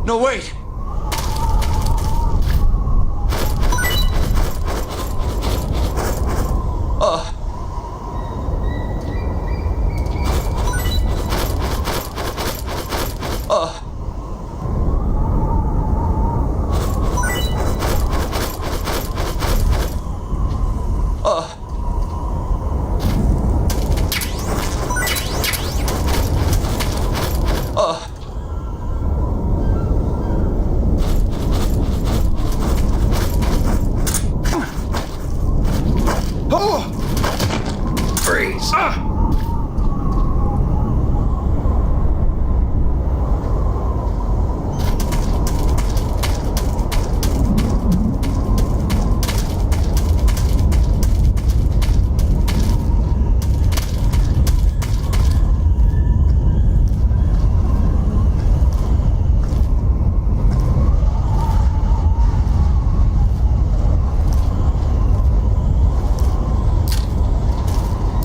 No, wait! Freeze.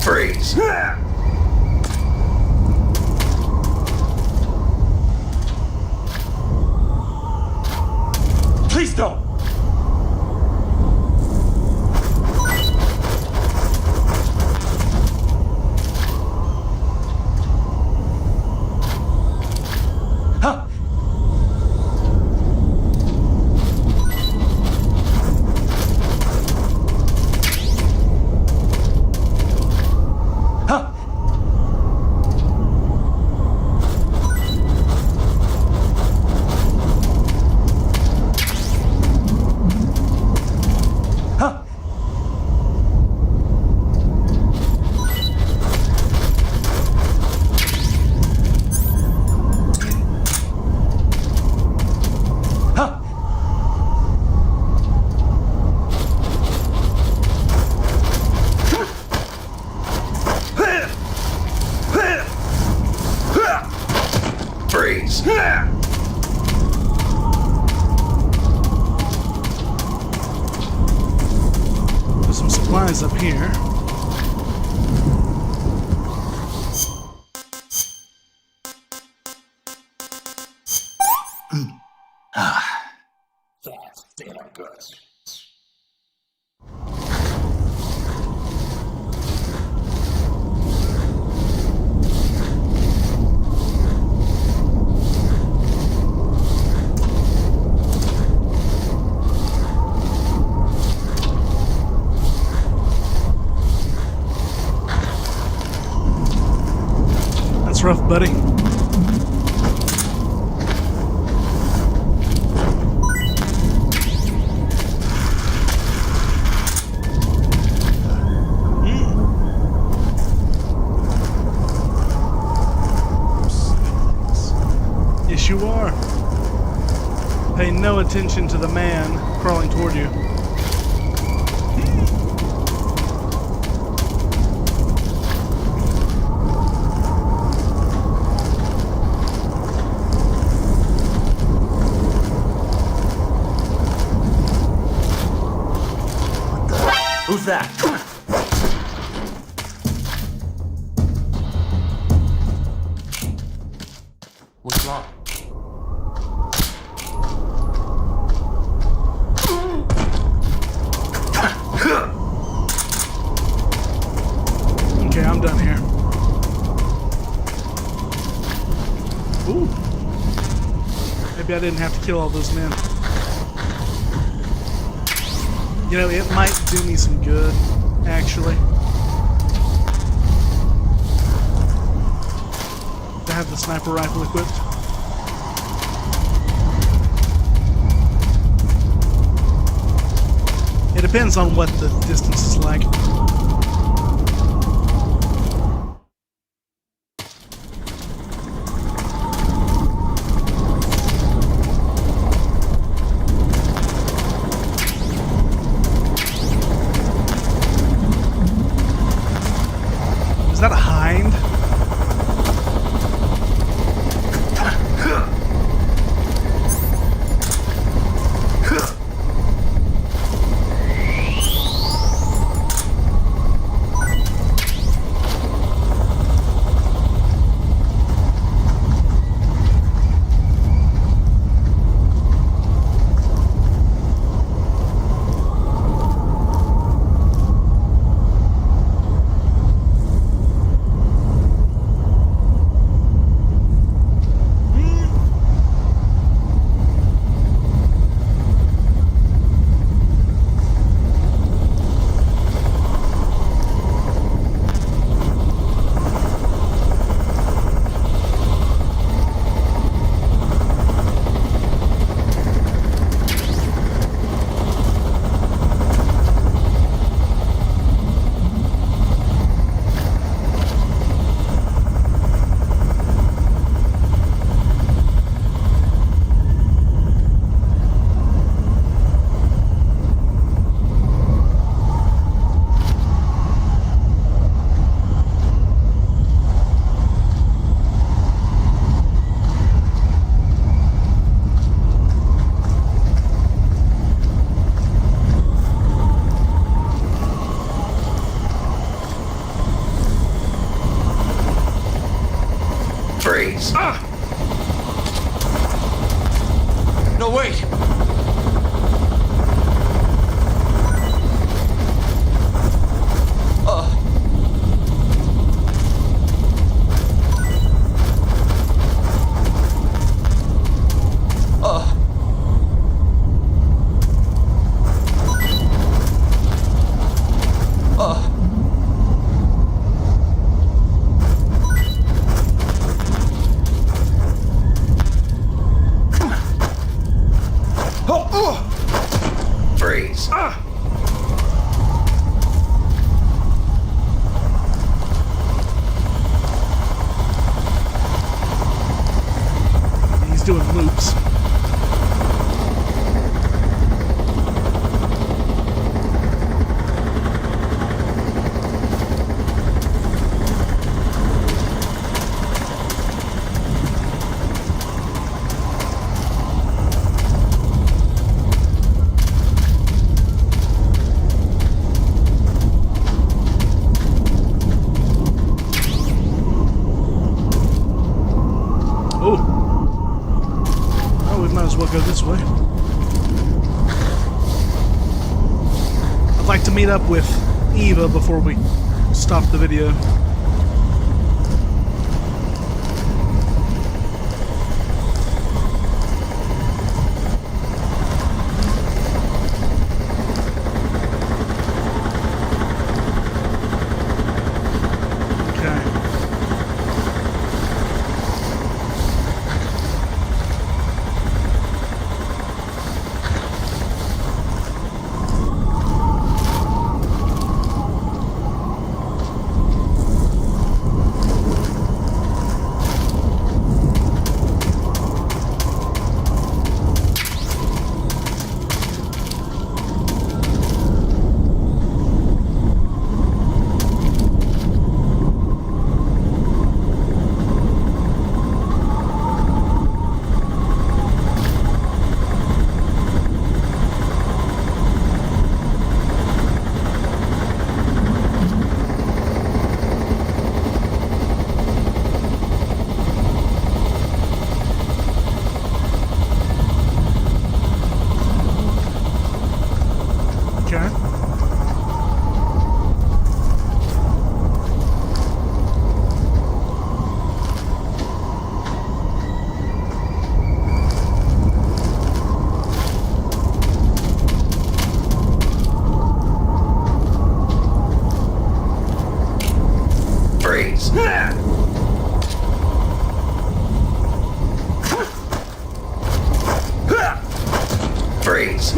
Freeze. Please don't! Huh? Huh? Huh? Huh? Freeze. There's some supplies up here. That's rough, buddy. Yes, you are. Pay no attention to the man crawling toward you. Who's that? What's wrong? Okay, I'm done here. Ooh. Maybe I didn't have to kill all those men. You know, it might do me some good, actually, to have the sniper rifle equipped. It depends on what the distance is like. Is that a hind? meet up with Eva before we stop the video. Freeze. Freeze.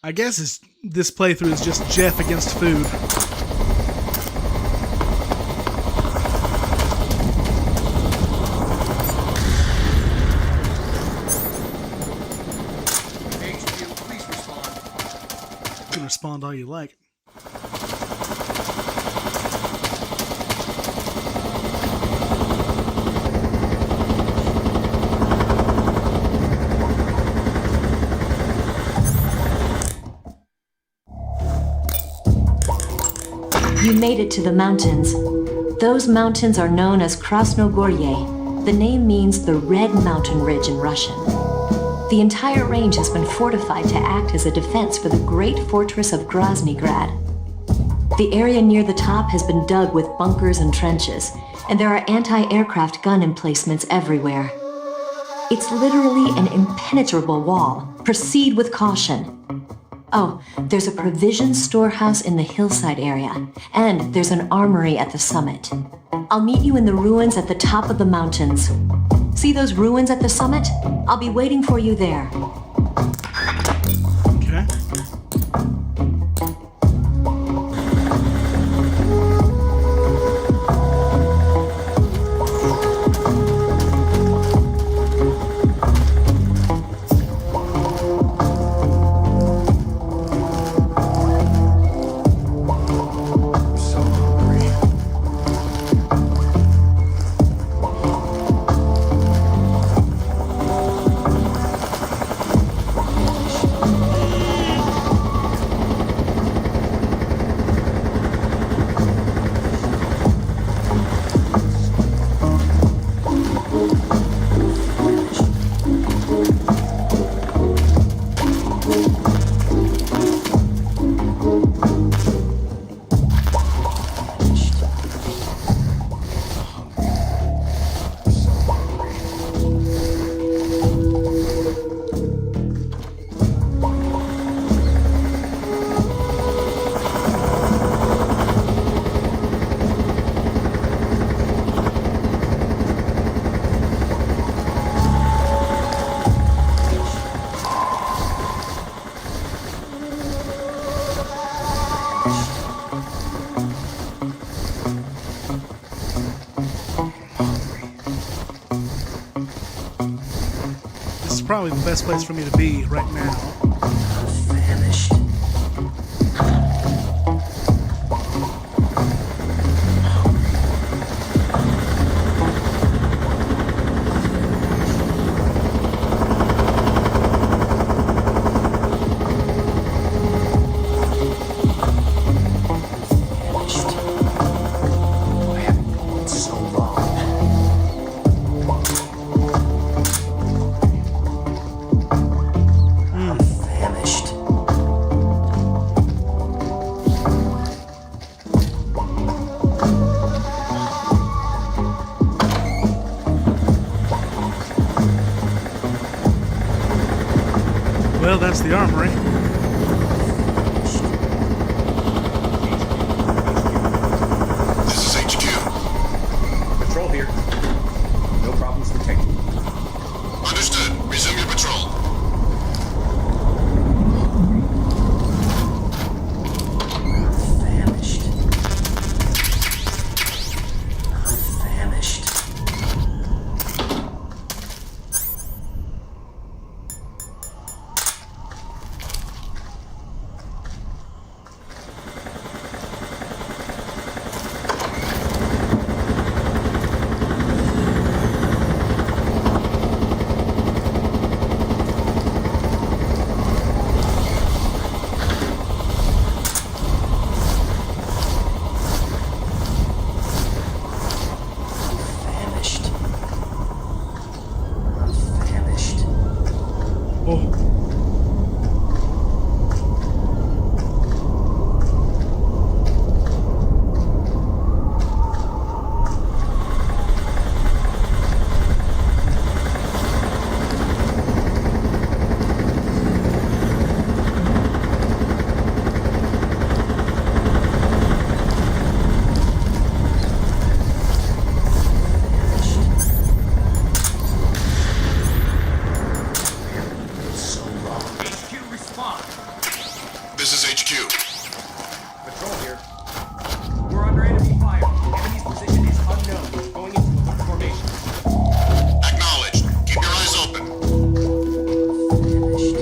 I guess this playthrough is just Jeff against food. HQ, please respond. You can respond all you like. You made it to the mountains. Those mountains are known as Groznyi. The name means the Red Mountain Ridge in Russian. The entire range has been fortified to act as a defense for the great fortress of Groznyi Grad. The area near the top has been dug with bunkers and trenches, and there are anti-aircraft gun emplacements everywhere. It's literally an impenetrable wall. Proceed with caution. Oh, there's a provision storehouse in the hillside area, and there's an armory at the summit. I'll meet you in the ruins at the top of the mountains. See those ruins at the summit? I'll be waiting for you there. Okay. probably the best place for me to be right now. Vanished. Well, that's the armory. This is HQ. Patrol here. No problems detected. Understood. Resume your patrol. Vanished. Vanished. Vanished. Vanished. Oh. So long. HQ, respond. This is HQ. Patrol here. We're under enemy fire. Enemy's position is unknown. Going into a loop formation. Acknowledged. Keep your eyes open. Vanished.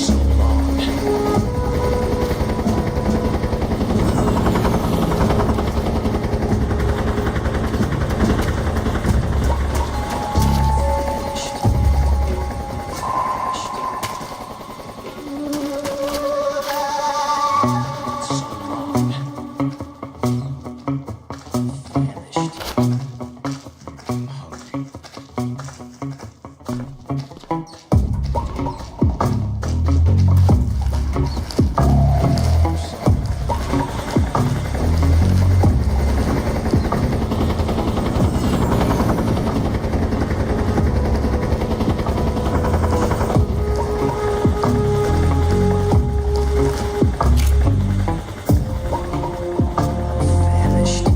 So long. Vanished.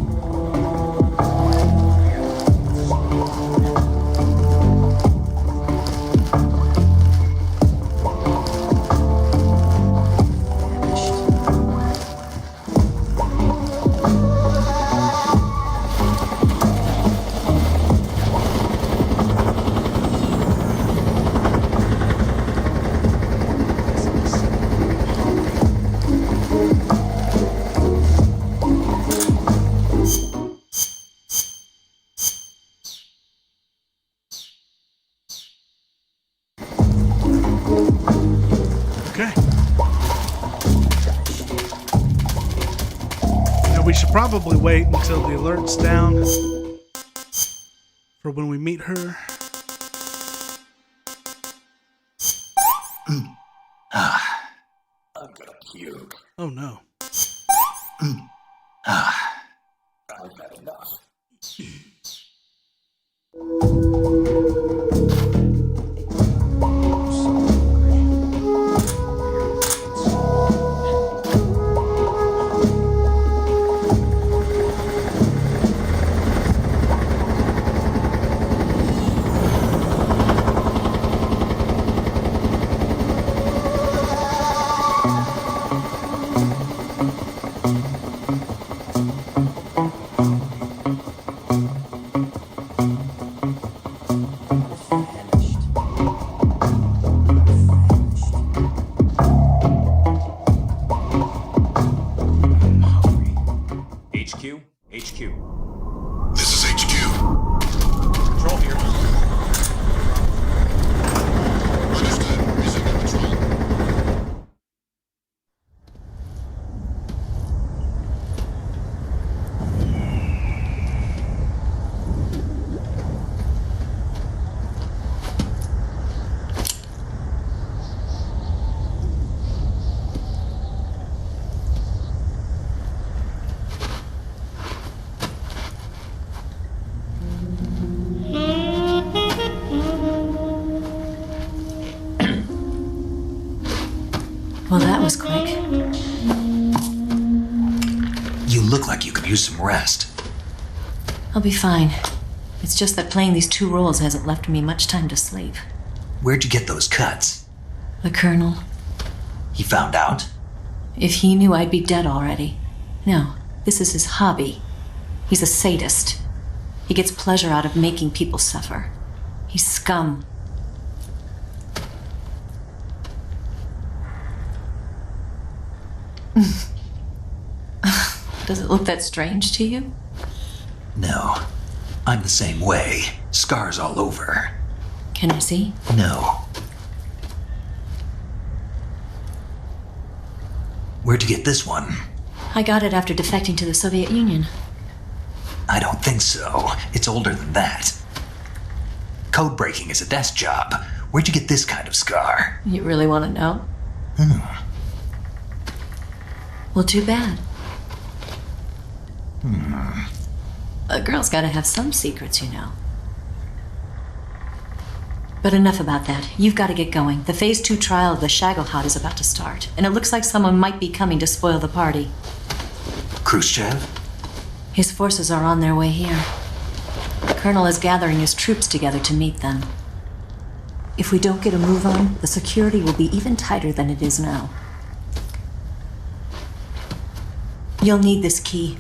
Okay. Now we should probably wait until the alert's down for when we meet her. I'm gonna puke. Oh no. I've had enough. HQ. This is HQ. Patrol here. Understood. Resume your patrol. Well, that was quick. You look like you could use some rest. I'll be fine. It's just that playing these two roles hasn't left me much time to sleep. Where'd you get those cuts? The Colonel, He found out? if he knew I'd be dead already. No, this is his hobby. He's a sadist. He gets pleasure out of making people suffer. He's scum. Does it look that strange to you? No. I'm the same way. Scars all over. Can I see? No. Where'd you get this one? I got it after defecting to the Soviet Union. I don't think so. It's older than that. Code breaking is a desk job. Where'd you get this kind of scar? You really want to know? Well, too bad. A girl's gotta have some secrets, you know. But enough about that. You've got to get going. The Phase 2 trial of the Shagohod is about to start, and it looks like someone might be coming to spoil the party. Khrushchev? His forces are on their way here. The Colonel is gathering his troops together to meet them. If we don't get a move on, the security will be even tighter than it is now. You'll need this key.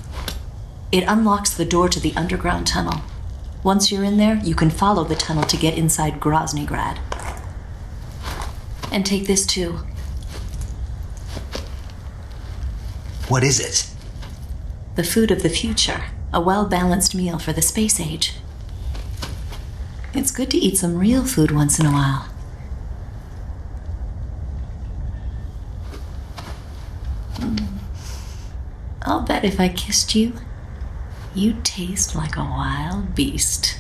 It unlocks the door to the underground tunnel. Once you're in there, you can follow the tunnel to get inside Groznyi Grad. And take this too. What is it? The food of the future. A well-balanced meal for the space age. It's good to eat some real food once in a while. I'll bet if I kissed you, you'd taste like a wild beast.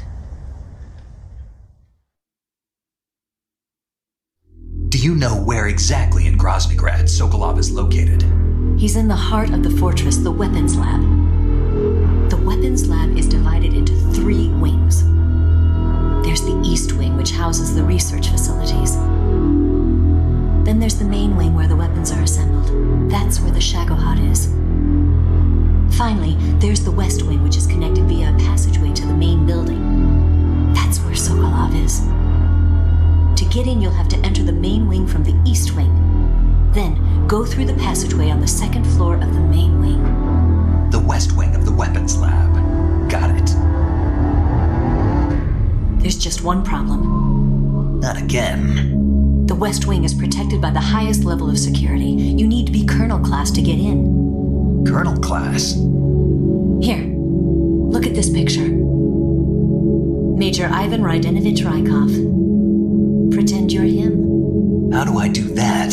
Do you know where exactly in Groznyi Grad Sokolov is located? He's in the heart of the fortress, the weapons lab. The weapons lab is divided into 3 wings. There's the East Wing, which houses the research facilities. Then there's the main wing where the weapons are assembled. That's where the Shagohod is. Finally, there's the West Wing, which is connected via a passageway to the main building. That's where Sokolov is. To get in, you'll have to enter the main wing from the East Wing. Then, go through the passageway on the 2nd floor of the main wing. The West Wing of the weapons lab. Got it. There's just one problem. Not again. The West Wing is protected by the highest level of security. You need to be Colonel class to get in. Colonel class? Here, look at this picture. Major Ivan Rydenovich Rykov. Pretend you're him. How do I do that?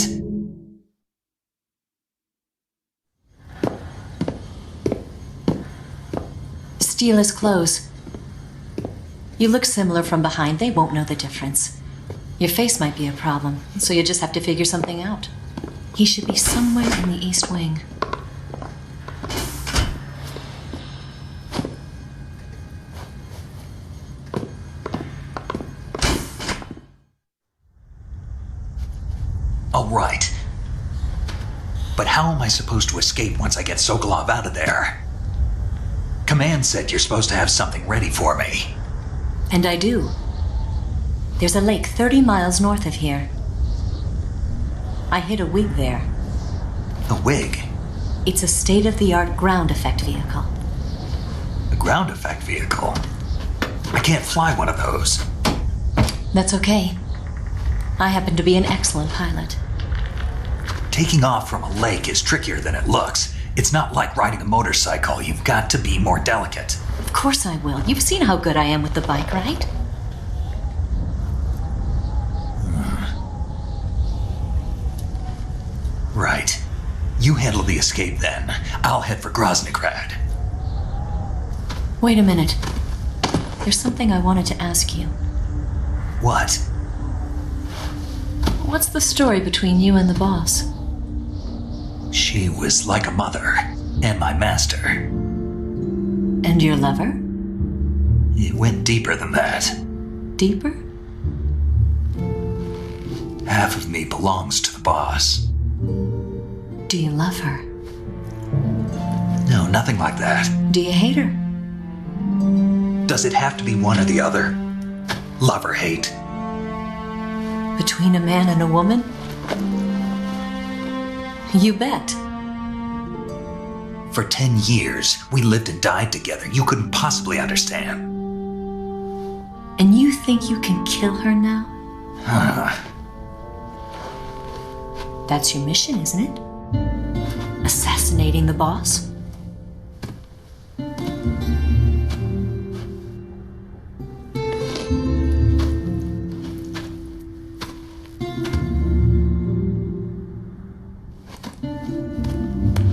Steal his clothes. You look similar from behind. They won't know the difference. Your face might be a problem, so you just have to figure something out. He should be somewhere in the East Wing. All right. But how am I supposed to escape once I get Sokolov out of there? Command said you're supposed to have something ready for me. And I do. There's a lake 30 miles north of here. I hid a wig there. A wig? It's a state-of-the-art ground effect vehicle. A ground effect vehicle? I can't fly one of those. That's okay. I happen to be an excellent pilot. Taking off from a lake is trickier than it looks, It's not like riding a motorcycle. You've got to be more delicate. Of course I will. You've seen how good I am with the bike, right? Right. You handle the escape then. I'll head for Groznyi. Wait a minute. There's something I wanted to ask you. What? What's the story between you and the boss? She was like a mother, and my master. And your lover? It went deeper than that. Deeper? Half of me belongs to the boss. Do you love her? No, nothing like that. Do you hate her? Does it have to be one or the other? Love or hate? Between a man and a woman? You bet. For 10 years, we lived and died together. You couldn't possibly understand. And you think you can kill her now? That's your mission, isn't it? Assassinating the boss?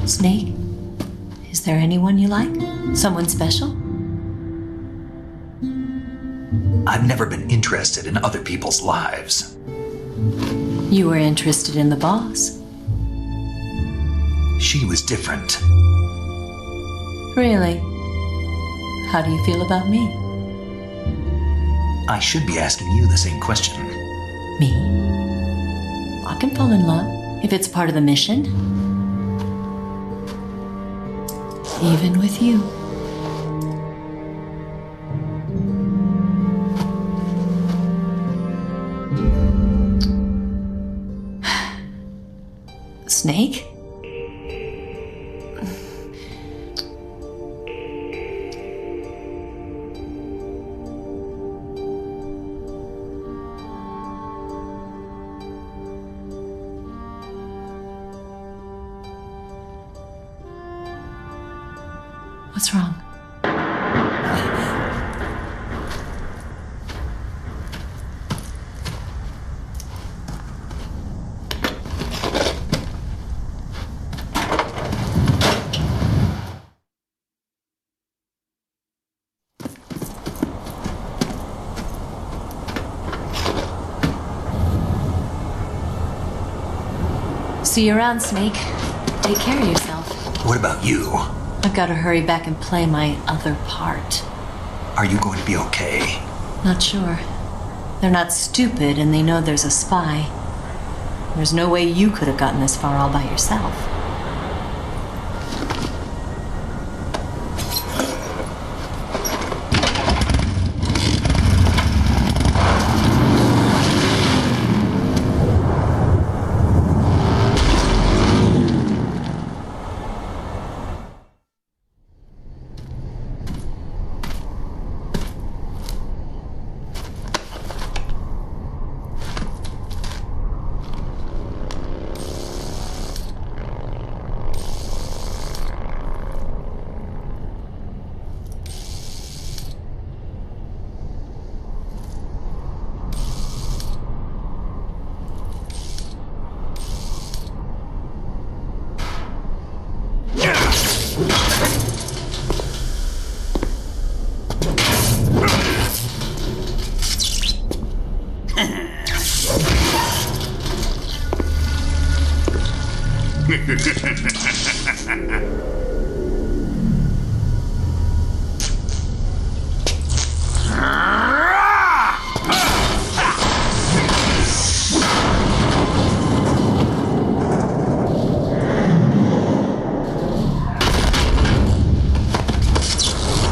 Snake, is there anyone you like? Someone special? I've never been interested in other people's lives. You were interested in the boss. She was different. Really? How do you feel about me? I should be asking you the same question. Me? I can fall in love if it's part of the mission. Even with you. Snake? What's wrong? See you around, Snake. Take care of yourself. What about you? I've got to hurry back and play my other part. Are you going to be okay? Not sure. They're not stupid and they know there's a spy. There's no way you could have gotten this far all by yourself.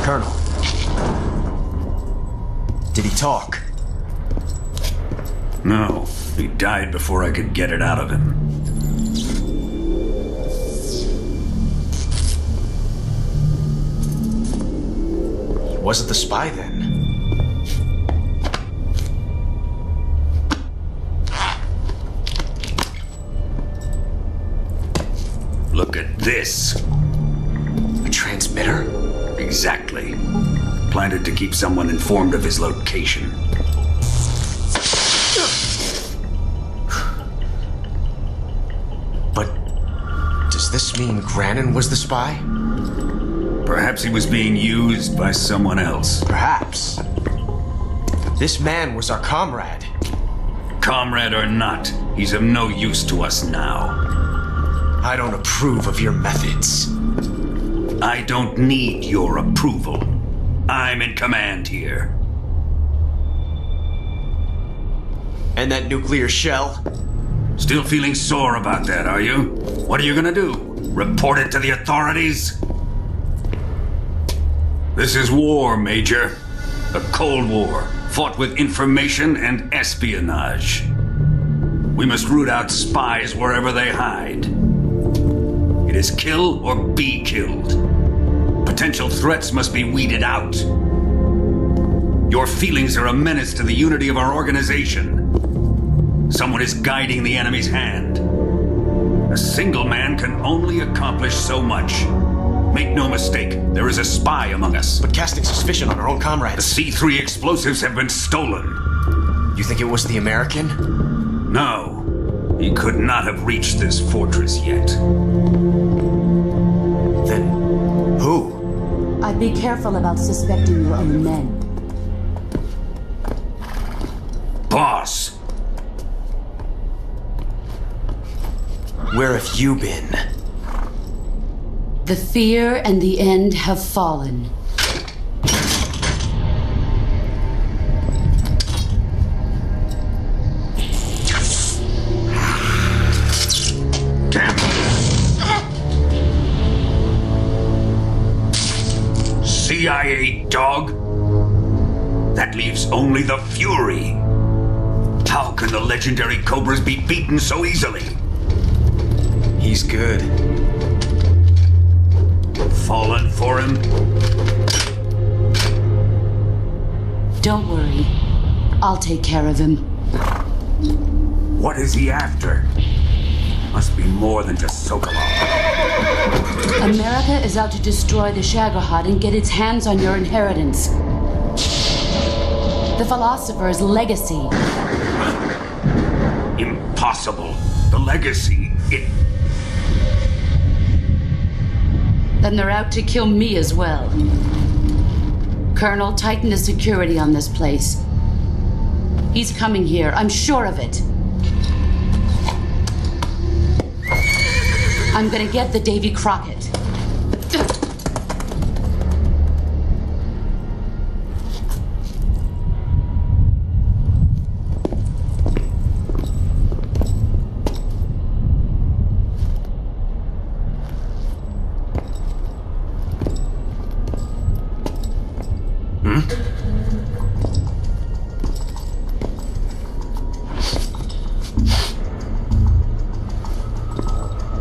Colonel. Did he talk? No, he died before I could get it out of him. He wasn't the spy then. Look at this. transmitter? Exactly. Planted to keep someone informed of his location. But does this mean Grannon was the spy? Perhaps he was being used by someone else. Perhaps. This man was our comrade. Comrade or not, he's of no use to us now. I don't approve of your methods. I don't need your approval. I'm in command here. And that nuclear shell? Still feeling sore about that, are you? What are you gonna do? Report it to the authorities? This is war, Major. A Cold War, fought with information and espionage. We must root out spies wherever they hide. It is kill or be killed. Potential threats must be weeded out. Your feelings are a menace to the unity of our organization. Someone is guiding the enemy's hand. A single man can only accomplish so much. Make no mistake, there is a spy among us. But casting suspicion on our own The comrades. C3 explosives have been stolen. You think it was the American? No, he could not have reached this fortress yet. Then who? I'd be careful about suspecting your own men. Boss, Where have you been? The fear and the end have fallen. damn it. CIA dog? That leaves only the Fury. How can the legendary Cobras be beaten so easily? He's good. Fallen for him? Don't worry. I'll take care of him. What is he after? Must be more than just Sokolov. America is out to destroy the Shagohod and get its hands on your inheritance. The philosopher's legacy. Impossible. The legacy, it... Then they're out to kill me as well. Colonel, tighten the security on this place. He's coming here, I'm sure of it. I'm gonna get the Davy Crockett.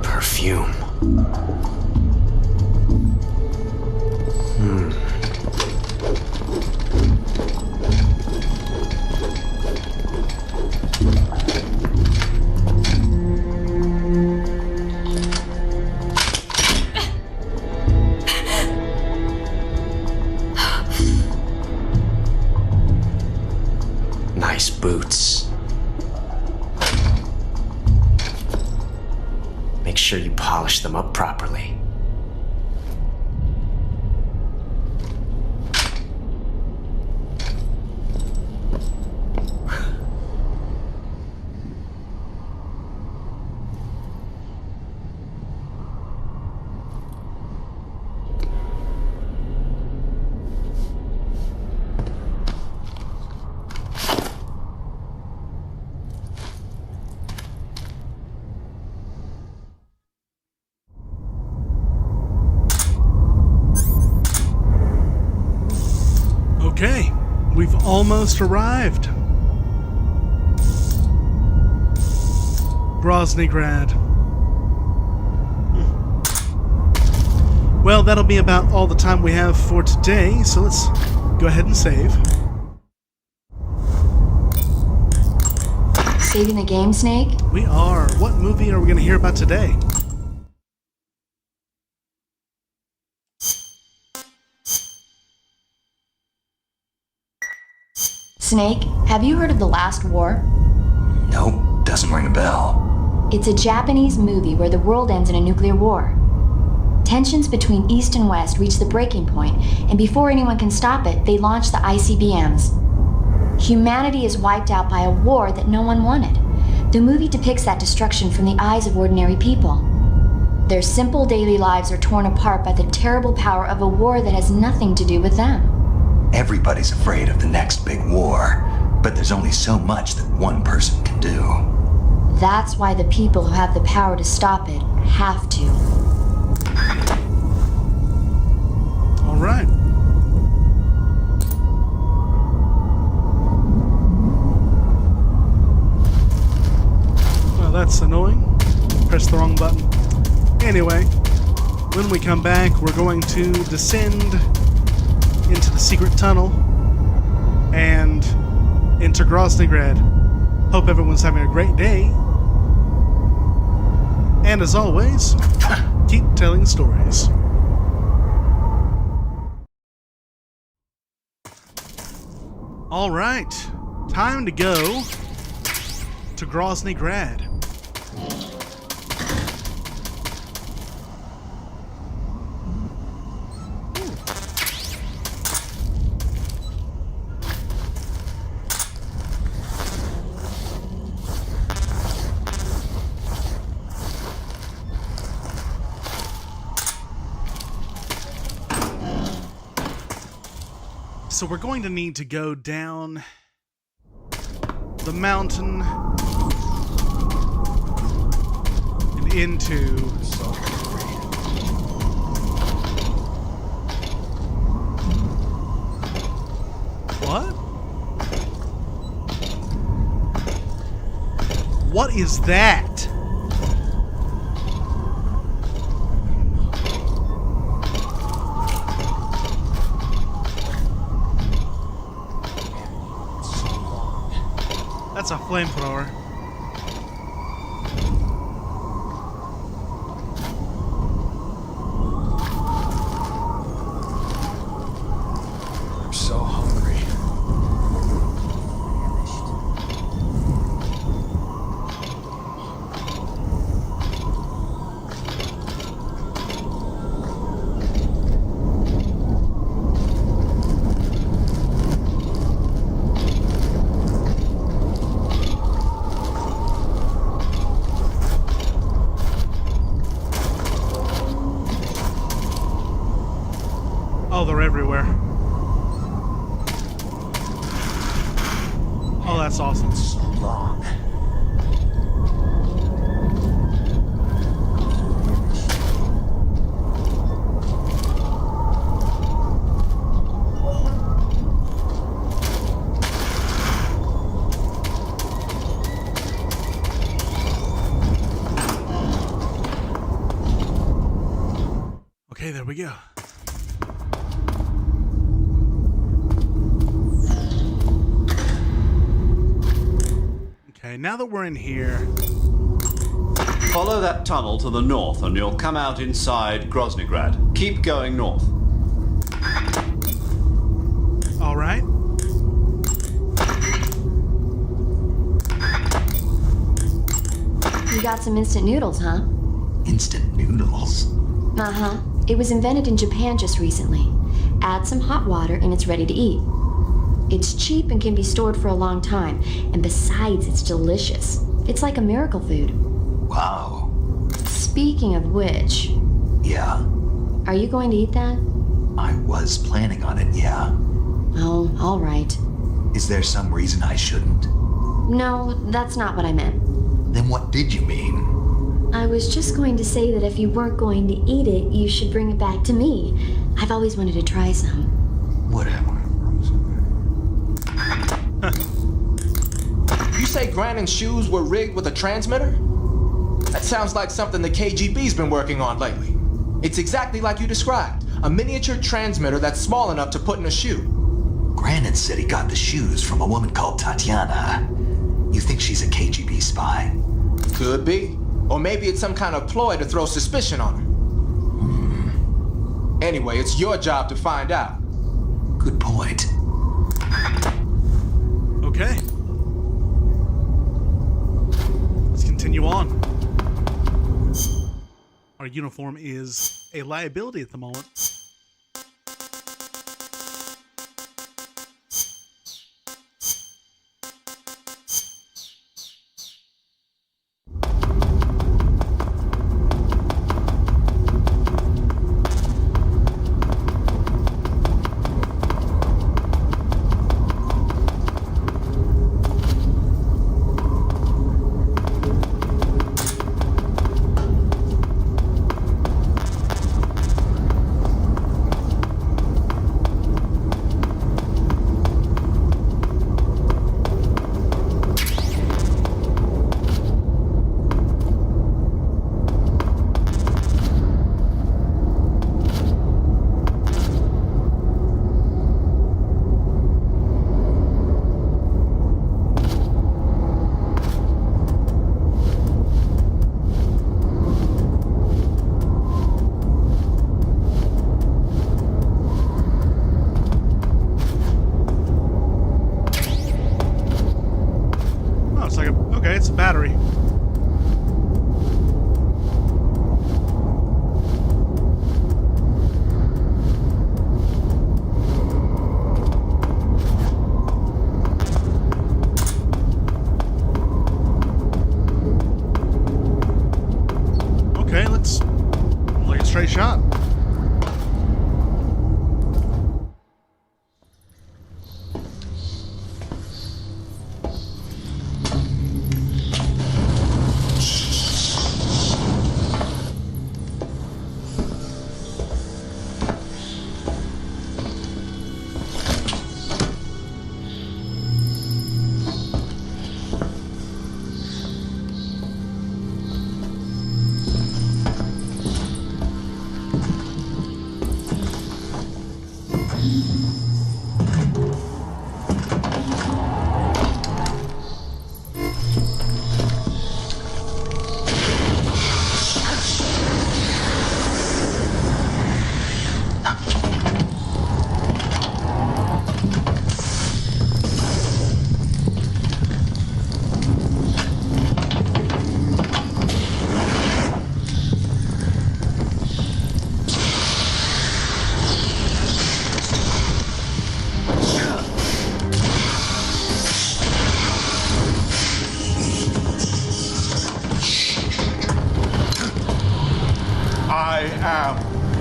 Perfume. Nice boots. Make sure you polish them up properly. Okay, we've almost arrived. Groznyi Grad. Well, that'll be about all the time we have for today, so let's go ahead and save. Saving the game, Snake? We are. What movie are we going to hear about today? Snake, have you heard of The Last War? Nope, doesn't ring a bell. It's a Japanese movie where the world ends in a nuclear war. Tensions between East and West reach the breaking point, and before anyone can stop it, they launch the ICBMs. Humanity is wiped out by a war that no one wanted. The movie depicts that destruction from the eyes of ordinary people. Their simple daily lives are torn apart by the terrible power of a war that has nothing to do with them. Everybody's afraid of the next big war, but there's only so much that one person can do. That's why the people who have the power to stop it have to. All right. Well, that's annoying. Press the wrong button. Anyway, when we come back, we're going to descend into the secret tunnel and into Groznyi Grad. Hope everyone's having a great day. And as always, keep telling stories. All right, time to go to Groznyi Grad. So we're going to need to go down the mountain and into what? What is that? That's a flamethrower. I'm so hungry. Oh, they're everywhere. Oh, that's awesome. So long. Okay, there we go. Okay, now that we're in here, Follow that tunnel to the north and you'll come out inside Groznyi Grad. Keep going north. all right. You got some instant noodles, huh? Instant noodles? Uh-huh. It was invented in Japan just recently. Add some hot water and it's ready to eat. It's cheap and can be stored for a long time, and besides, it's delicious. It's like a miracle food. Wow. Speaking of which, Yeah, are you going to eat that? I was planning on it, yeah. Oh, all right. Is there some reason I shouldn't? No, that's not what I meant. Then what did you mean? I was just going to say that if you weren't going to eat it, you should bring it back to me. I've always wanted to try some. Whatever. You say Grannon's shoes were rigged with a transmitter? That sounds like something the KGB's been working on lately. It's exactly like you described. A miniature transmitter that's small enough to put in a shoe. Grannon said he got the shoes from a woman called Tatiana. You think she's a KGB spy? Could be. Or maybe it's some kind of ploy to throw suspicion on her. Anyway, it's your job to find out. Good point. Okay. Let's continue on. Our uniform is a liability at the moment. It's a battery. Okay, let's like a straight shot.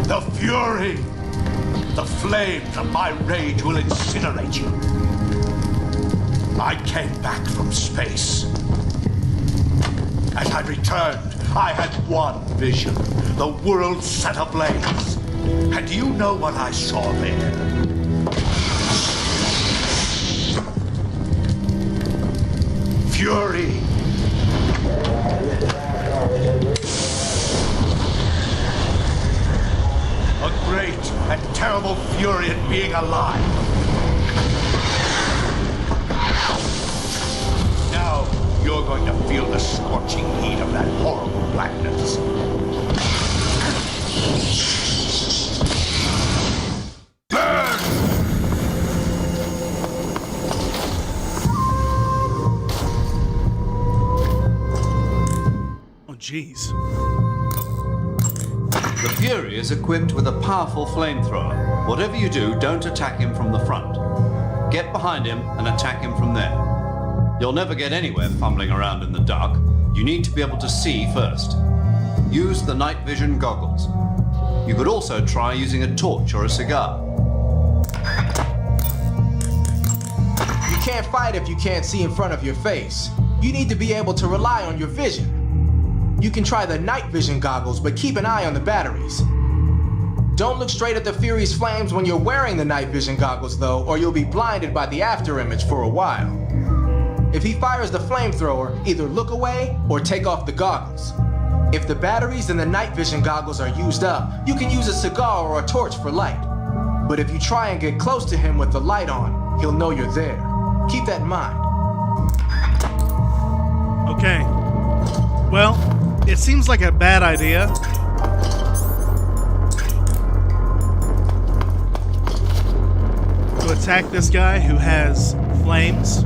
The fury! The flames of my rage will incinerate you. I came back from space. As I returned, I had one vision. The world set ablaze. And do you know what I saw there? Fury! A great and terrible fury at being alive. Now you're going to feel the scorching heat of that horrible blackness. Burn! Oh, jeez. The Fury is equipped with a powerful flamethrower. Whatever you do, don't attack him from the front. Get behind him and attack him from there. You'll never get anywhere fumbling around in the dark. You need to be able to see first. Use the night vision goggles. You could also try using a torch or a cigar. You can't fight if you can't see in front of your face. You need to be able to rely on your vision. You can try the night vision goggles, but keep an eye on the batteries. Don't look straight at the Fury's flames when you're wearing the night vision goggles, though, or you'll be blinded by the after image for a while. If he fires the flamethrower, either look away or take off the goggles. If the batteries in the night vision goggles are used up, you can use a cigar or a torch for light. But if you try and get close to him with the light on, he'll know you're there. Keep that in mind. Okay. Well, it seems like a bad idea. To attack this guy who has flames.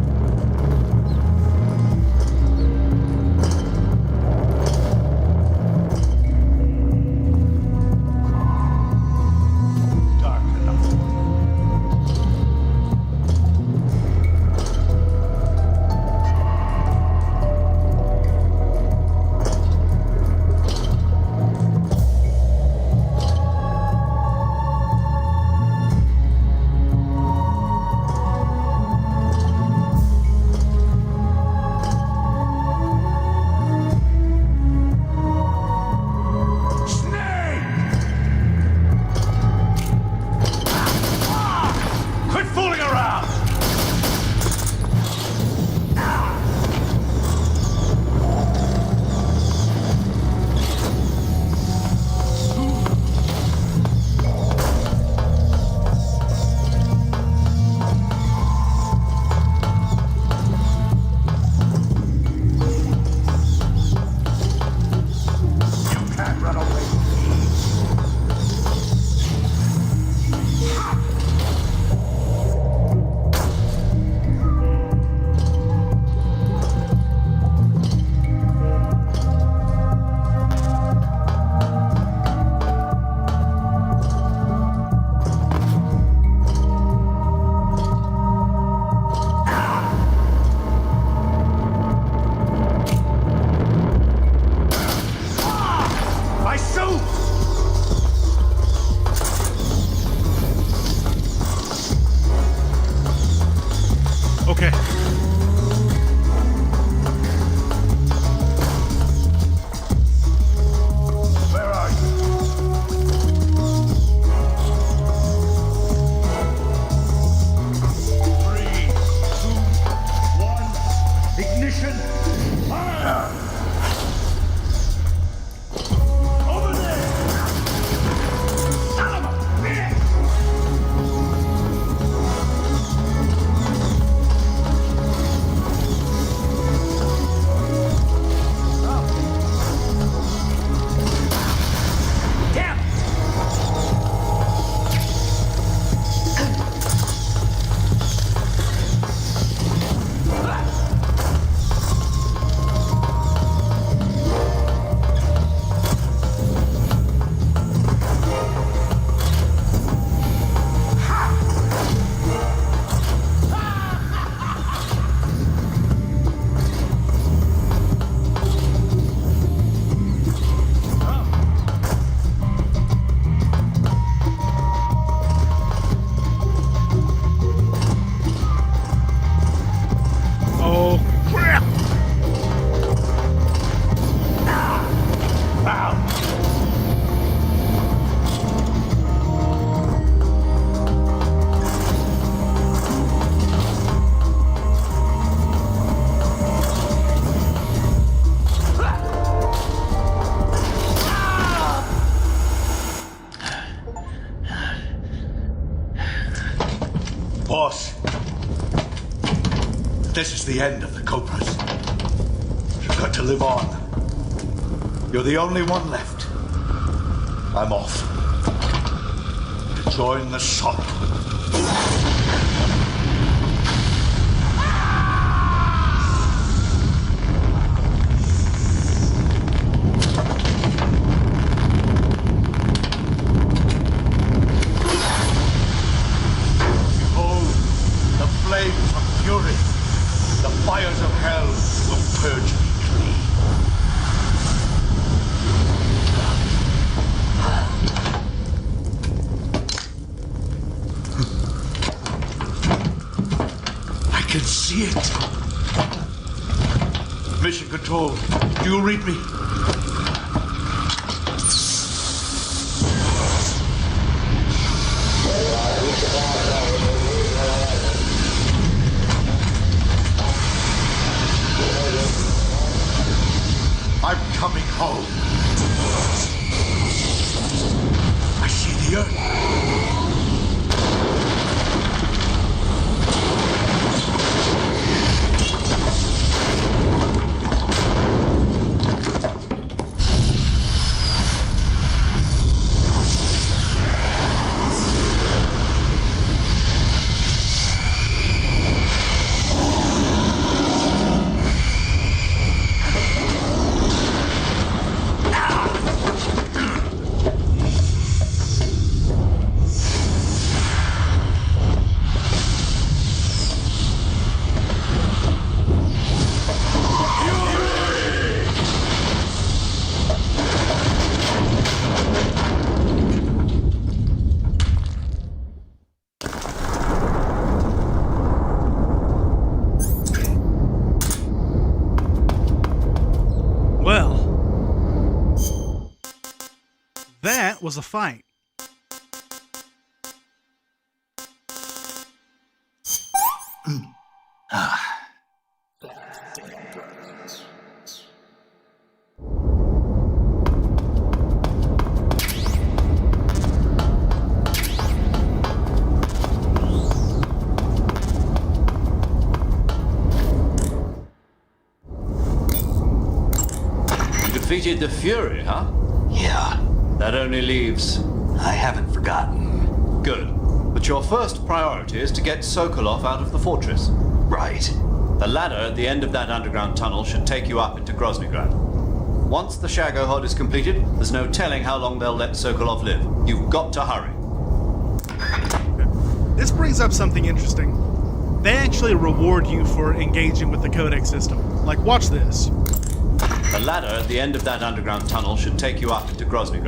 Boss, this is the end of the Cobras. You've got to live on. You're the only one left. I'm off. To join the sorrow. Fires of hell will purge me clean. I can see it. Mission Control, do you read me? I'm coming home. I see the earth. That was a fight. You defeated the Fury, huh? Yeah. That only leaves... I haven't forgotten. Good. But your first priority is to get Sokolov out of the fortress. Right. The ladder at the end of that underground tunnel should take you up into Groznyi. Once the Shagohod is completed, there's no telling how long they'll let Sokolov live. You've got to hurry. This brings up something interesting. They actually reward you for engaging with the Codex system. Like, watch this. The ladder at the end of that underground tunnel should take you up into Groznyi.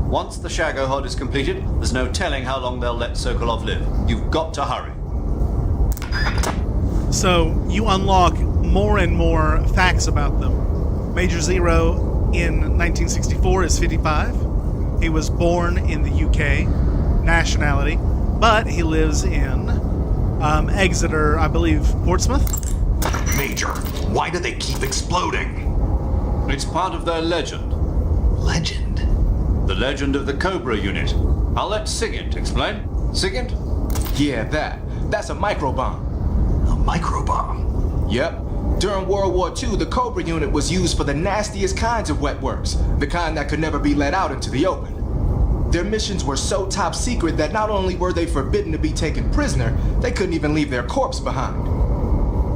Once the Shagohod is completed, there's no telling how long they'll let Sokolov live. You've got to hurry. So, you unlock more and more facts about them. Major Zero in 1964 is 55. He was born in the UK, nationality, but he lives in Exeter, I believe, Portsmouth? Major, why do they keep exploding? It's part of their legend. Legend? The legend of the Cobra unit. I'll let Sigint explain. Sigint? Yeah, that's a microbomb. A microbomb? Yep. During World War II, the Cobra unit was used for the nastiest kinds of wet works, the kind that could never be let out into the open. Their missions were so top secret that not only were they forbidden to be taken prisoner, they couldn't even leave their corpse behind.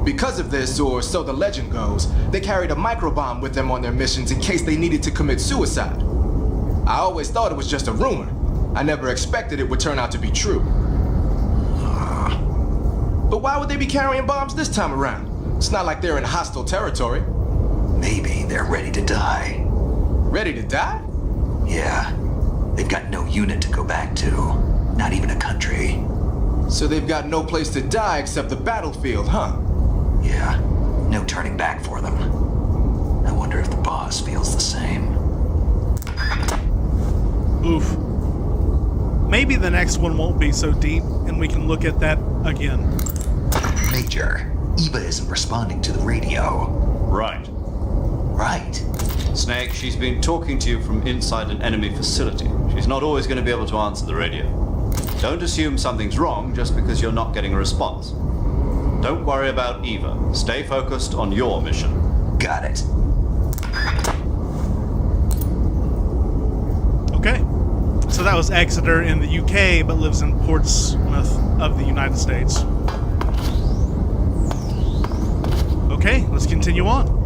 Because of this, or so the legend goes, they carried a microbomb with them on their missions in case they needed to commit suicide. I always thought it was just a rumor. I never expected it would turn out to be true. But why would they be carrying bombs this time around? It's not like they're in hostile territory. Maybe they're ready to die. Ready to die? Yeah. They've got no unit to go back to. Not even a country. So they've got no place to die except the battlefield, huh? Yeah. No turning back for them. I wonder if the boss feels the same. Oof. Maybe the next one won't be so deep, and we can look at that again. Major, Eva isn't responding to the radio. Right. Right. Snake, she's been talking to you from inside an enemy facility. She's not always going to be able to answer the radio. Don't assume something's wrong just because you're not getting a response. Don't worry about Eva. Stay focused on your mission. Got it. Okay. So that was Exeter in the UK, but lives in Portsmouth of the United States. Okay, let's continue on.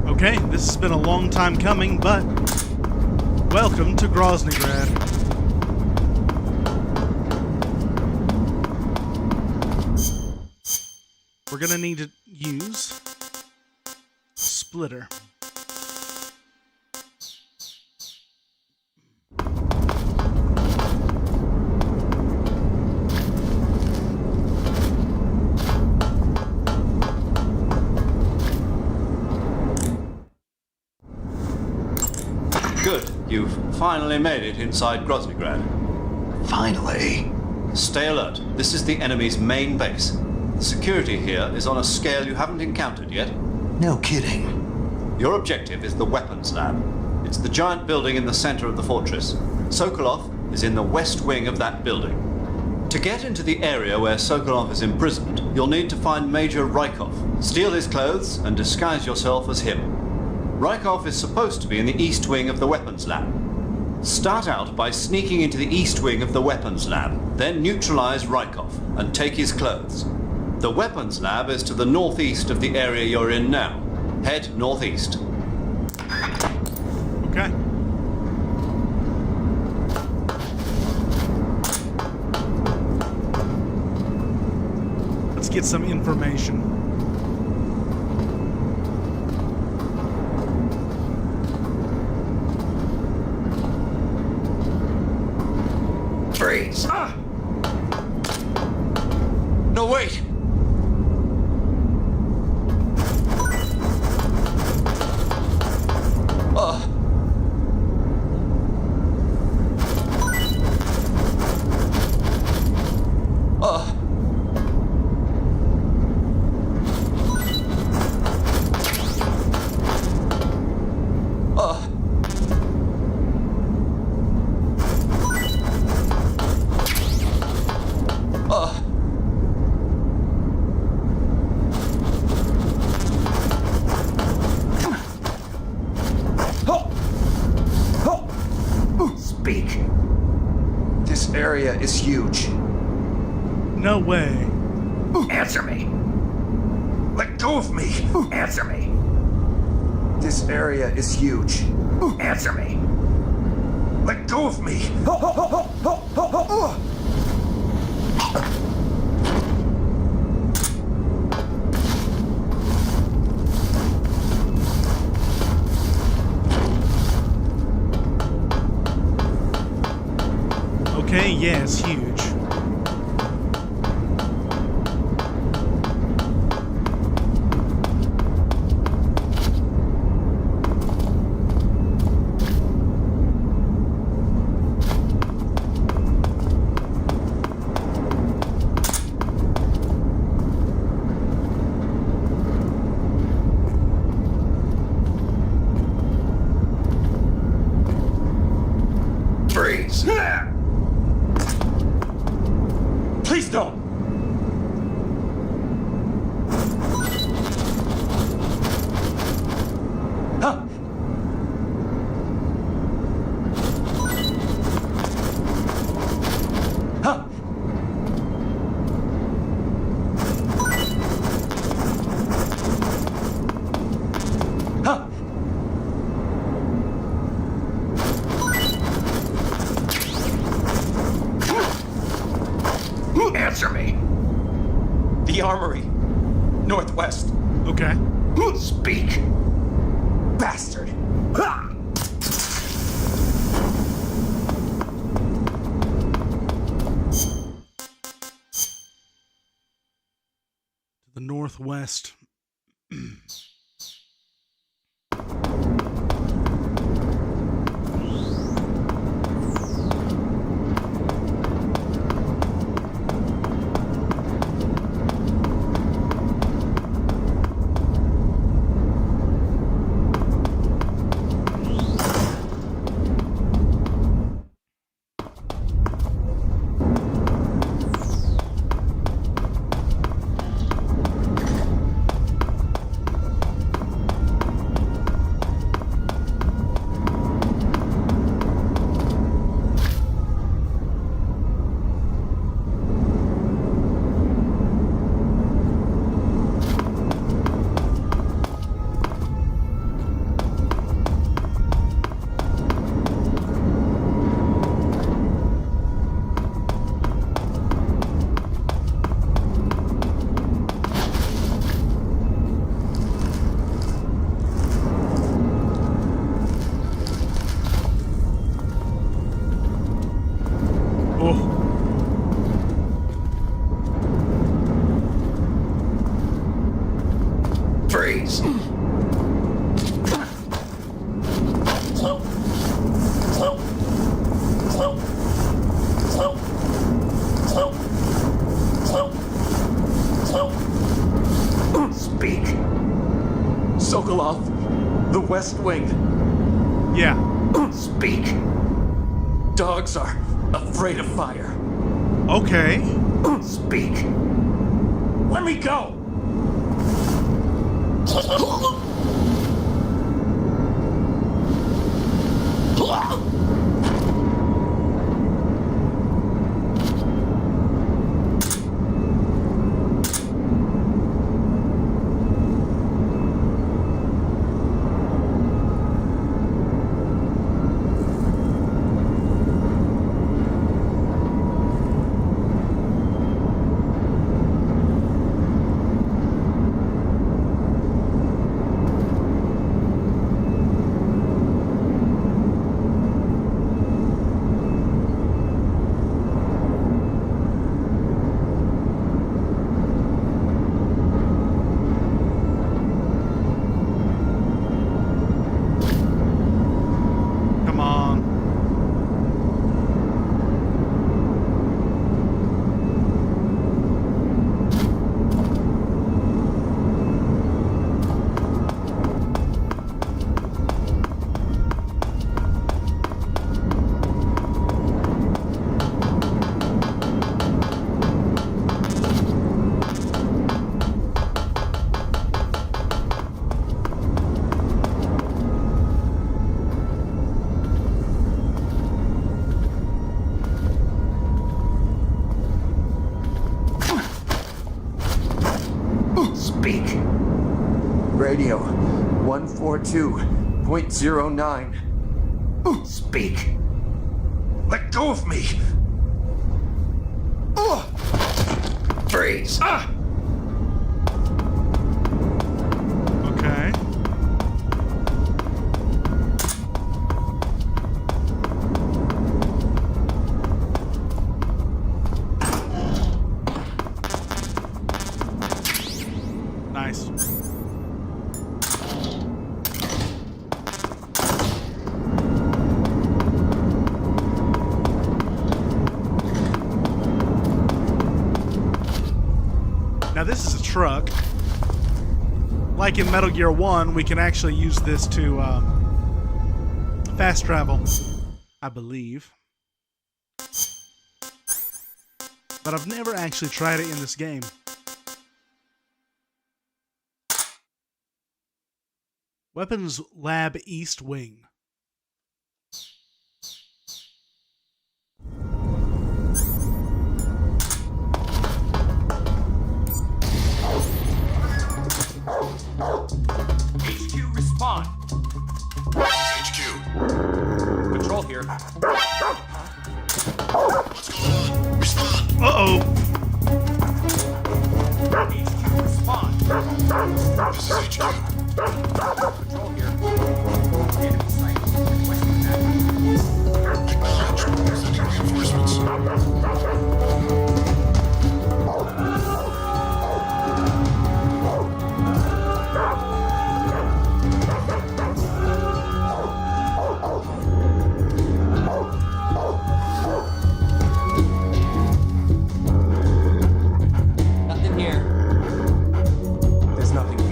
Okay, this has been a long time coming, but welcome to Groznyi, Grad. We're gonna need to use Splitter. Good. You've finally made it inside Groznyi, Grad. Finally. Stay alert. This is the enemy's main base. The security here is on a scale you haven't encountered yet. No kidding. Your objective is the weapons lab. It's the giant building in the center of the fortress. Sokolov is in the west wing of that building. To get into the area where Sokolov is imprisoned, you'll need to find Major Rykov, steal his clothes, and disguise yourself as him. Rykov is supposed to be in the east wing of the weapons lab. Start out by sneaking into the east wing of the weapons lab, then neutralize Rykov and take his clothes. The weapons lab is to the northeast of the area you're in now. Head northeast. Okay. Let's get some information. Freeze. No, wait! Speak. This area is huge. No way. Answer me. Let go of me! Answer me. This area is huge. Answer me. Let go of me! Okay, yeah, it's huge. Freeze. The armory. Northwest. Okay. Speak. Bastard. To the northwest. Freeze. Speak. Sokolov, the West Wing. Yeah. Speak. Dogs are afraid of fire. Okay. Speak. Let me go! Speak. Radio 142.09. Speak. Let go of me! Freeze. Okay. Nice. Now this is a truck. Like in Metal Gear 1, we can actually use this to fast travel, I believe. But I've never actually tried it in this game. Weapons Lab East Wing. HQ, respond. HQ. Patrol here. What's going on? Respond. Uh-oh. This is HQ. Patrol here. Enemy sight. Requesting backup. Acknowledged. Sending reinforcements. Nothing here. There's nothing here.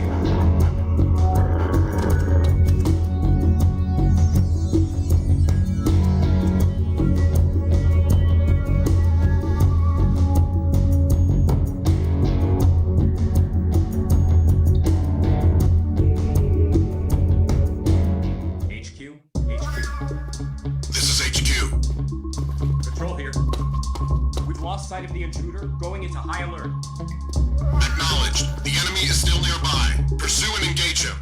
HQ. This is HQ. Patrol here. We've lost sight of the intruder, going into high alert. Acknowledged. The enemy is still nearby. Pursue and engage him.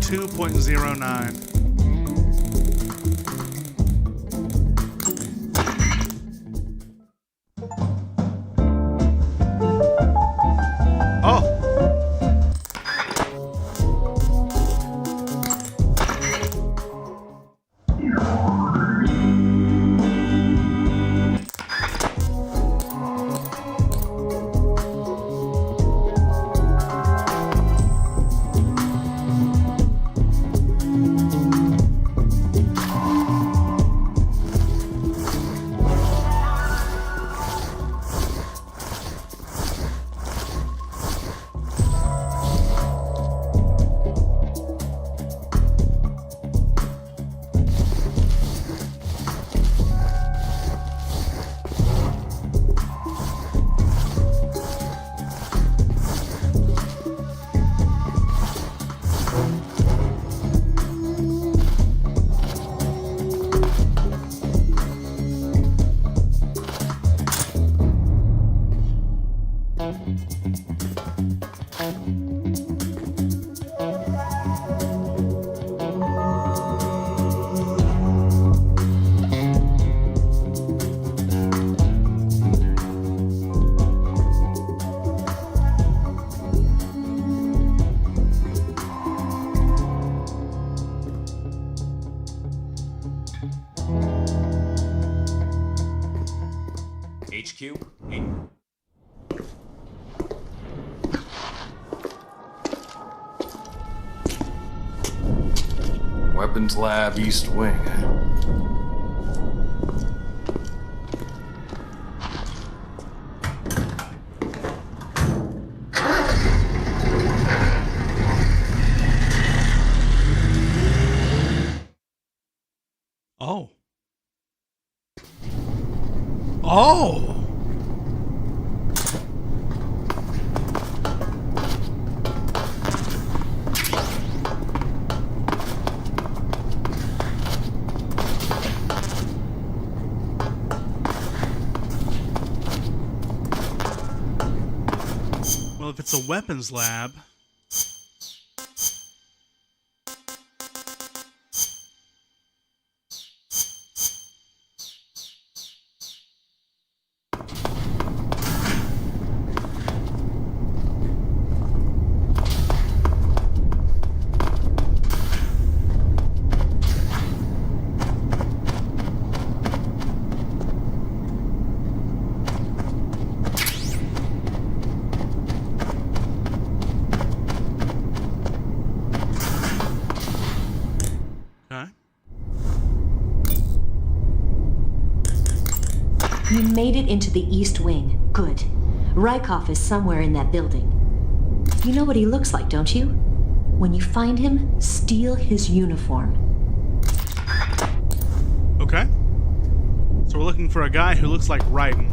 Two point zero nine. Oh. HQ. Weapons Lab East Wing. Oh. Oh! Well, if it's a weapons lab... You made it into the East Wing. Good. Rykov is somewhere in that building. You know what he looks like, don't you? When you find him, steal his uniform. Okay. So we're looking for a guy who looks like Raiden.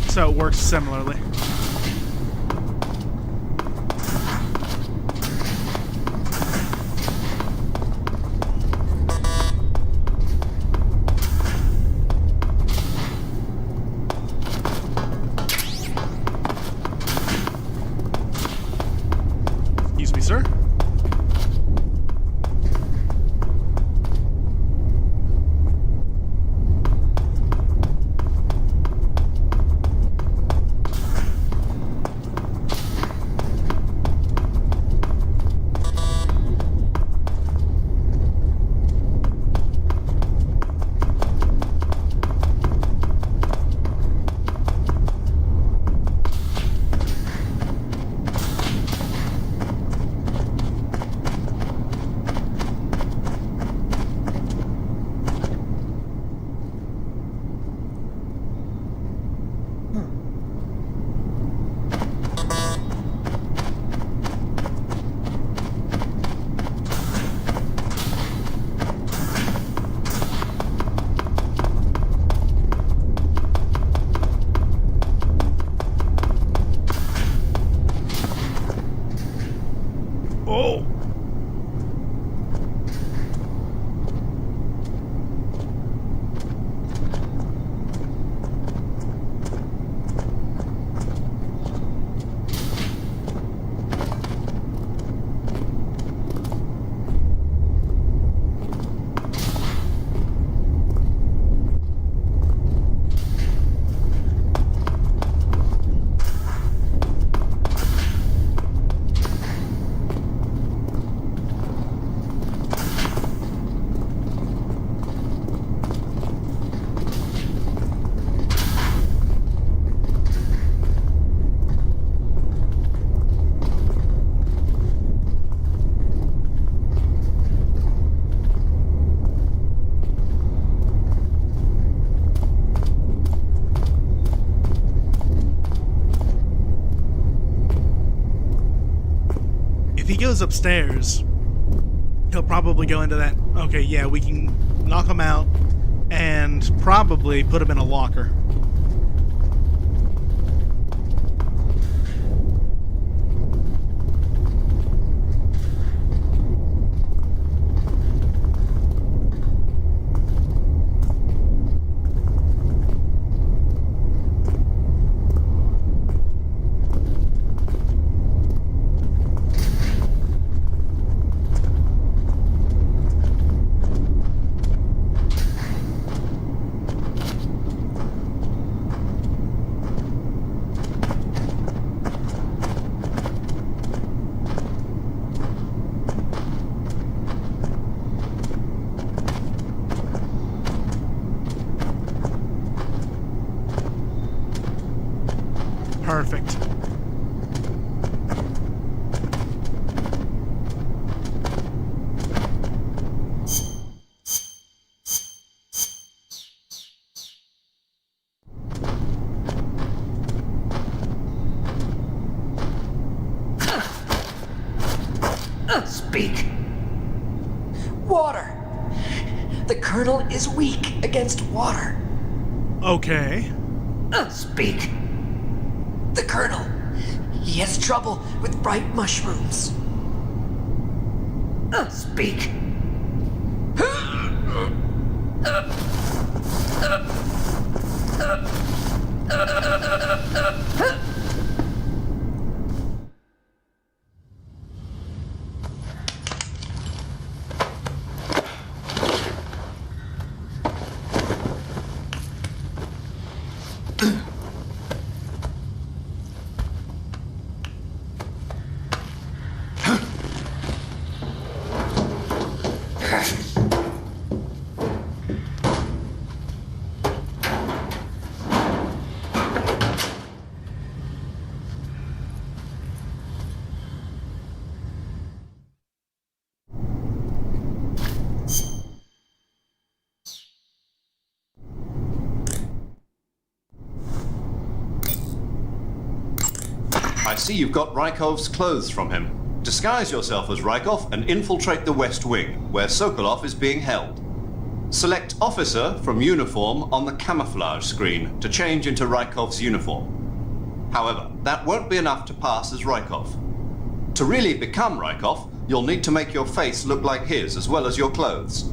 So it works similarly. Excuse me, sir. Oh! If he goes upstairs, he'll probably go into that, okay, yeah, we can knock him out and probably put him in a locker. Perfect. Speak. Water. The Colonel is weak against water. Okay. Speak. The Colonel. He has trouble with bright mushrooms. Speak. I see you've got Rykov's clothes from him. Disguise yourself as Rykov and infiltrate the West Wing, where Sokolov is being held. Select Officer from Uniform on the camouflage screen to change into Rykov's uniform. However, that won't be enough to pass as Rykov. To really become Rykov, you'll need to make your face look like his as well as your clothes.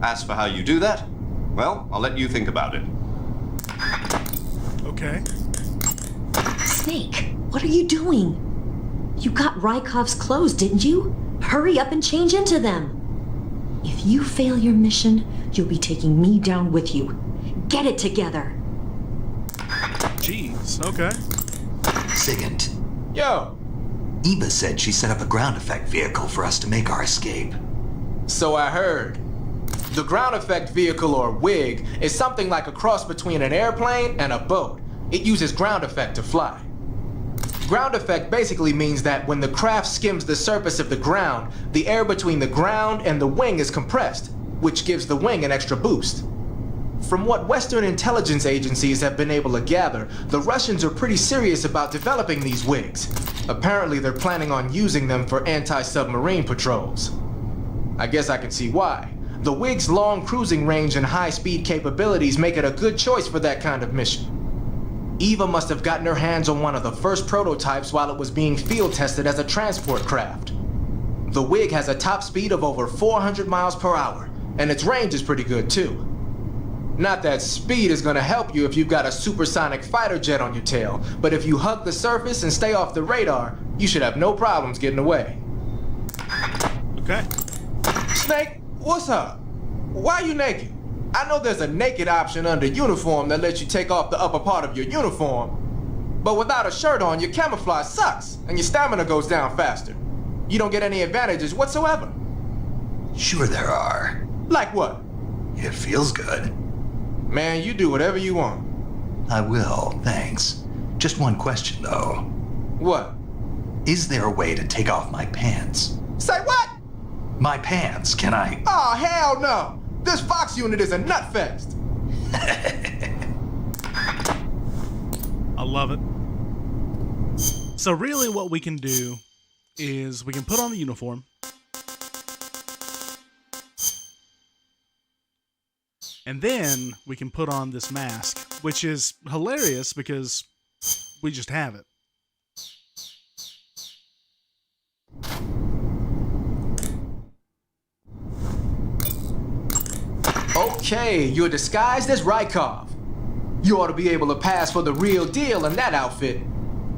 As for how you do that, well, I'll let you think about it. Okay. Snake, what are you doing? You got Rykov's clothes, didn't you? Hurry up and change into them. If you fail your mission, you'll be taking me down with you. Get it together. Jeez, okay. Sigint. Yo! Eva said she set up a ground effect vehicle for us to make our escape. So I heard. The ground effect vehicle, or WIG, is something like a cross between an airplane and a boat. It uses ground effect to fly. Ground effect basically means that when the craft skims the surface of the ground, the air between the ground and the wing is compressed, which gives the wing an extra boost. From what Western intelligence agencies have been able to gather, the Russians are pretty serious about developing these WIGs. Apparently they're planning on using them for anti-submarine patrols. I guess I can see why. The WIG's long cruising range and high-speed capabilities make it a good choice for that kind of mission. Eva must have gotten her hands on one of the first prototypes while it was being field tested as a transport craft. The WIG has a top speed of over 400 miles per hour, and its range is pretty good too. Not that speed is gonna help you if you've got a supersonic fighter jet on your tail, but if you hug the surface and stay off the radar, you should have no problems getting away. Okay. Snake, what's up? Why are you naked? I know there's a naked option under uniform that lets you take off the upper part of your uniform, but without a shirt on, your camouflage sucks, and your stamina goes down faster. You don't get any advantages whatsoever. Sure there are. Like what? It feels good. Man, you do whatever you want. I will, thanks. Just one question, though. What? Is there a way to take off my pants? Say what? My pants, can I? Oh, hell no! This Fox unit is a nutfest! I love it. So really what we can do is we can put on the uniform. And then we can put on this mask, which is hilarious because we just have it. Okay, you're disguised as Rykov. You ought to be able to pass for the real deal in that outfit.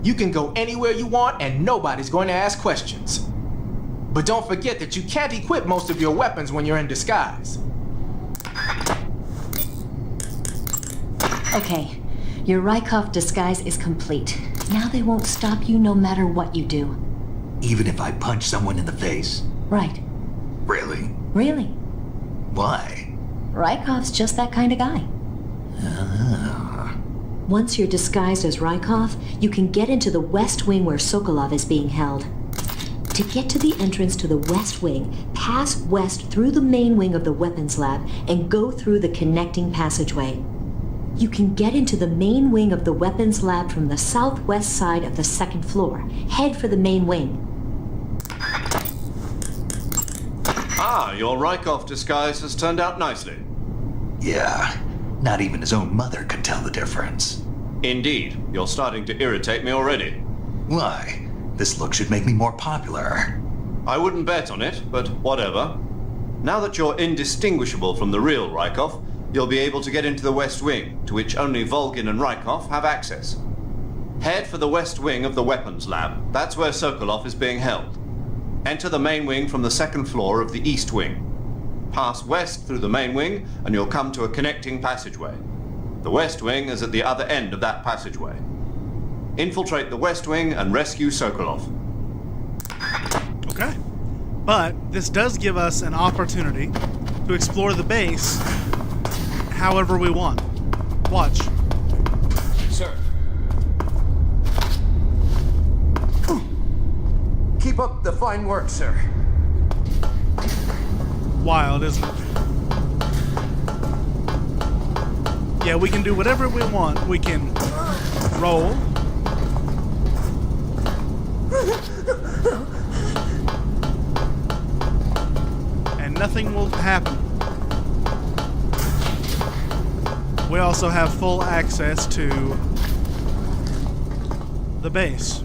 You can go anywhere you want and nobody's going to ask questions. But don't forget that you can't equip most of your weapons when you're in disguise. Okay, your Rykov disguise is complete. Now they won't stop you no matter what you do. Even if I punch someone in the face? Right. Really? Really. Why? Rykov's just that kind of guy. Once you're disguised as Rykov, you can get into the West Wing where Sokolov is being held. To get to the entrance to the West Wing, pass west through the main wing of the weapons lab and go through the connecting passageway. You can get into the main wing of the weapons lab from the southwest side of the second floor. Head for the main wing. Ah, your Rykov disguise has turned out nicely. Yeah, not even his own mother could tell the difference. Indeed, you're starting to irritate me already. Why? This look should make me more popular. I wouldn't bet on it, but whatever. Now that you're indistinguishable from the real Rykov, you'll be able to get into the West Wing, to which only Volgin and Rykov have access. Head for the West Wing of the weapons lab. That's where Sokolov is being held. Enter the main wing from the second floor of the East Wing. Pass west through the main wing, and you'll come to a connecting passageway. The West Wing is at the other end of that passageway. Infiltrate the West Wing and rescue Sokolov. Okay. But this does give us an opportunity to explore the base however we want. Watch. Sir. Keep up the fine work, sir. Wild, isn't it? Yeah, we can do whatever we want. We can roll. And nothing will happen. We also have full access to the base.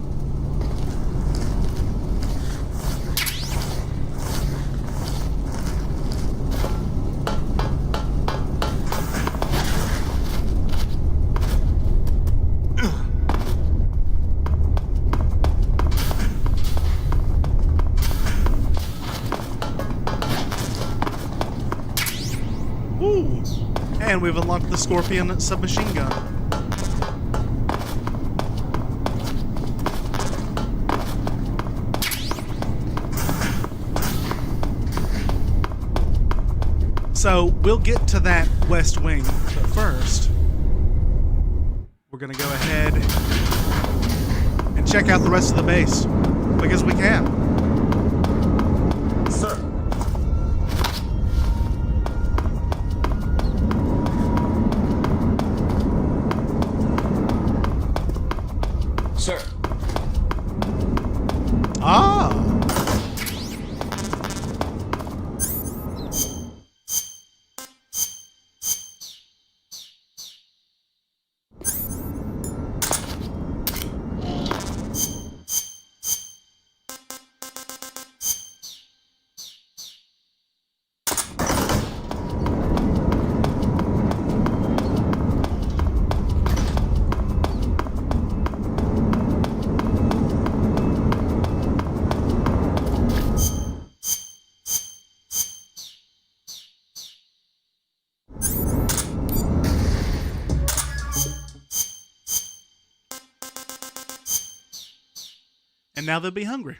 Ooh. And we've unlocked the Scorpion submachine gun. So we'll get to that West Wing, but first we're gonna go ahead and check out the rest of the base because we can. Sir. Sir. Ah. And now they'll be hungry.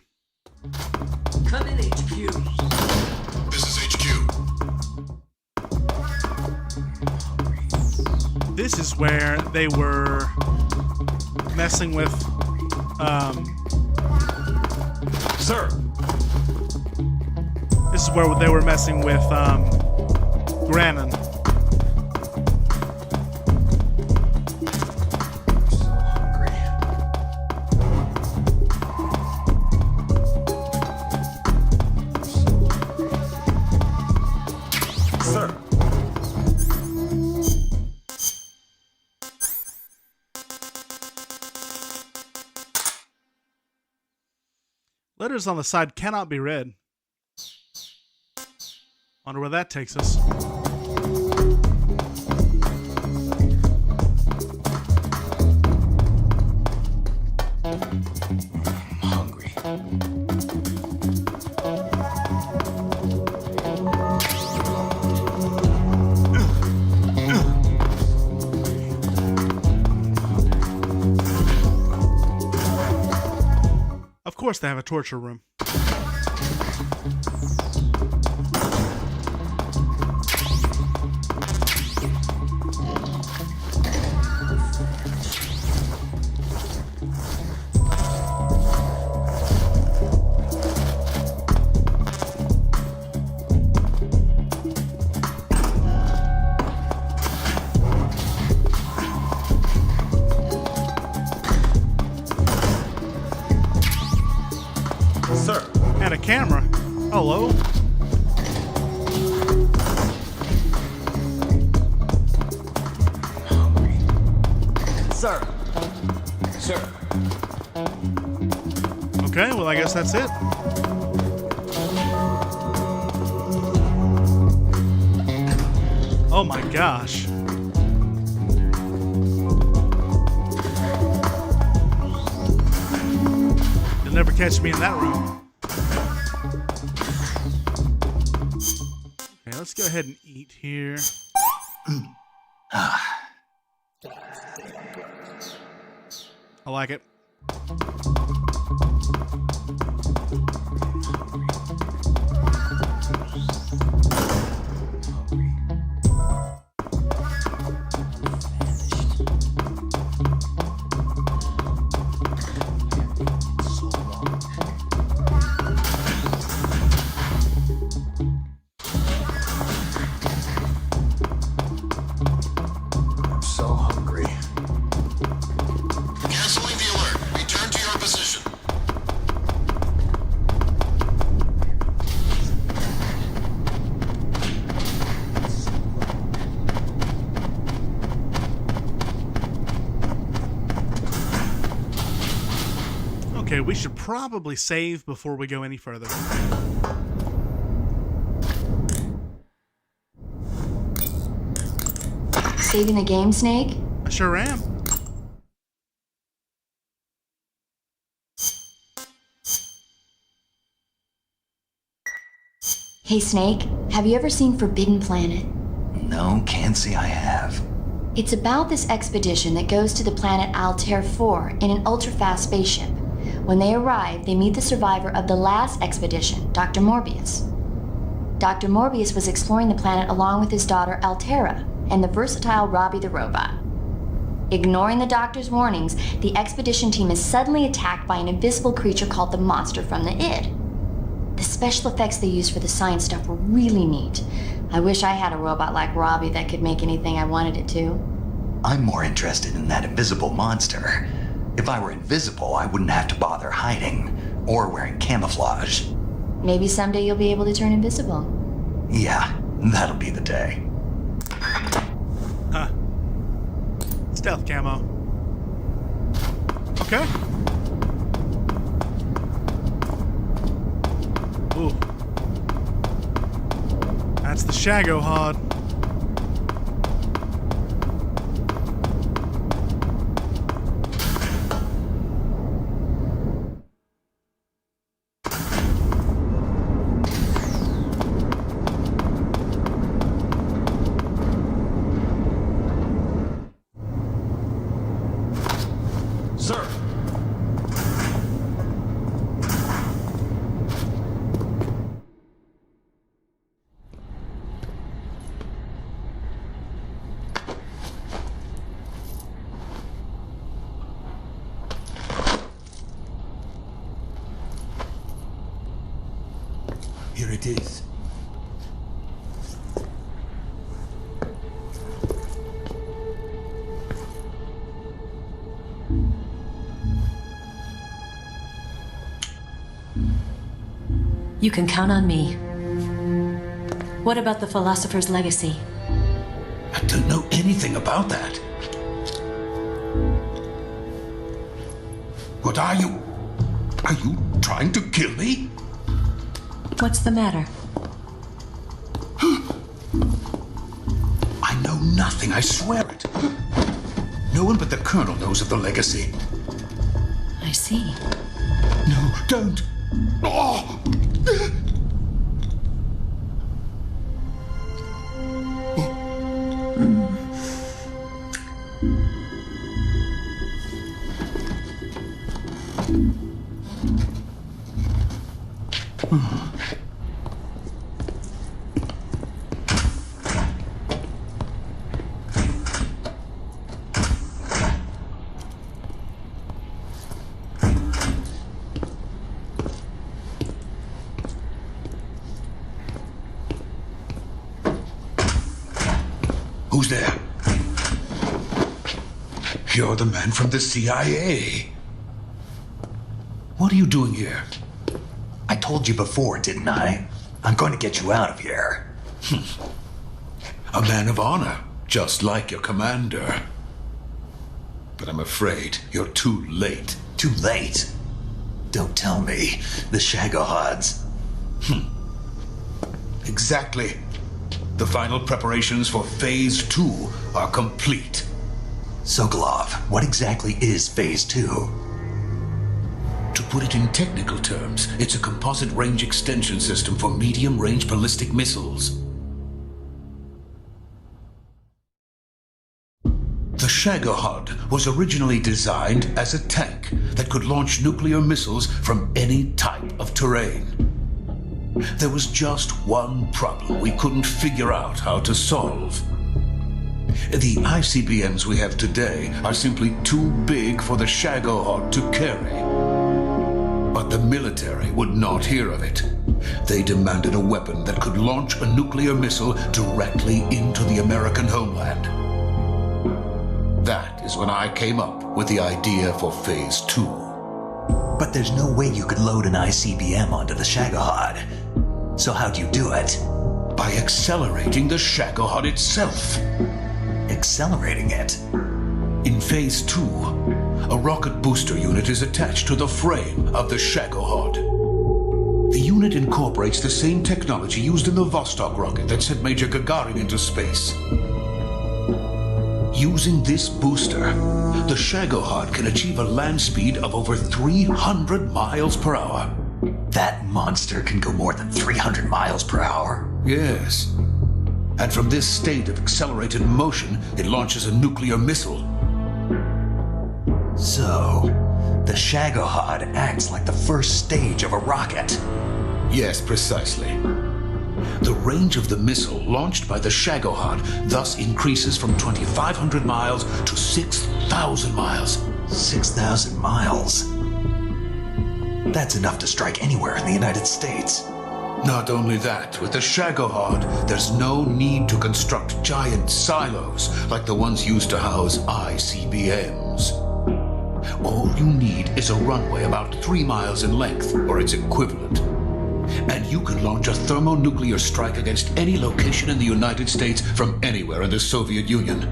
Come in, HQ. This is HQ. This is where they were messing with, Sir. This is where they were messing with, Granon. Letters on the side cannot be read. Wonder where that takes us. I'm hungry. Of course they have a torture room. And a camera. Hello. Hungry. Sir. Sir. Okay, well I guess that's it. Oh my gosh. You'll never catch me in that room. Okay, let's go ahead and eat here. I like it. Okay, we should probably save before we go any further. Saving the game, Snake? I sure am. Hey, Snake, have you ever seen Forbidden Planet? No, can't say I have. It's about this expedition that goes to the planet Altair 4 in an ultra-fast spaceship. When they arrive, they meet the survivor of the last expedition, Dr. Morbius. Dr. Morbius was exploring the planet along with his daughter Altera and the versatile Robbie the robot. Ignoring the doctor's warnings, the expedition team is suddenly attacked by an invisible creature called the Monster from the id. The special effects they used for the science stuff were really neat. I wish I had a robot like Robbie that could make anything I wanted it to. I'm more interested in that invisible monster. If I were invisible, I wouldn't have to bother hiding or wearing camouflage. Maybe someday you'll be able to turn invisible. Yeah, that'll be the day. Huh. Stealth camo. Okay. Ooh. That's the Shagohod. Sir! Here it is. You can count on me. What about the philosopher's legacy? I don't know anything about that. What are you? Are you trying to kill me? What's the matter? I know nothing, I swear it. No one but the Colonel knows of the legacy. I see. No, don't. Oh! Who's there? You're the man from the CIA. What are you doing here? I told you before, didn't I? I'm going to get you out of here. A man of honor, just like your commander. But I'm afraid you're too late. Too late? Don't tell me. The Shagohods. Exactly. The final preparations for Phase 2 are complete. Sokolov, what exactly is Phase 2? To put it in technical terms, it's a composite range extension system for medium-range ballistic missiles. The Shagohod was originally designed as a tank that could launch nuclear missiles from any type of terrain. There was just one problem we couldn't figure out how to solve. The ICBMs we have today are simply too big for the Shagohod to carry. But the military would not hear of it. They demanded a weapon that could launch a nuclear missile directly into the American homeland. That is when I came up with the idea for Phase 2. But there's no way you could load an ICBM onto the Shagohod. So how'd you do it? By accelerating the Shagohod itself. Accelerating it? In Phase 2, a rocket booster unit is attached to the frame of the Shagohod. The unit incorporates the same technology used in the Vostok rocket that sent Major Gagarin into space. Using this booster, the Shagohod can achieve a land speed of over 300 miles per hour. That monster can go more than 300 miles per hour? Yes. And from this state of accelerated motion, it launches a nuclear missile. So, the Shagohod acts like the first stage of a rocket. Yes, precisely. The range of the missile launched by the Shagohod thus increases from 2,500 miles to 6,000 miles. 6,000 miles? That's enough to strike anywhere in the United States. Not only that, with the Shagohod, there's no need to construct giant silos like the ones used to house ICBMs. All you need is a runway about 3 miles in length, or its equivalent. And you can launch a thermonuclear strike against any location in the United States from anywhere in the Soviet Union.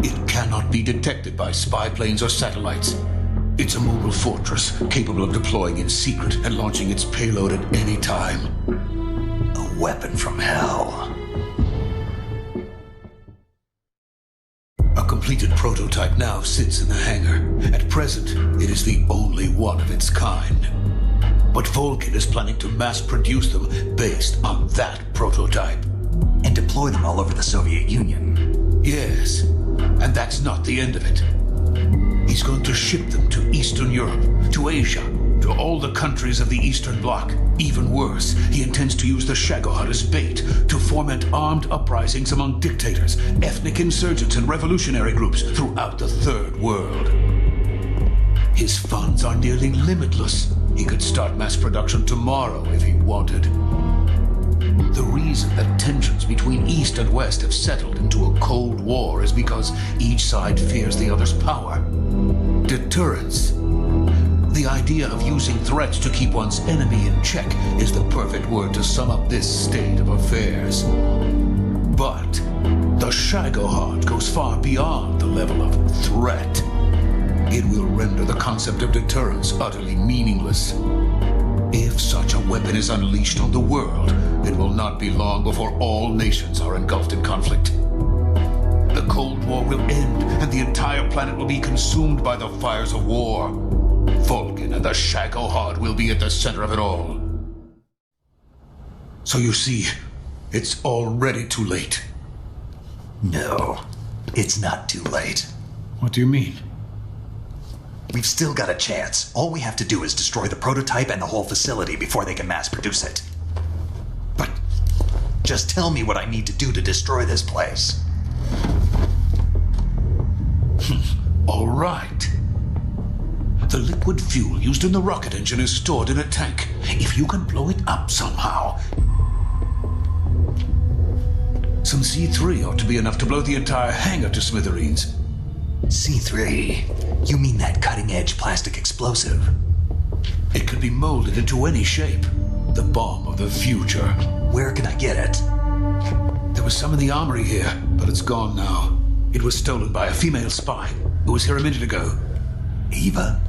It cannot be detected by spy planes or satellites. It's a mobile fortress, capable of deploying in secret and launching its payload at any time. A weapon from hell. A completed prototype now sits in the hangar. At present, it is the only one of its kind. But Vulcan is planning to mass produce them based on that prototype. And deploy them all over the Soviet Union. Yes, and that's not the end of it. He's going to ship them to Eastern Europe, to Asia, to all the countries of the Eastern Bloc. Even worse, he intends to use the Shagohod as bait to foment armed uprisings among dictators, ethnic insurgents, and revolutionary groups throughout the Third World. His funds are nearly limitless. He could start mass production tomorrow if he wanted. The reason that tensions between East and West have settled into a Cold War is because each side fears the other's power. Deterrence. The idea of using threats to keep one's enemy in check is the perfect word to sum up this state of affairs. But the Shagohod goes far beyond the level of threat. It will render the concept of deterrence utterly meaningless. If such a weapon is unleashed on the world, it will not be long before all nations are engulfed in conflict. The Cold War will end, and the entire planet will be consumed by the fires of war. Vulcan and the Shagohod will be at the center of it all. So you see, it's already too late. No, it's not too late. What do you mean? We've still got a chance. All we have to do is destroy the prototype and the whole facility before they can mass produce it. But just tell me what I need to do to destroy this place. All right. The liquid fuel used in the rocket engine is stored in a tank. If you can blow it up somehow, some C3 ought to be enough to blow the entire hangar to smithereens. C3? You mean that cutting-edge plastic explosive? It could be molded into any shape. The bomb of the future. Where can I get it? There was some in the armory here, but it's gone now. It was stolen by a female spy who was here a minute ago. Eva?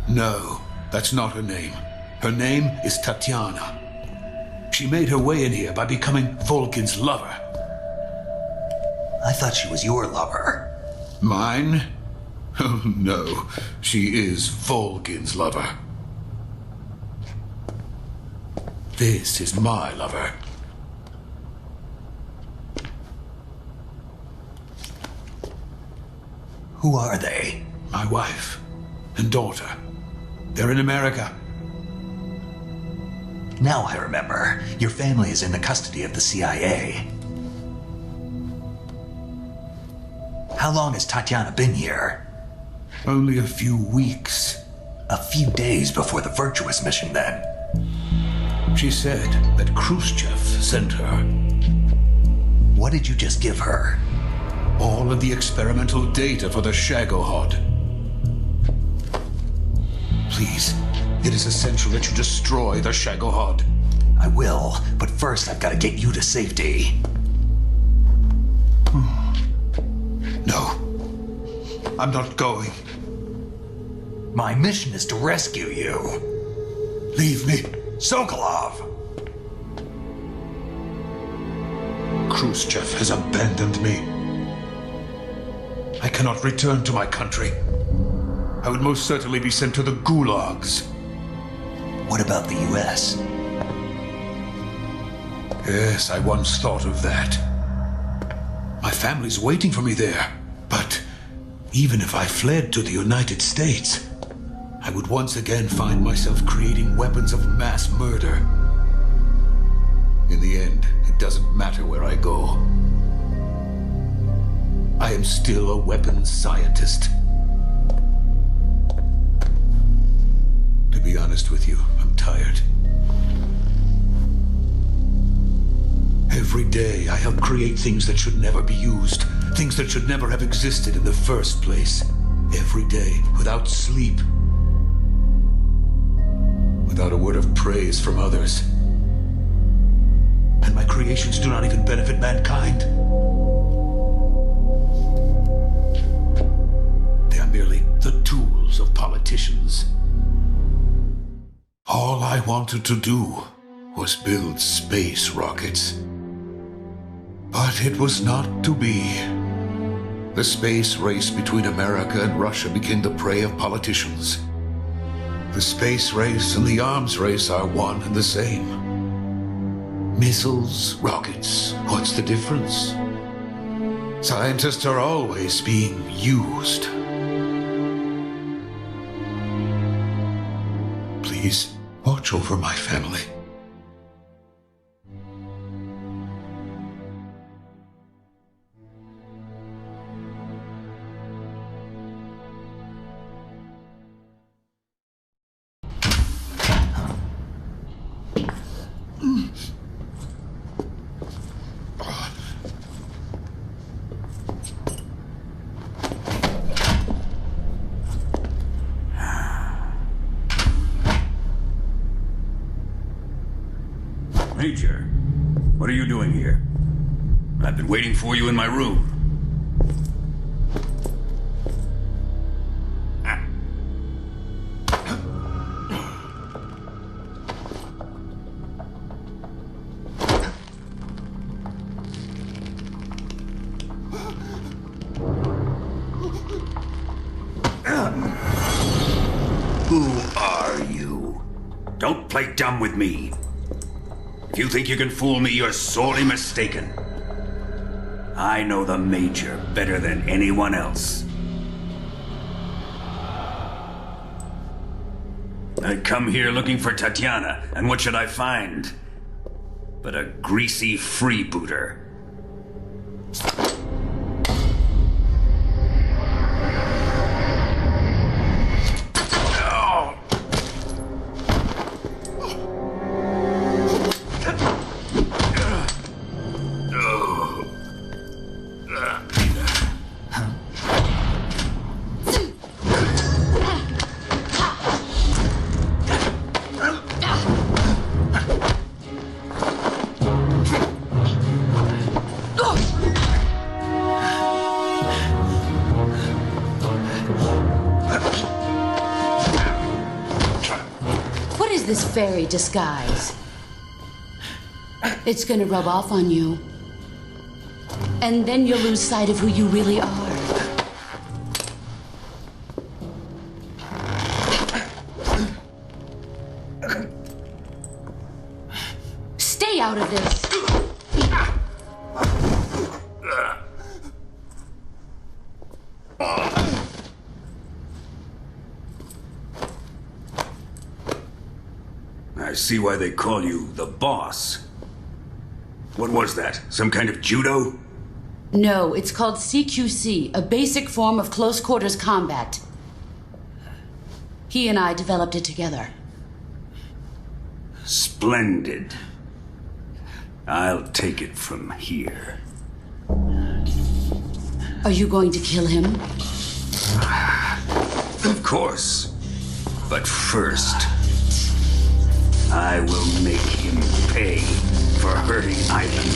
No, that's not her name. Her name is Tatiana. She made her way in here by becoming Vulcan's lover. I thought she was your lover. Mine? Oh, no. She is Vulcan's lover. This is my lover. Who are they? My wife and daughter. They're in America. Now I remember. Your family is in the custody of the CIA. How long has Tatiana been here? Only a few weeks. A few days before the Virtuous mission, then. She said that Khrushchev sent her. What did you just give her? All of the experimental data for the Shagohod. Please, it is essential that you destroy the Shagohod. I will, but first I've got to get you to safety. No, I'm not going. My mission is to rescue you. Leave me. Sokolov! Khrushchev has abandoned me. I cannot return to my country. I would most certainly be sent to the gulags. What about the US? Yes, I once thought of that. My family's waiting for me there. But even if I fled to the United States, I would once again find myself creating weapons of mass murder. In the end, it doesn't matter where I go. I am still a weapons scientist. To be honest with you, I'm tired. Every day I help create things that should never be used, things that should never have existed in the first place. Every day, without sleep. Without a word of praise from others. And my creations do not even benefit mankind. They are merely the tools of politicians. All I wanted to do was build space rockets. But it was not to be. The space race between America and Russia became the prey of politicians. The space race and the arms race are one and the same. Missiles, rockets, what's the difference? Scientists are always being used. Please, watch over my family. Major, what are you doing here? I've been waiting for you in my room. Who are you? Don't play dumb with me. If you think you can fool me, you're sorely mistaken. I know the Major better than anyone else. I come here looking for Tatiana, and what should I find? But a greasy freebooter. This fairy disguise. It's gonna rub off on you. And then you'll lose sight of who you really are. Stay out of this. I see why they call you the boss. What was that? Some kind of judo? No, it's called CQC, a basic form of close quarters combat. He and I developed it together. Splendid. I'll take it from here. Are you going to kill him? Of course. But first, I will make him pay for hurting Ivan.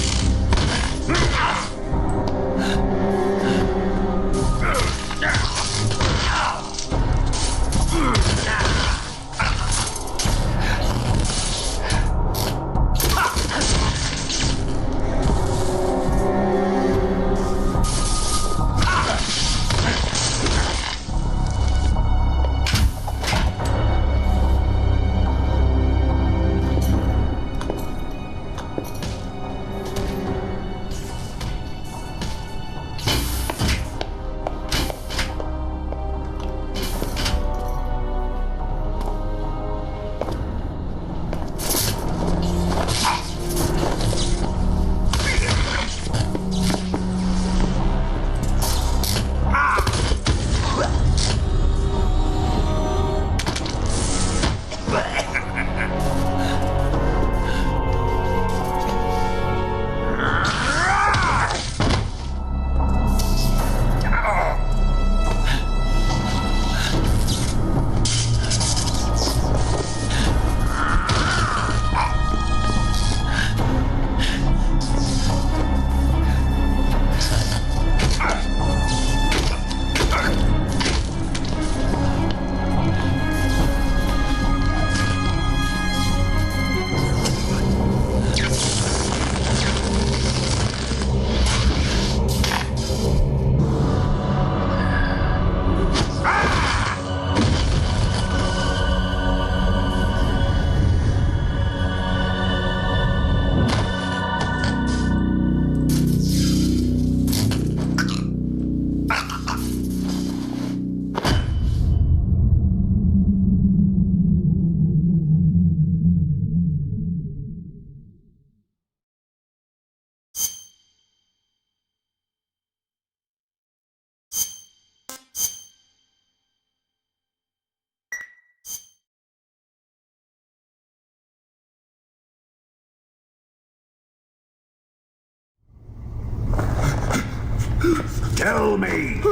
Tell me!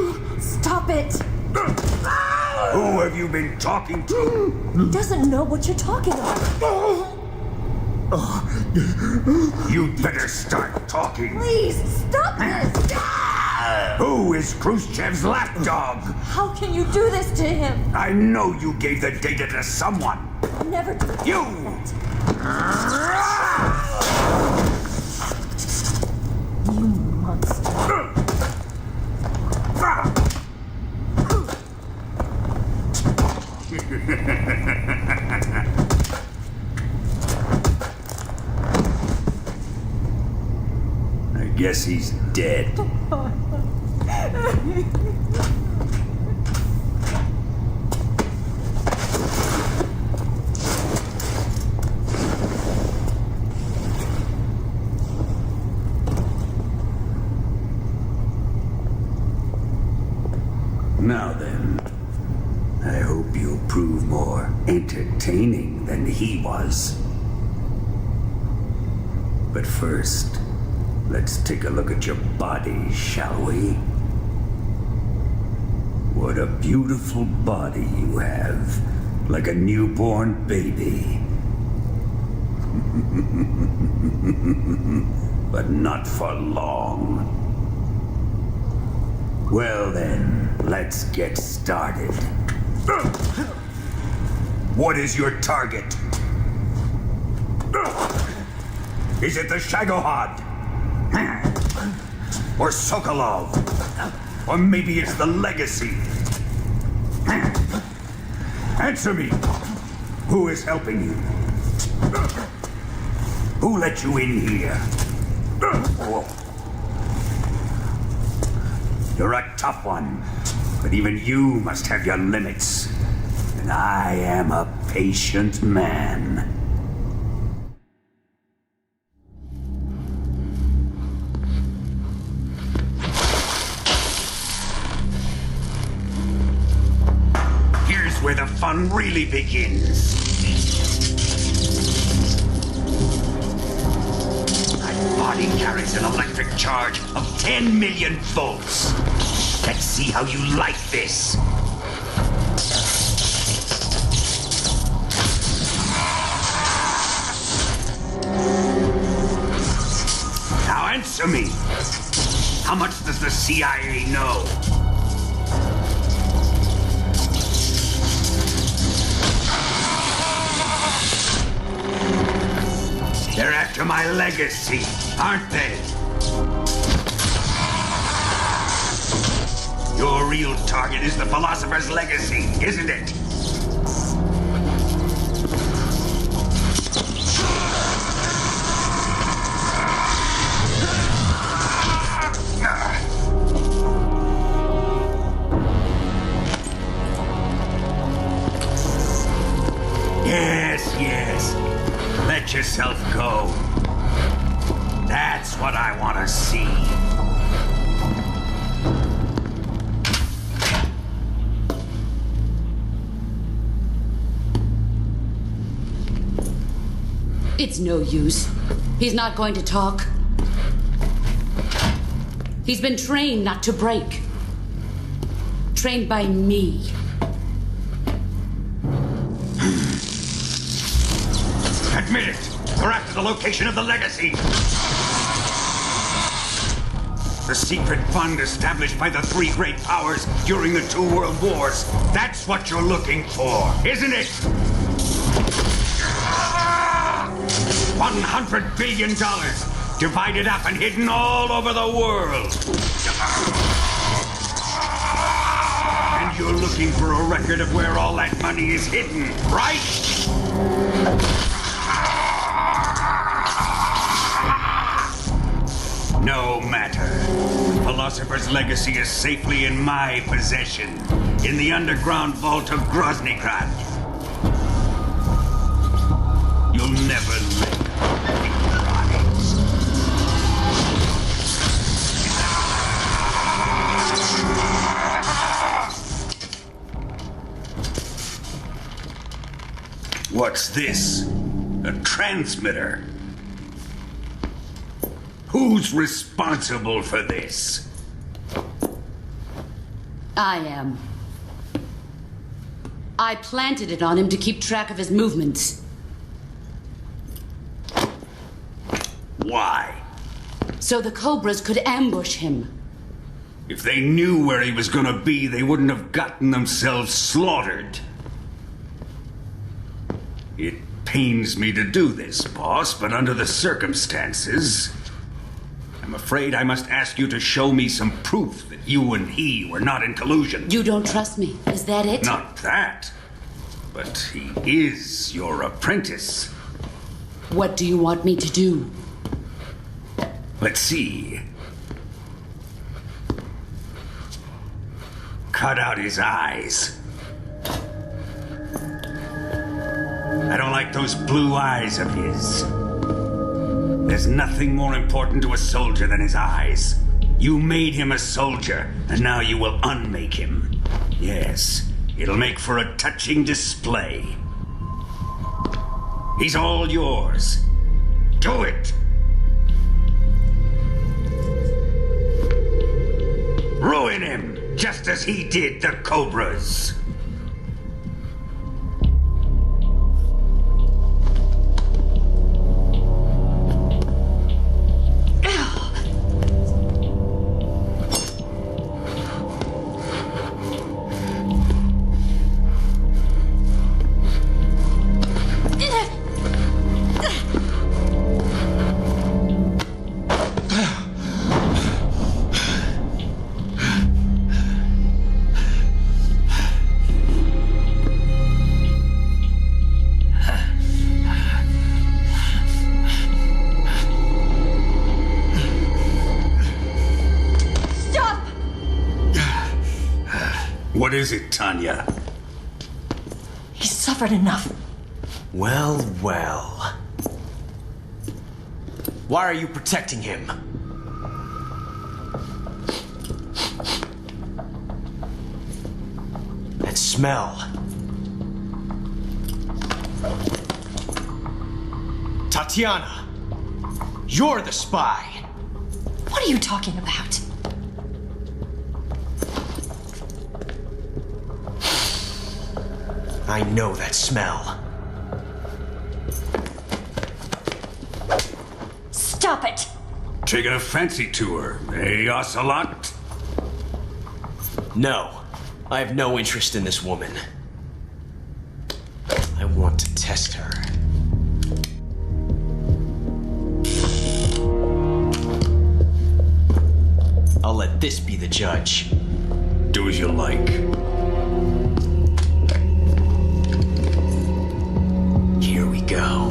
Stop it! Who have you been talking to? He doesn't know what you're talking about. You'd better start talking. Please, stop this! Who is Khrushchev's lapdog? How can you do this to him? I know you gave the data to someone. Never do that. You! You monster. I guess he's dead. Now then, I hope you'll prove more entertaining than he was. But first, let's take a look at your body, shall we? What a beautiful body you have, like a newborn baby. But not for long. Well then, let's get started. What is your target? Is it the Shagohod? Or Sokolov? Or maybe it's the Legacy? Answer me! Who is helping you? Who let you in here? You're a tough one, but even you must have your limits. And I am a patient man. Here's where the fun really begins. My body carries an electric charge of 10 million volts. Let's see how you like this. Now answer me. How much does the CIA know? They're after my legacy, aren't they? Your real target is the philosopher's legacy, isn't it? Yes. Let yourself go. That's what I want to see. It's no use. He's not going to talk. He's been trained not to break. Trained by me. Admit it! We're after the location of the legacy! The secret fund established by the three great powers during the 2 world wars. That's what you're looking for, isn't it? $100 billion, divided up and hidden all over the world. And you're looking for a record of where all that money is hidden, right? No matter. The Philosopher's legacy is safely in my possession, in the underground vault of Groznyi. You'll never live. What's this? A transmitter? Who's responsible for this? I am. I planted it on him to keep track of his movements. Why? So the Cobras could ambush him. If they knew where he was gonna be, they wouldn't have gotten themselves slaughtered. It pains me to do this, boss, but under the circumstances, I'm afraid I must ask you to show me some proof that you and he were not in collusion. You don't trust me, is that it? Not that, but he is your apprentice. What do you want me to do? Let's see. Cut out his eyes. I don't like those blue eyes of his. There's nothing more important to a soldier than his eyes. You made him a soldier, and now you will unmake him. Yes, it'll make for a touching display. He's all yours. Do it! Ruin him, just as he did the Cobras. What is it, Tanya? He's suffered enough. Well, well. Why are you protecting him? That smell. Tatiana, you're the spy. What are you talking about? I know that smell. Stop it! Taking a fancy to her, eh, Ocelot? No, I have no interest in this woman. I want to test her. I'll let this be the judge. Do as you like. Here we go.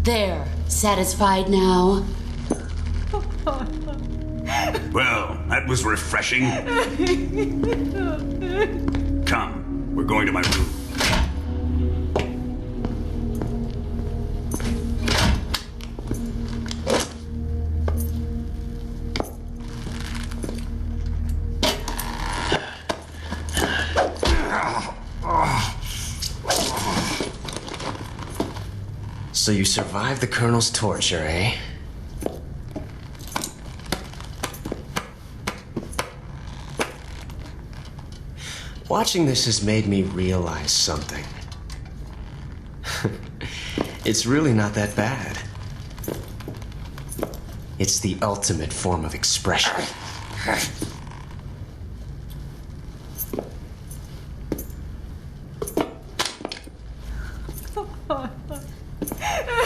There, satisfied now? Well, that was refreshing. Come, we're going to my room. So you survived the Colonel's torture, eh? Watching this has made me realize something. It's really not that bad. It's the ultimate form of expression.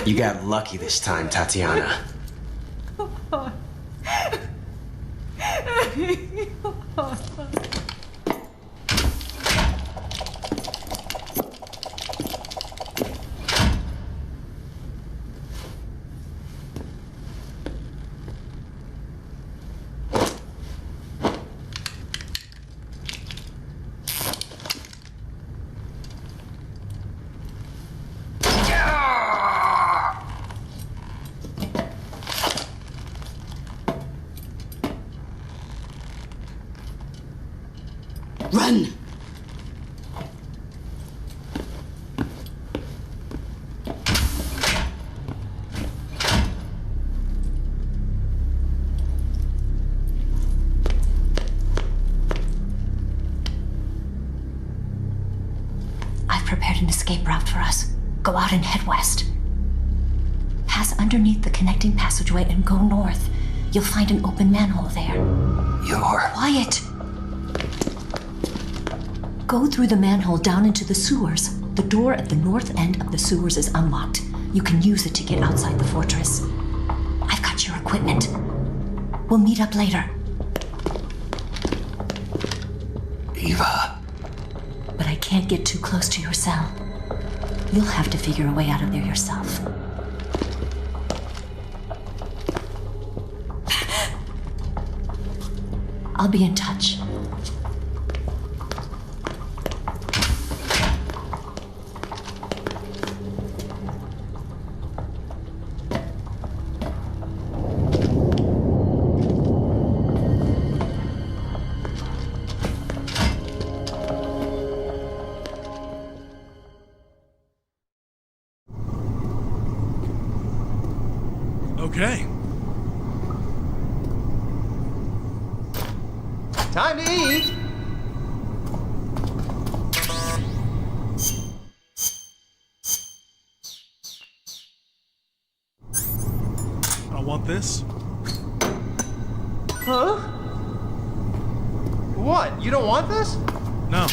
You got lucky this time, Tatiana. escape route for us. Go out and head west. Pass underneath the connecting passageway and go north. You'll find an open manhole there. You're... Quiet! Go through the manhole down into the sewers. The door at the north end of the sewers is unlocked. You can use it to get outside the fortress. I've got your equipment. We'll meet up later. Eva. But I can't get too close to your cell. You'll have to figure a way out of there yourself. I'll be in touch. Okay. Time to eat! I want this. Huh? What? You don't want this? No.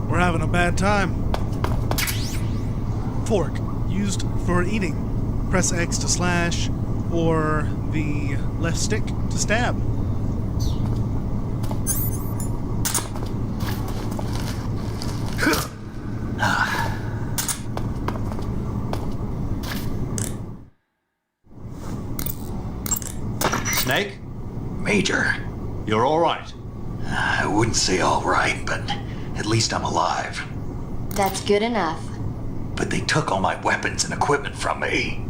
We're having a bad time. Fork. Used for eating. Press X to slash, or the left stick to stab. Snake? Major. You're all right. I wouldn't say all right, but at least I'm alive. That's good enough. But they took all my weapons and equipment from me.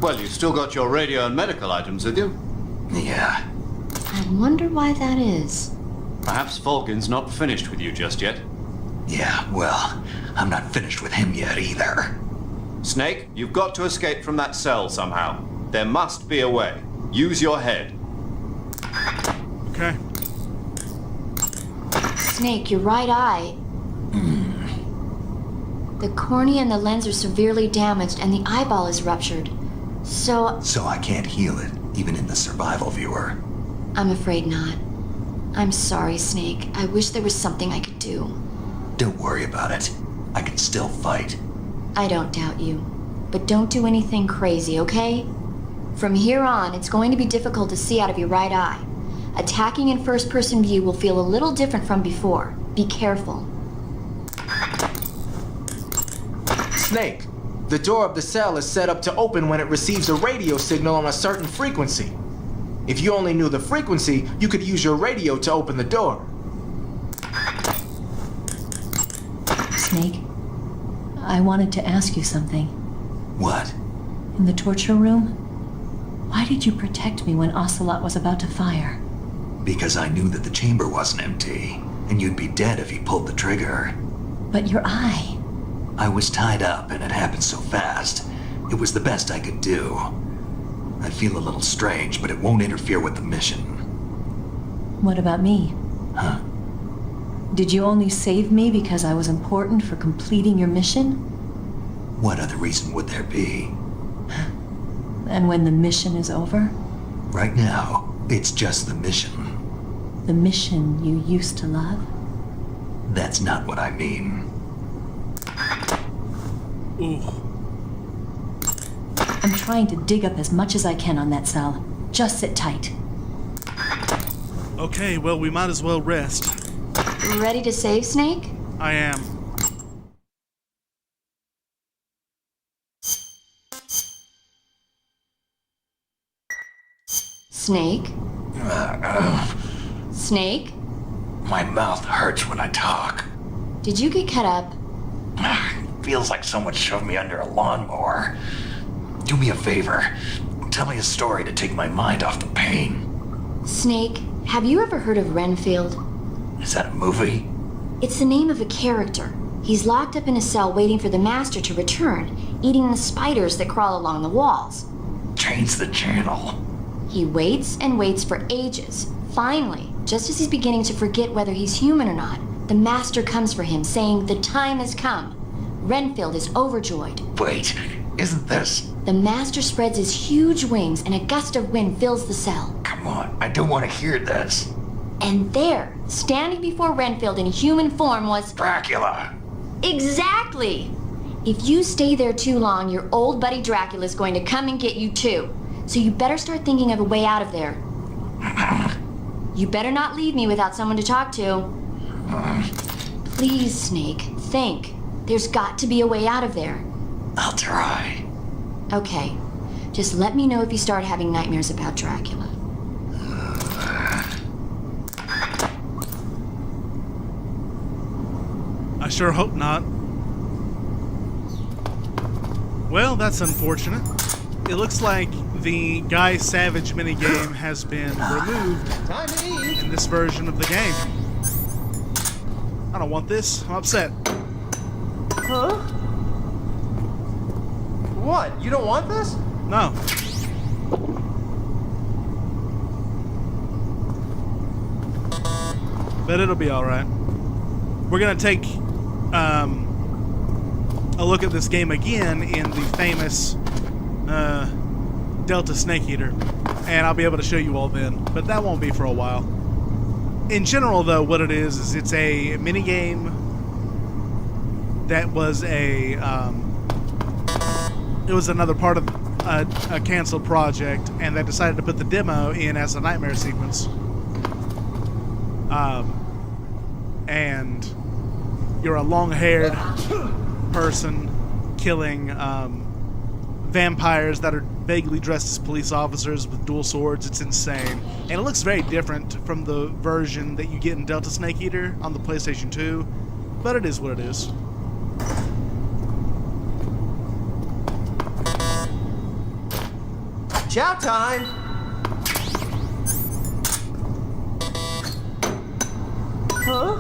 Well, you still got your radio and medical items with you. Yeah. I wonder why that is. Perhaps Falcon's not finished with you just yet. Yeah, well, I'm not finished with him yet either. Snake, you've got to escape from that cell somehow. There must be a way. Use your head. Okay. Snake, your right eye. The cornea and the lens are severely damaged and the eyeball is ruptured. So I can't heal it, even in the survival viewer. I'm afraid not. I'm sorry, Snake. I wish there was something I could do. Don't worry about it. I can still fight. I don't doubt you. But don't do anything crazy, okay? From here on, it's going to be difficult to see out of your right eye. Attacking in first-person view will feel a little different from before. Be careful. Snake, the door of the cell is set up to open when it receives a radio signal on a certain frequency. If you only knew the frequency, you could use your radio to open the door. Snake, I wanted to ask you something. What? In the torture room, why did you protect me when Ocelot was about to fire? Because I knew that the chamber wasn't empty, and you'd be dead if you pulled the trigger. But your eye... I was tied up, and it happened so fast. It was the best I could do. I feel a little strange, but it won't interfere with the mission. What about me? Huh? Did you only save me because I was important for completing your mission? What other reason would there be? And when the mission is over? Right now, it's just the mission. The mission you used to love? That's not what I mean. Ooh. I'm trying to dig up as much as I can on that cell. Just sit tight. Okay, well, we might as well rest. Ready to save, Snake? I am. Snake? Snake? My mouth hurts when I talk. Did you get cut up? Feels like someone shoved me under a lawnmower. Do me a favor. Tell me a story to take my mind off the pain. Snake, have you ever heard of Renfield? Is that a movie? It's the name of a character. He's locked up in a cell waiting for the master to return, eating the spiders that crawl along the walls. Change the channel. He waits and waits for ages. Finally, just as he's beginning to forget whether he's human or not, the Master comes for him, saying the time has come. Renfield is overjoyed. Wait, isn't this? The Master spreads his huge wings and a gust of wind fills the cell. Come on, I don't want to hear this. And there, standing before Renfield in human form was... Dracula! Exactly! If you stay there too long, your old buddy Dracula's going to come and get you too. So you better start thinking of a way out of there. You better not leave me without someone to talk to. Please, Snake, think. There's got to be a way out of there. I'll try. Okay. Just let me know if you start having nightmares about Dracula. I sure hope not. Well, that's unfortunate. It looks like the Guy Savage minigame has been removed in this version of the game. I don't want this. I'm upset. Huh? What? You don't want this? No. But it'll be alright. We're gonna take a look at this game again in the famous Delta Snake Eater, and I'll be able to show you all then, but that won't be for a while. In general, though, what it is it's a minigame that was it was another part of a canceled project, and they decided to put the demo in as a nightmare sequence. And you're a long-haired person killing vampires that are vaguely dressed as police officers with dual swords. It's insane. And it looks very different from the version that you get in Delta Snake Eater on the PlayStation 2, but it is what it is. Chow time! Huh?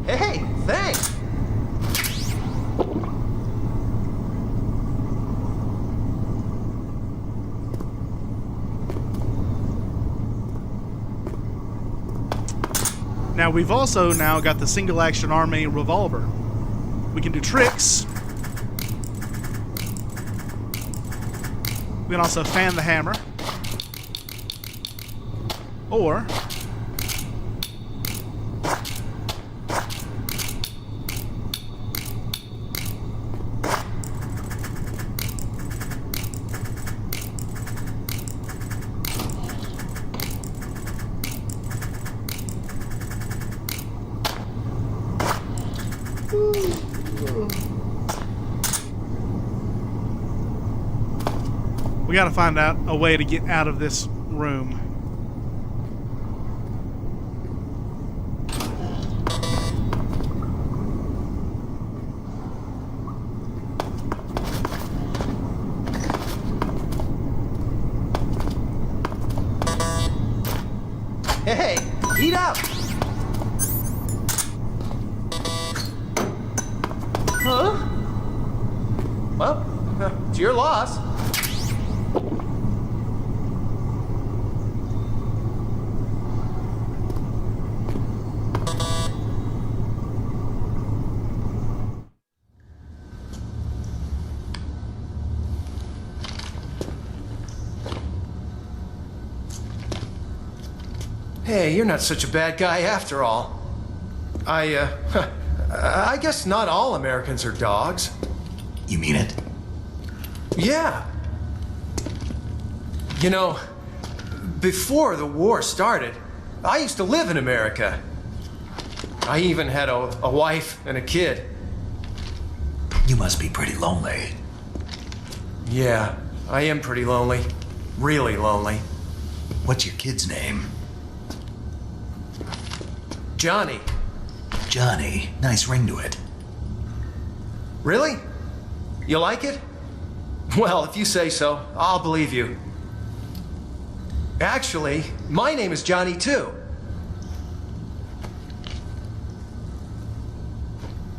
Hey, thanks! Now, we've also now got the Single Action Army revolver. We can do tricks. We can also fan the hammer. Or we gotta find out a way to get out of this room. Hey, eat up! Huh? Well, it's your loss. Hey, you're not such a bad guy after all. I guess not all Americans are dogs. You mean it? Yeah. You know, before the war started, I used to live in America. I even had a wife and a kid. You must be pretty lonely. Yeah, I am pretty lonely. Really lonely. What's your kid's name? Johnny. Johnny. Nice ring to it. Really? You like it? Well, if you say so, I'll believe you. Actually, my name is Johnny too.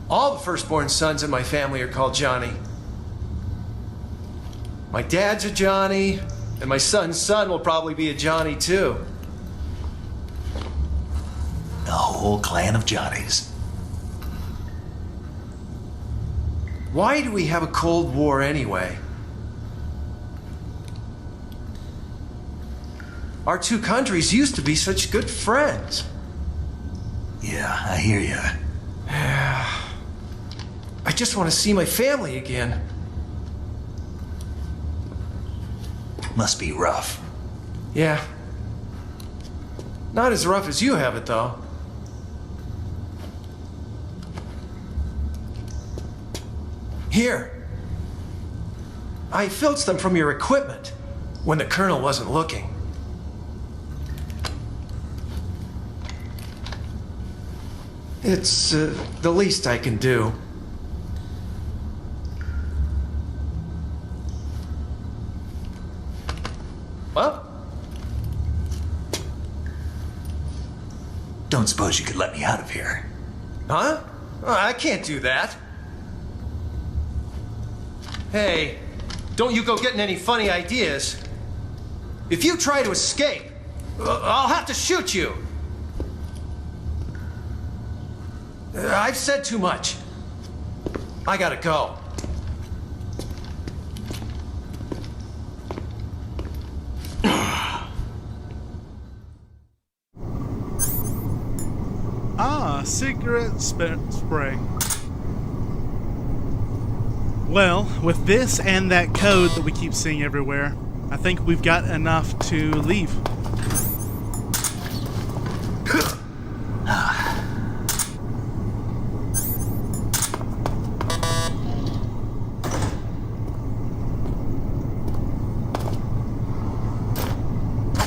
All the firstborn sons in my family are called Johnny. My dad's a Johnny, and my son's son will probably be a Johnny too. The whole clan of Johnnies. Why do we have a Cold War anyway? Our two countries used to be such good friends. Yeah, I hear you. I just want to see my family again. Must be rough. Yeah. Not as rough as you have it, though. Here. I filched them from your equipment when the Colonel wasn't looking. It's the least I can do. Well? Don't suppose you could let me out of here? Huh? I can't do that. Hey, don't you go getting any funny ideas. If you try to escape, I'll have to shoot you. I've said too much. I gotta go. Cigarette spray. Well, with this and that code that we keep seeing everywhere, I think we've got enough to leave.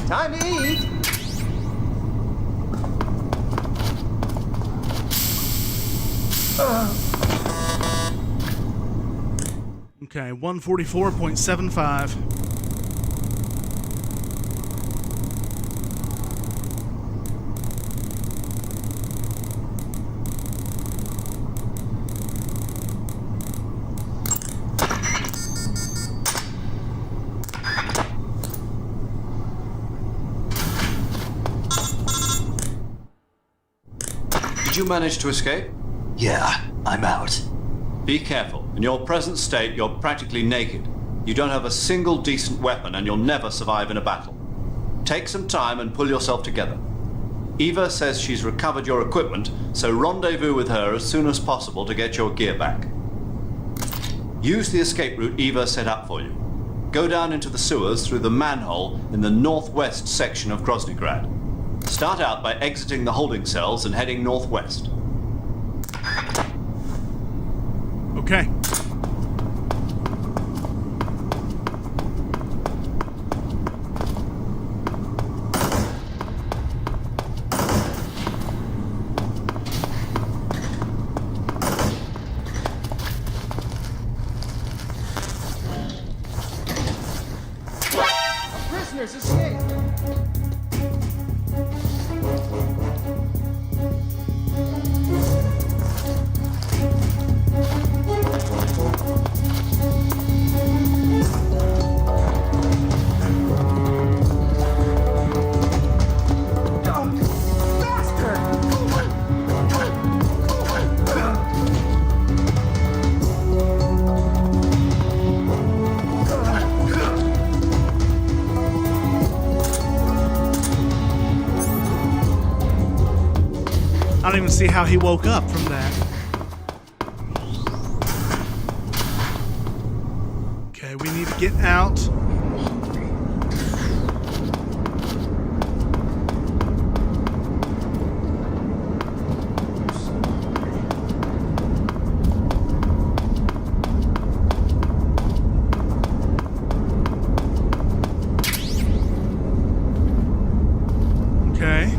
Time to eat. Okay, 144.75. Did you manage to escape? Yeah, I'm out. Be careful. In your present state, you're practically naked. You don't have a single decent weapon, and you'll never survive in a battle. Take some time and pull yourself together. Eva says she's recovered your equipment, so rendezvous with her as soon as possible to get your gear back. Use the escape route Eva set up for you. Go down into the sewers through the manhole in the northwest section of Groznyi Grad. Start out by exiting the holding cells and heading northwest. Okay. Prisoners escaped. I don't even see how he woke up from that. Okay, we need to get out. Okay.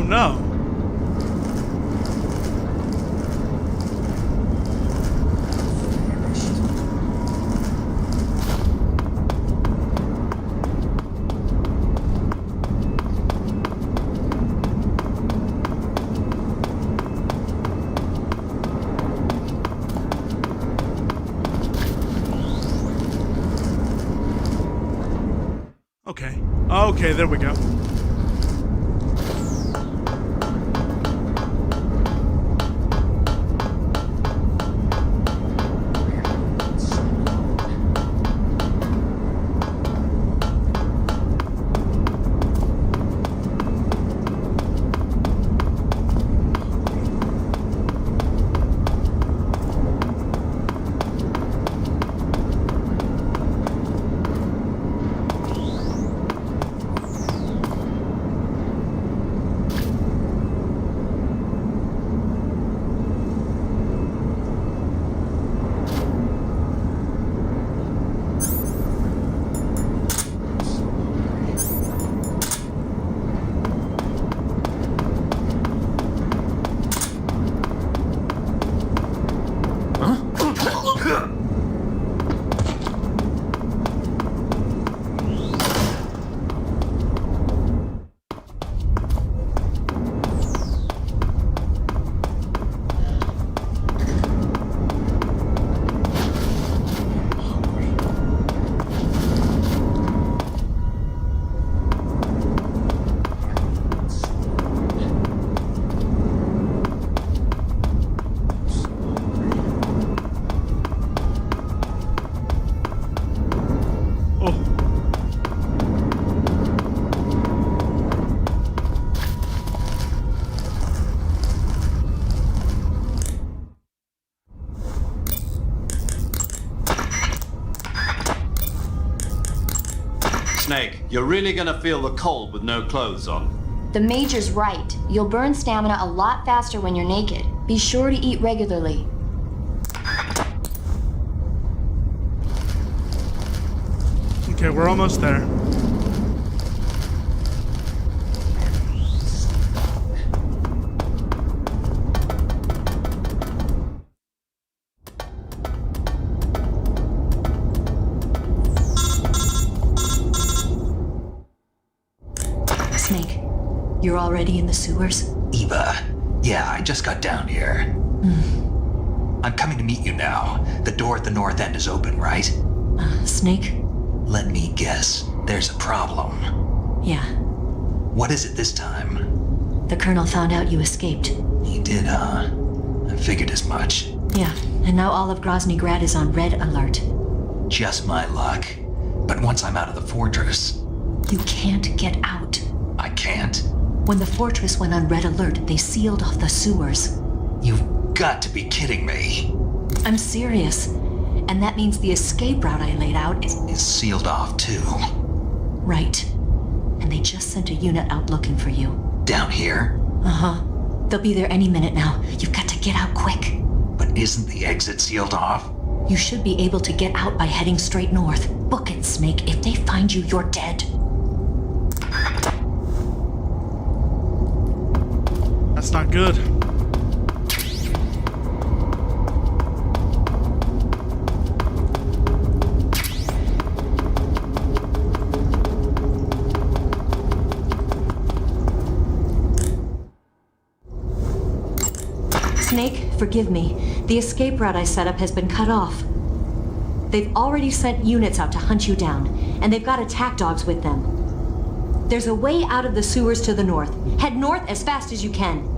Oh no. Okay, there we go. Snake, you're really gonna feel the cold with no clothes on. The Major's right. You'll burn stamina a lot faster when you're naked. Be sure to eat regularly. Okay, we're almost there. Snake, you're already in the sewers? Eva, yeah, I just got down here. I'm coming to meet you now. The door at the north end is open, right? Snake? Let me guess. There's a problem. Yeah. What is it this time? The Colonel found out you escaped. He did, huh? I figured as much. Yeah, and now all of Groznyi Grad is on red alert. Just my luck. But once I'm out of the fortress... You can't get out. I can't? When the fortress went on red alert, they sealed off the sewers. You've got to be kidding me. I'm serious. And that means the escape route I laid out is sealed off too. Right. And they just sent a unit out looking for you. Down here? Uh-huh. They'll be there any minute now. You've got to get out quick. But isn't the exit sealed off? You should be able to get out by heading straight north. Book it, Snake. If they find you, you're dead. That's not good. Snake, forgive me. The escape route I set up has been cut off. They've already sent units out to hunt you down, and they've got attack dogs with them. There's a way out of the sewers to the north. Head north as fast as you can.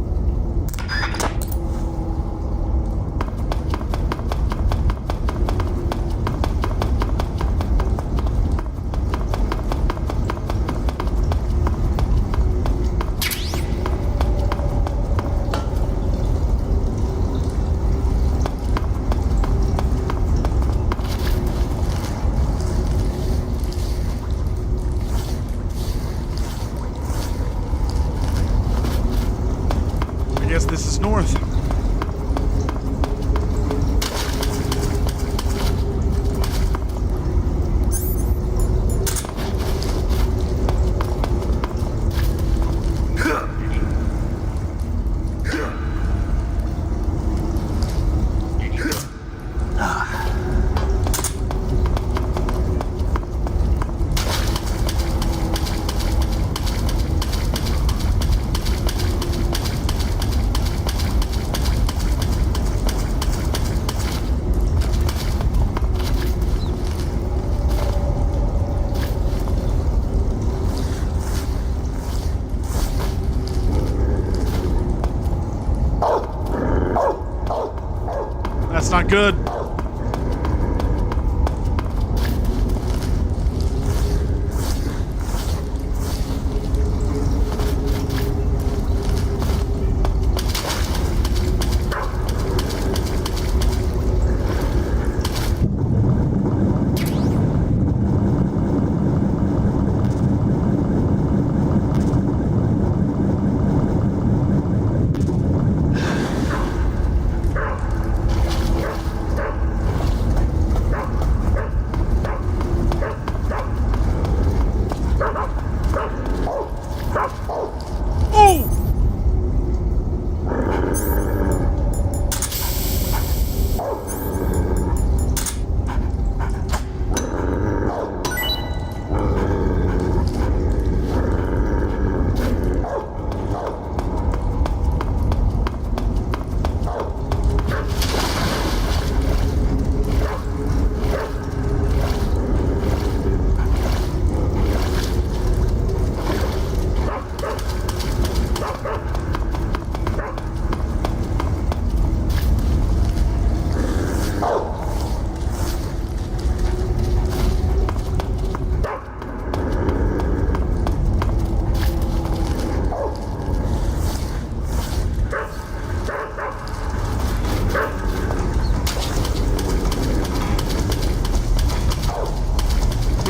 That's not good.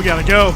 We gotta go.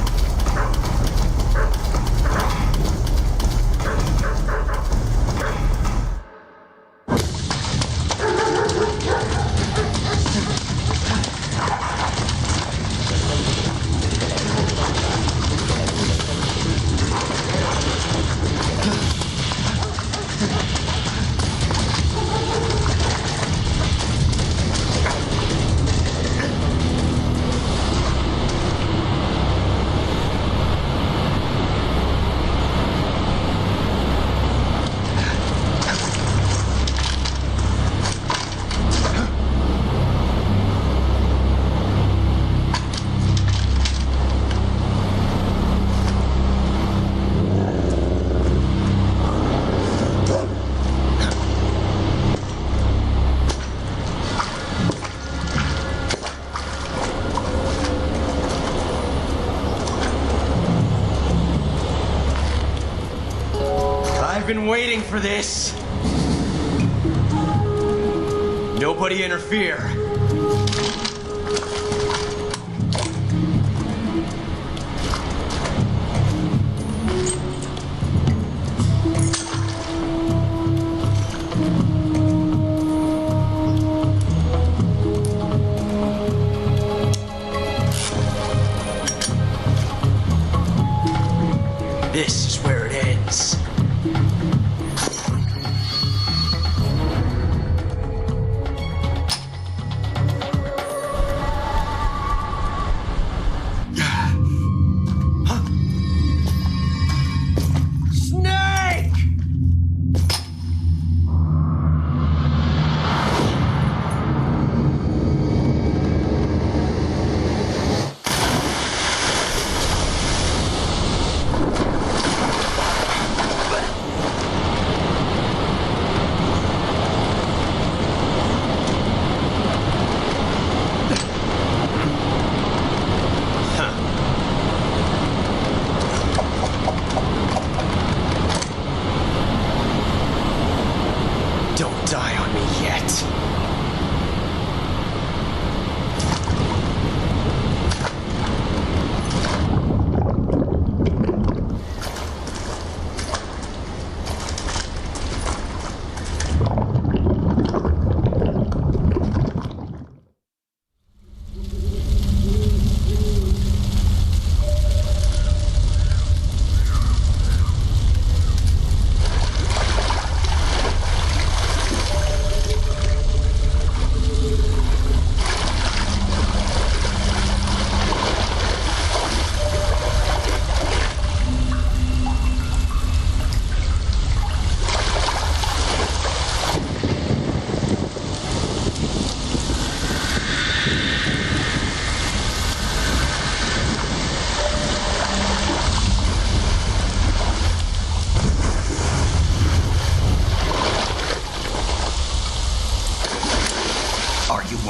I've been waiting for this. Nobody interfere. This is where it ends.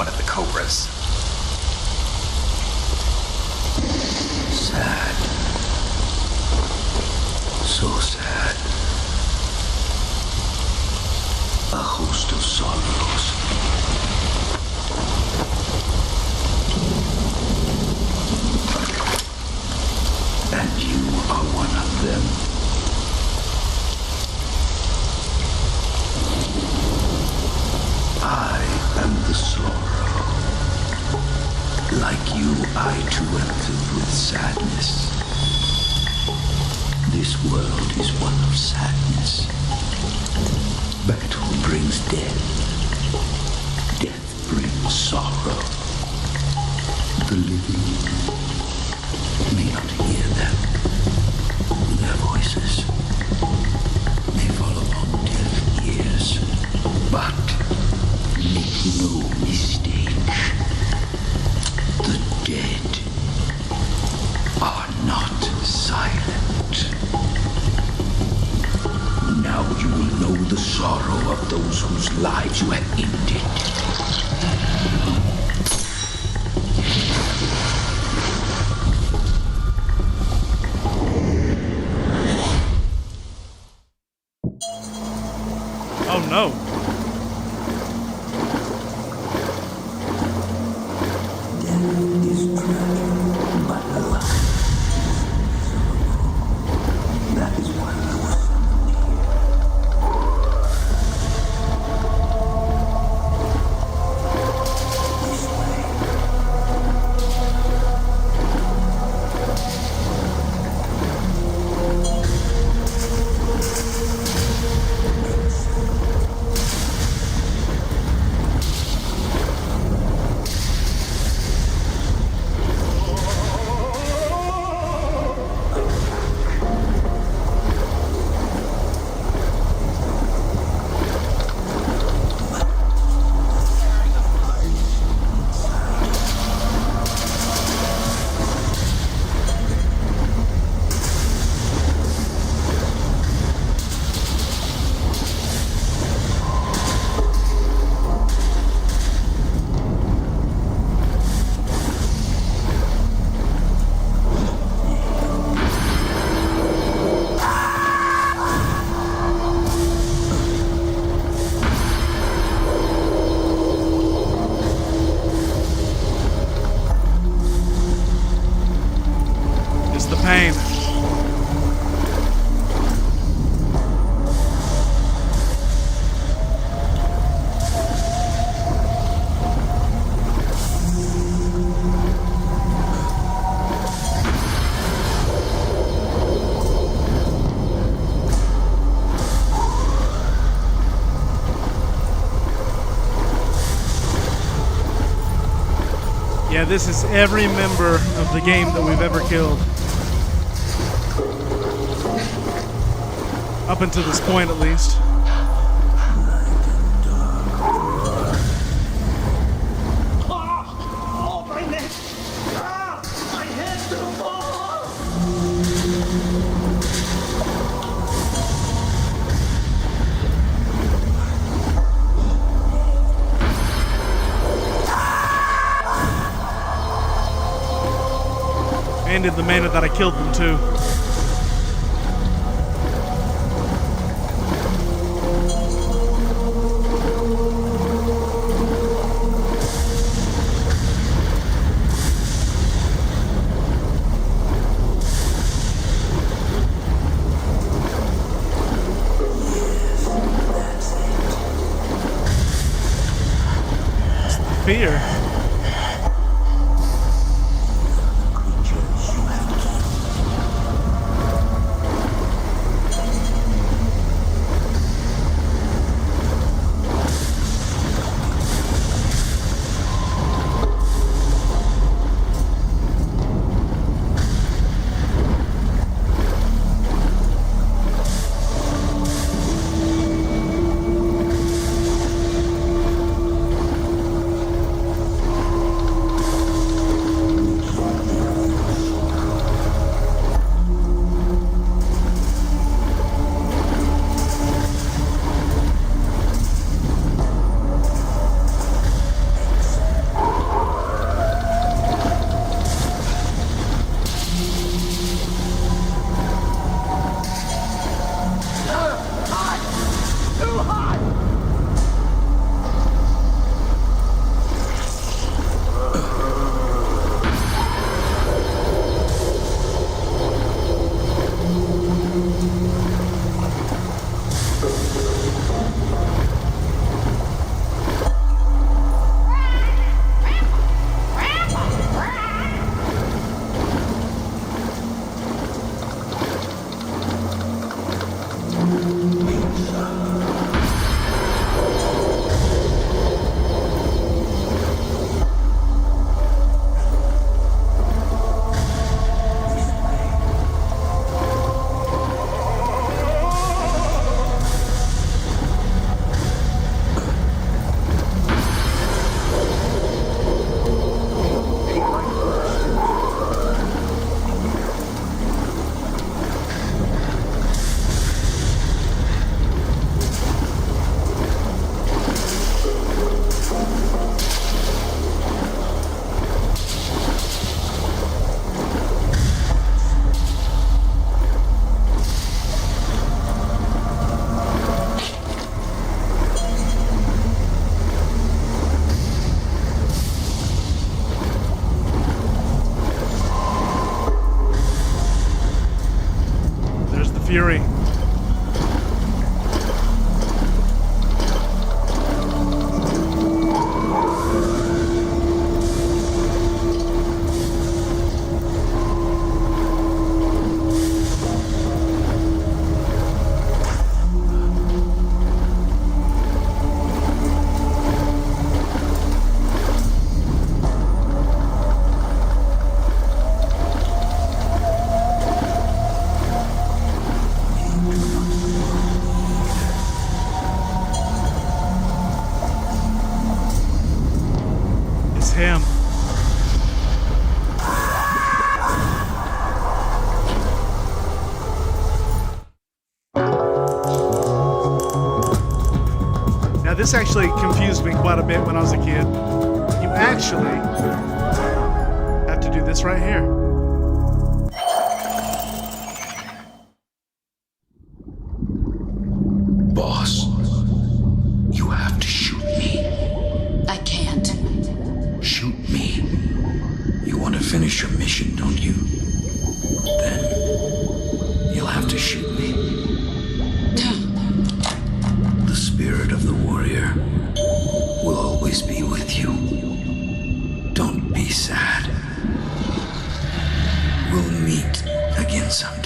one of the Cobras. Sad. So sad. A host of sorrows. And you are one of them. I am the sorrow. Like you, I too am filled with sadness. This world is one of sadness. Battle brings death. Death brings sorrow. The living may not hear them. Their voices may fall upon deaf ears. But make no mistake, the dead are not silent. Now you will know the sorrow of those whose lives you have ended. Oh no. Yeah, this is every member of the game that we've ever killed. Up until this point, at least. Oh, my neck! Ah, my head's gonna fall! And in the manner that I killed them too. Fear. fury. Him. Now this actually confused me quite a bit when I was a kid. You actually have to do this right here. Boss, you have to shoot me. I can't. Shoot me. You want to finish your mission, don't you? Then you'll have to shoot me. The spirit of the warrior will always be with you. Don't be sad. We'll meet again someday.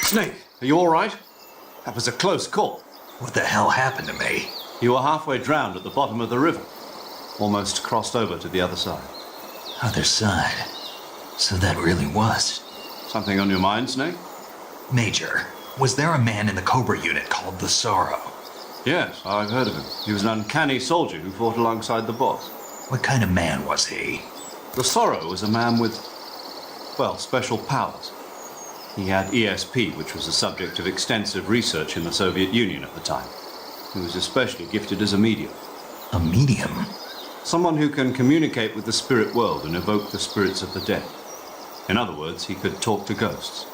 Snake, are you all right? That was a close call. What the hell happened to me? You were halfway drowned at the bottom of the river. Almost crossed over to the other side. Other side? So that really was. Something on your mind, Snake? Major, was there a man in the Cobra unit called the Sorrow? Yes, I've heard of him. He was an uncanny soldier who fought alongside the boss. What kind of man was he? The Sorrow was a man with, well, special powers. He had ESP, which was the subject of extensive research in the Soviet Union at the time. He was especially gifted as a medium. A medium? Someone who can communicate with the spirit world and evoke the spirits of the dead. In other words, he could talk to ghosts.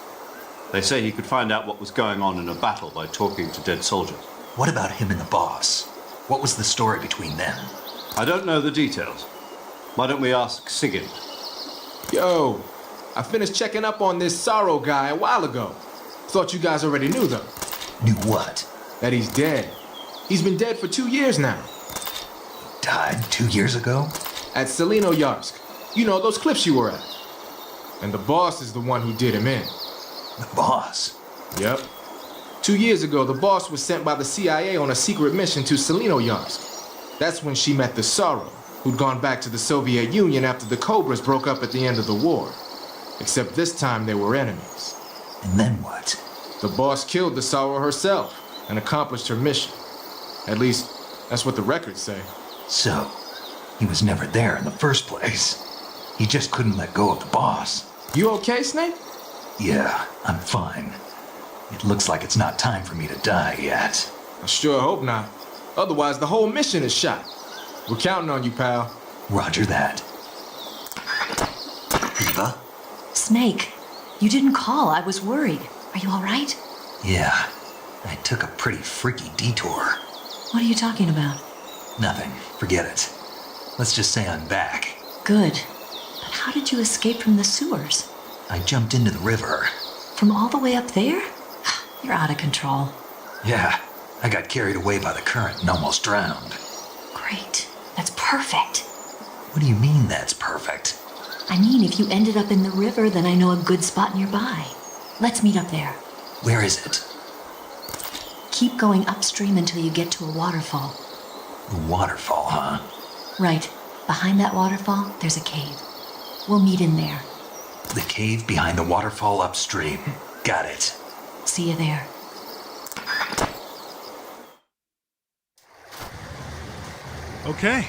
They say he could find out what was going on in a battle by talking to dead soldiers. What about him and the boss? What was the story between them? I don't know the details. Why don't we ask Sigurd? Yo, I finished checking up on this Sorrow guy a while ago. Thought you guys already knew, though. Knew what? That he's dead. He's been dead for 2 years now. Died 2 years ago? At Selino-Yarsk. You know, those cliffs you were at. And the boss is the one who did him in. The boss? Yep. 2 years ago, the boss was sent by the CIA on a secret mission to Selino-Yarsk. That's when she met the Sorrow, who'd gone back to the Soviet Union after the Cobras broke up at the end of the war. Except this time they were enemies. And then what? The boss killed the Sorrow herself and accomplished her mission. At least, that's what the records say. So, he was never there in the first place. He just couldn't let go of the boss. You okay, Snake? Yeah, I'm fine. It looks like it's not time for me to die yet. I sure hope not. Otherwise, the whole mission is shot. We're counting on you, pal. Roger that. Eva? Snake, you didn't call. I was worried. Are you all right? Yeah, I took a pretty freaky detour. What are you talking about? Nothing. Forget it. Let's just say I'm back. Good. But how did you escape from the sewers? I jumped into the river. From all the way up there? You're out of control. Yeah, I got carried away by the current and almost drowned. Great. That's perfect. What do you mean that's perfect? I mean, if you ended up in the river, then I know a good spot nearby. Let's meet up there. Where is it? Keep going upstream until you get to a waterfall. A waterfall, huh? Right. Behind that waterfall, there's a cave. We'll meet in there. The cave behind the waterfall upstream. Got it. See you there. Okay.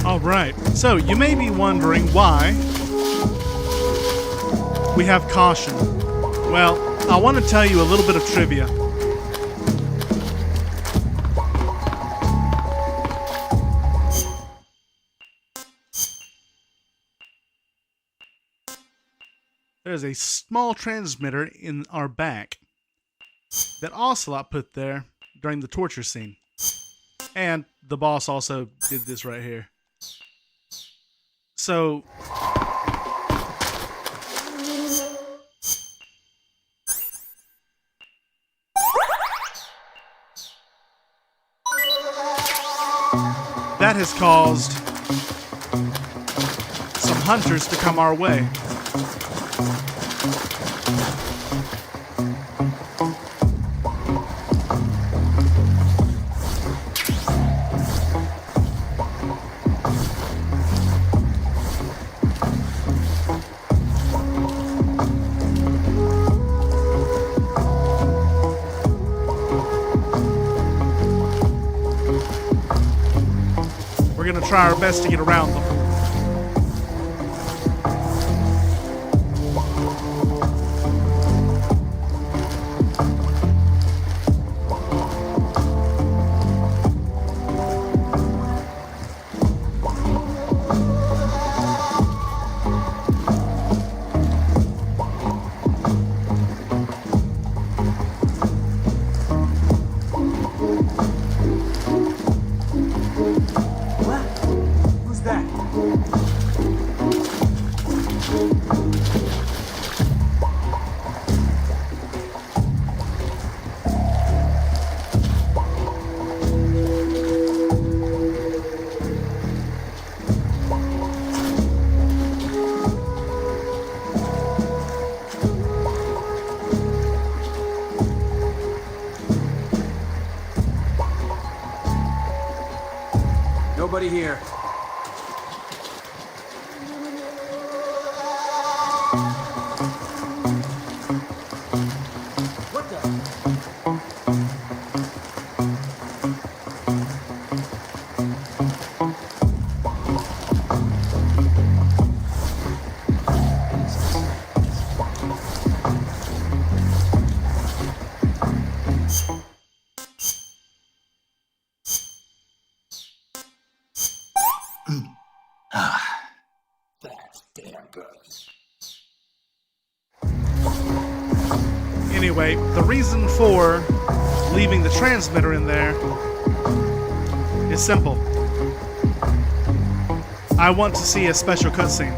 All right. So you may be wondering why we have caution. Well, I want to tell you a little bit of trivia. There's a small transmitter in our back that Ocelot put there during the torture scene. And the boss also did this right here. So that has caused some hunters to come our way. We're going to try our best to get around them. Nobody here. What the? Anyway, the reason for leaving the transmitter in there is simple. I want to see a special cutscene.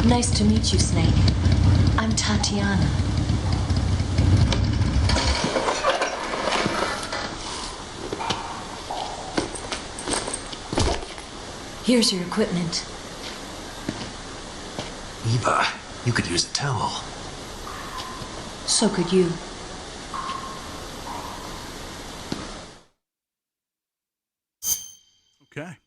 Nice to meet you, Snake. I'm Tatiana. Here's your equipment. Eva, you could use a towel. So could you. Okay.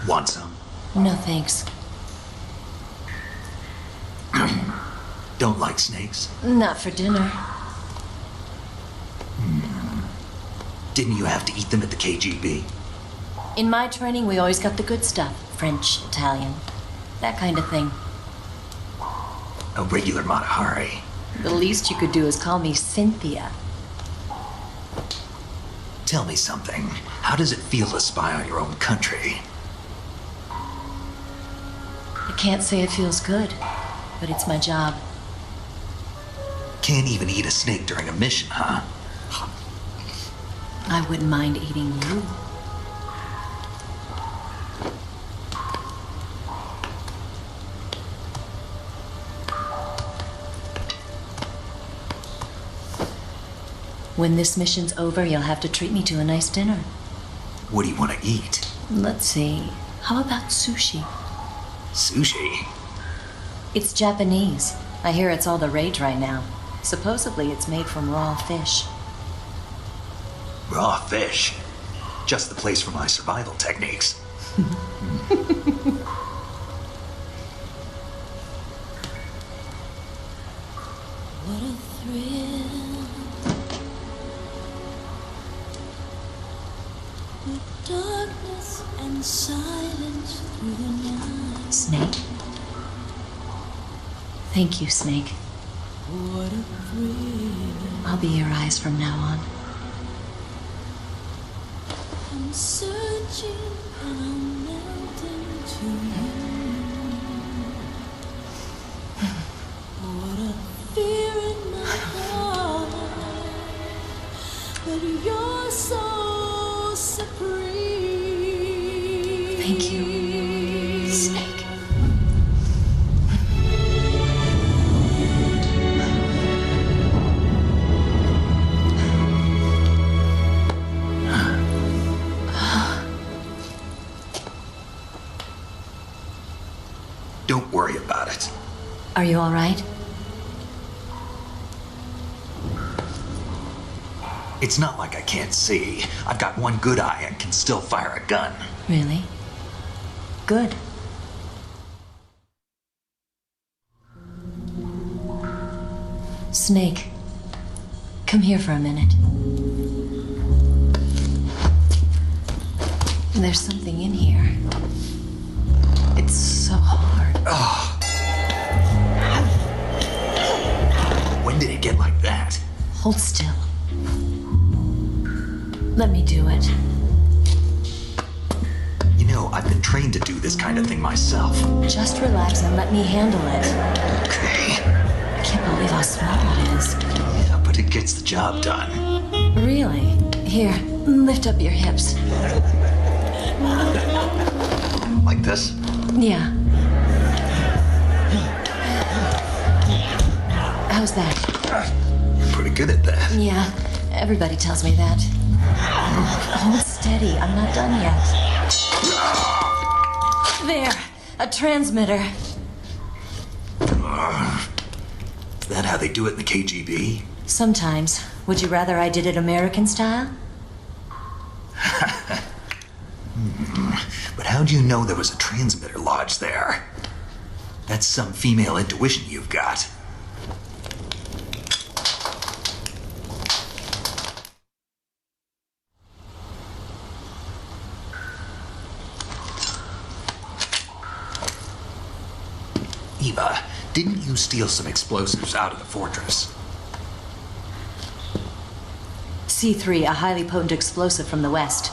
Want some? No thanks. Don't like snakes? Not for dinner. Didn't you have to eat them at the KGB? In my training, we always got the good stuff. French, Italian, that kind of thing. A regular Matahari. The least you could do is call me Cynthia. Tell me something. How does it feel to spy on your own country? I can't say it feels good, but it's my job. Can't even eat a snake during a mission, huh? I wouldn't mind eating you. When this mission's over, you'll have to treat me to a nice dinner. What do you want to eat? Let's see. How about sushi? Sushi? It's Japanese. I hear it's all the rage right now. Supposedly it's made from raw fish. Raw fish? Just the place for my survival techniques. What a thrill. The darkness and silence through the night. Snake? Thank you, Snake. What a thrill. I'll be your eyes from now on. I'm searching and I'm melting to you. What a fear in my heart, but you're so supreme. Thank you, Snake. Don't worry about it. Are you all right? It's not like I can't see. I've got one good eye and can still fire a gun. Really? Good. Snake, come here for a minute. There's something in here. It's so hard. Oh. When did it get like that? Hold still. Let me do it. You know, I've been trained to do this kind of thing myself. Just relax and let me handle it. Okay. I can't believe how small it is. Yeah, but it gets the job done. Really? Here, lift up your hips. Like this? Yeah. How's that? You're pretty good at that. Yeah, everybody tells me that. Hold steady, I'm not done yet. There, a transmitter. Is that how they do it in the KGB? Sometimes. Would you rather I did it American style? But how'd you know there was a transmitter lodged there? That's some female intuition you've got. Eva, didn't you steal some explosives out of the fortress? C3, a highly potent explosive from the west.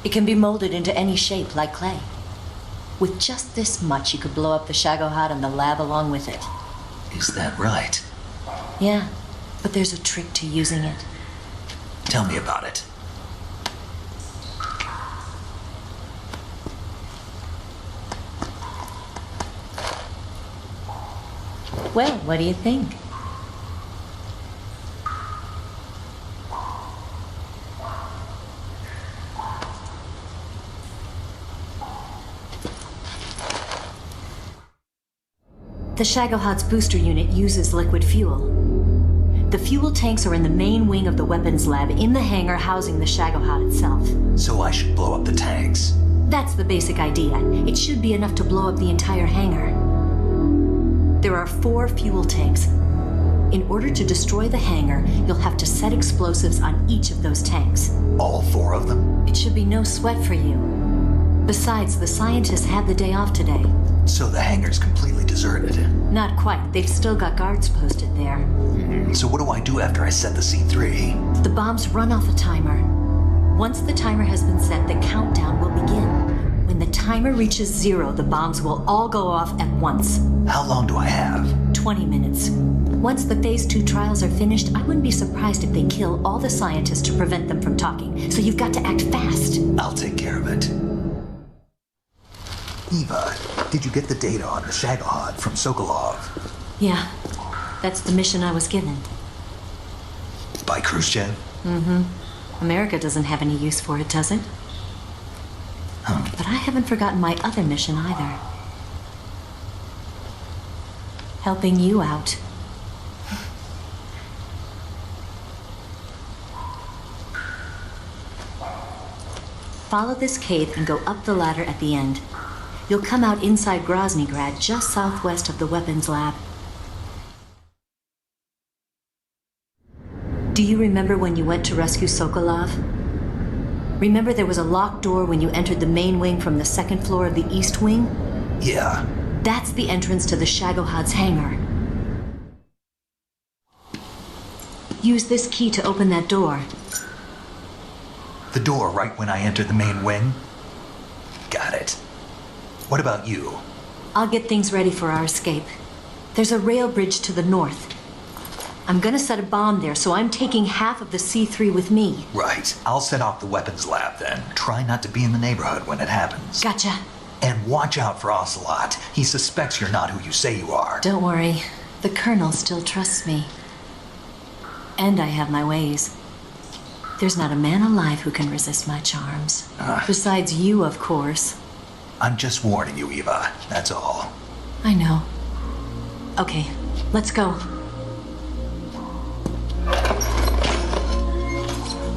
It can be molded into any shape, like clay. With just this much, you could blow up the Shagohod and the lab along with it. Is that right? Yeah, but there's a trick to using it. Tell me about it. Well, what do you think? The Shagohod's booster unit uses liquid fuel. The fuel tanks are in the main wing of the weapons lab in the hangar housing the Shagohod itself. So I should blow up the tanks. That's the basic idea. It should be enough to blow up the entire hangar. There are 4 fuel tanks. In order to destroy the hangar, you'll have to set explosives on each of those tanks. All 4 of them? It should be no sweat for you. Besides, the scientists had the day off today. So the hangar's completely deserted. Not quite. They've still got guards posted there. So what do I do after I set the C3? The bombs run off a timer. Once the timer has been set, the countdown will begin. When the timer reaches 0, the bombs will all go off at once. How long do I have? 20 minutes. Once the Phase 2 trials are finished, I wouldn't be surprised if they kill all the scientists to prevent them from talking. So you've got to act fast. I'll take care of it. Eva, did you get the data on the Shagohod from Sokolov? Yeah, that's the mission I was given. By Khrushchev? Mm-hmm. America doesn't have any use for it, does it? But I haven't forgotten my other mission either. Helping you out. Follow this cave and go up the ladder at the end. You'll come out inside Groznyi Grad, just southwest of the weapons lab. Do you remember when you went to rescue Sokolov? Remember there was a locked door when you entered the main wing from the 2nd floor of the east wing? Yeah. That's the entrance to the Shagohod's hangar. Use this key to open that door. The door right when I entered the main wing? Got it. What about you? I'll get things ready for our escape. There's a rail bridge to the north. I'm gonna set a bomb there, so I'm taking half of the C3 with me. Right. I'll set off the weapons lab then. Try not to be in the neighborhood when it happens. Gotcha. And watch out for Ocelot. He suspects you're not who you say you are. Don't worry. The Colonel still trusts me. And I have my ways. There's not a man alive who can resist my charms. Besides you, of course. I'm just warning you, Eva. That's all. I know. Okay, let's go.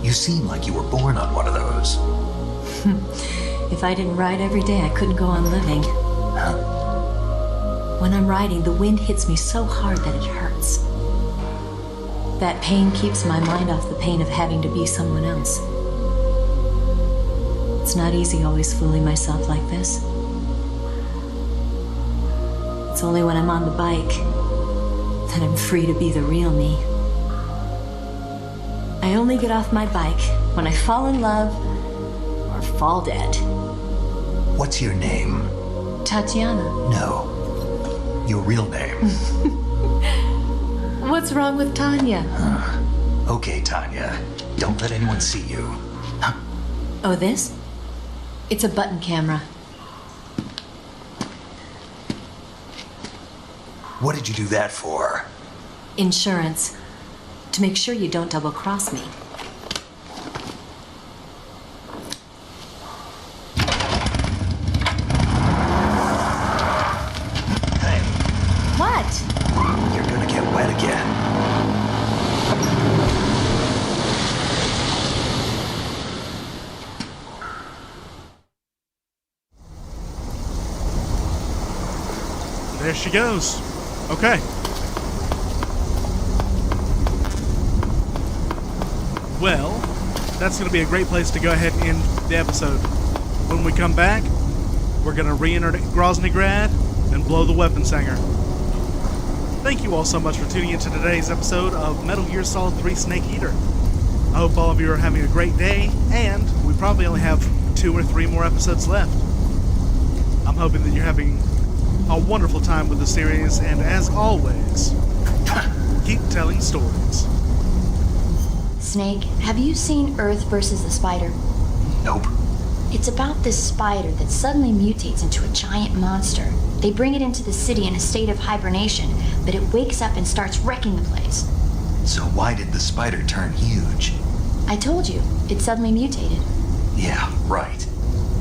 You seem like you were born on one of those. If I didn't ride every day, I couldn't go on living. When I'm riding, the wind hits me so hard that it hurts. That pain keeps my mind off the pain of having to be someone else. It's not easy always fooling myself like this. It's only when I'm on the bike that I'm free to be the real me. I only get off my bike when I fall in love or fall dead. What's your name? Tatiana. No. Your real name. What's wrong with Tanya? Okay, Tanya. Don't let anyone see you. Oh, this? It's a button camera. What did you do that for? Insurance. To make sure you don't double-cross me. Hey. What? You're gonna get wet again. There she goes. Okay. Well, that's going to be a great place to go ahead and end the episode. When we come back, we're going to re-enter Groznyi Grad. and blow the weapons hanger. Thank you all so much for tuning into today's episode of Metal Gear Solid 3 Snake Eater. I hope all of you are having a great day, and we probably only have 2 or 3 more episodes left. I'm hoping that you're having a wonderful time with the series, and as always, keep telling stories. Snake, have you seen Earth versus the Spider? Nope. It's about this spider that suddenly mutates into a giant monster. They bring it into the city in a state of hibernation, but it wakes up and starts wrecking the place. So why did the spider turn huge? I told you, it suddenly mutated. Yeah, right.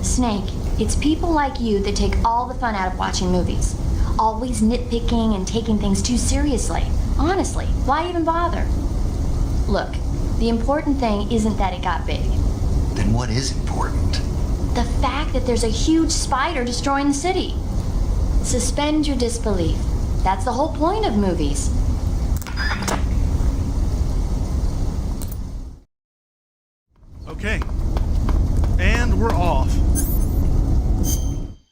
Snake, it's people like you that take all the fun out of watching movies. Always nitpicking and taking things too seriously. Honestly, why even bother? Look, the important thing isn't that it got big. Then what is important? The fact that there's a huge spider destroying the city. Suspend your disbelief. That's the whole point of movies. Okay. And we're off.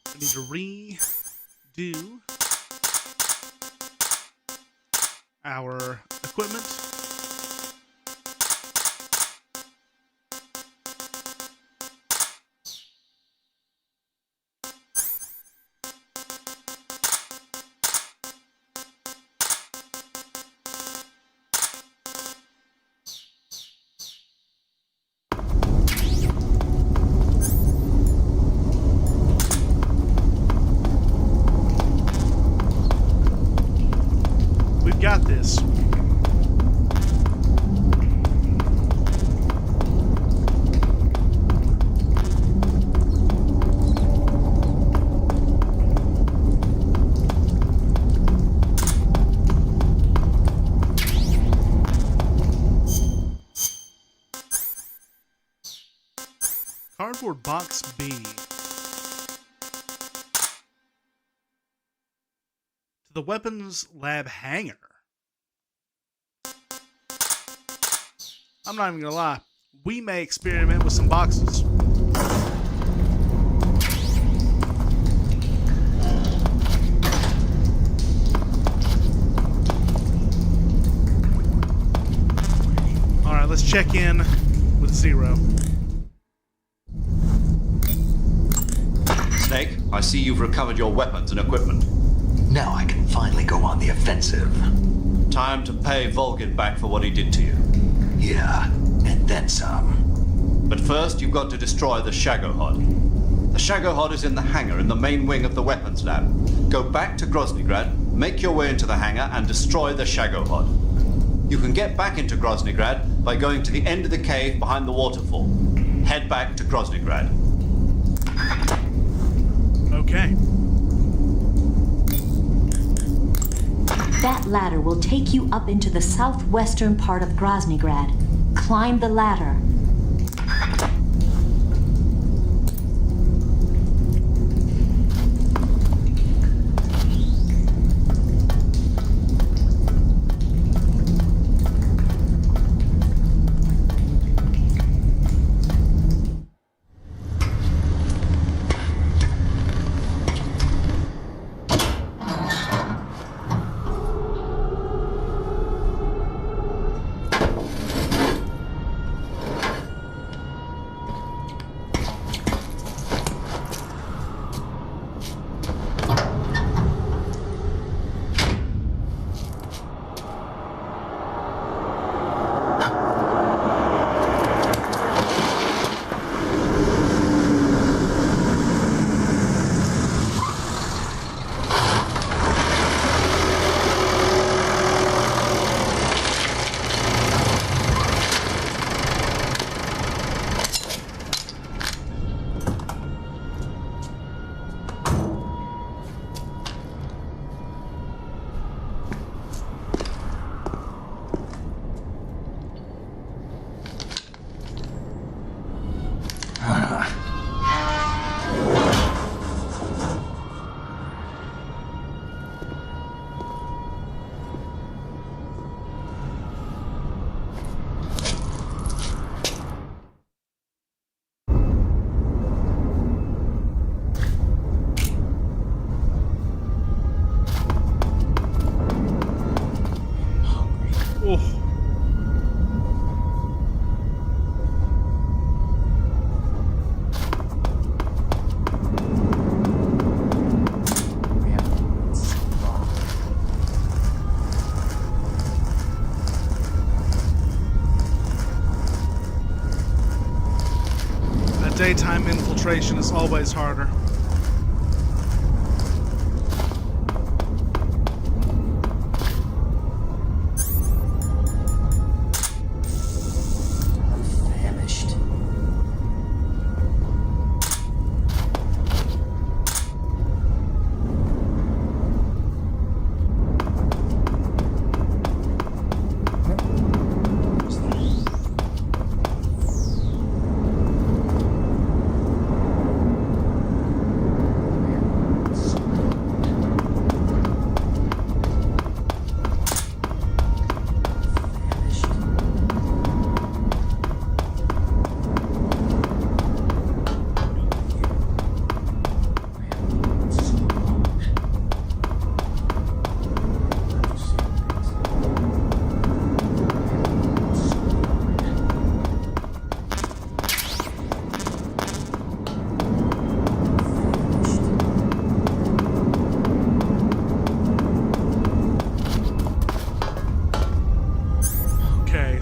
I need to redo our equipment. Got this. Cardboard box B. To the weapons lab hangar. I'm not even gonna lie. We may experiment with some boxes. Alright, let's check in with Zero. Snake, I see you've recovered your weapons and equipment. Now I can finally go on the offensive. Time to pay Volgin back for what he did to you. Yeah, and then some. But first, you've got to destroy the Shagohod. The Shagohod is in the hangar in the main wing of the weapons lab. Go back to Groznyi, make your way into the hangar, and destroy the Shagohod. You can get back into Groznyi by going to the end of the cave behind the waterfall. Head back to Groznyi. Okay. That ladder will take you up into the southwestern part of Groznyi. Climb the ladder. daytime infiltration is always harder.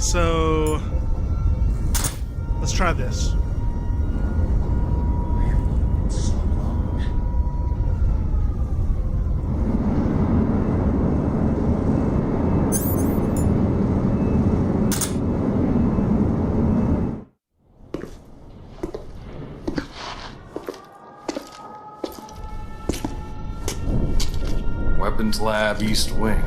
So let's try this. Weapons Lab, East Wing.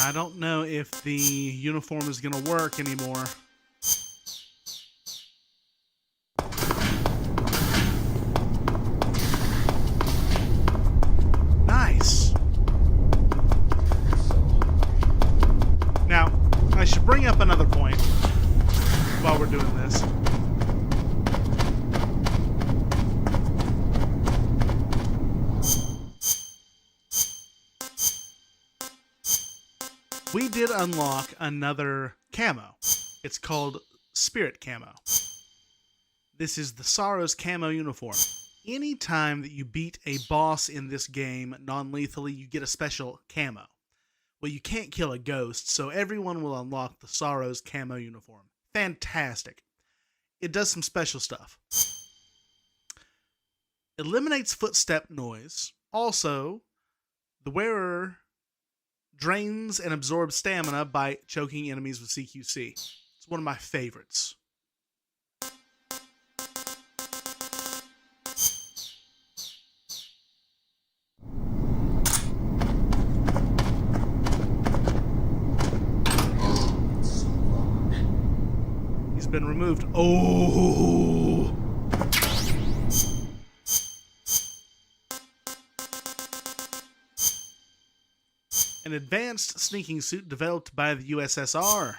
I don't know if the uniform is going to work anymore. Nice. Now, I should bring up another point while we're doing this. We did unlock another camo. It's called Spirit Camo. This is the Sorrow's camo uniform. Anytime that you beat a boss in this game non-lethally, you get a special camo. Well, you can't kill a ghost, so everyone will unlock the Sorrow's camo uniform. Fantastic. It does some special stuff. Eliminates footstep noise. Also, the wearer drains and absorbs stamina by choking enemies with CQC. It's one of my favorites. He's been removed. Oh! An advanced sneaking suit developed by the USSR.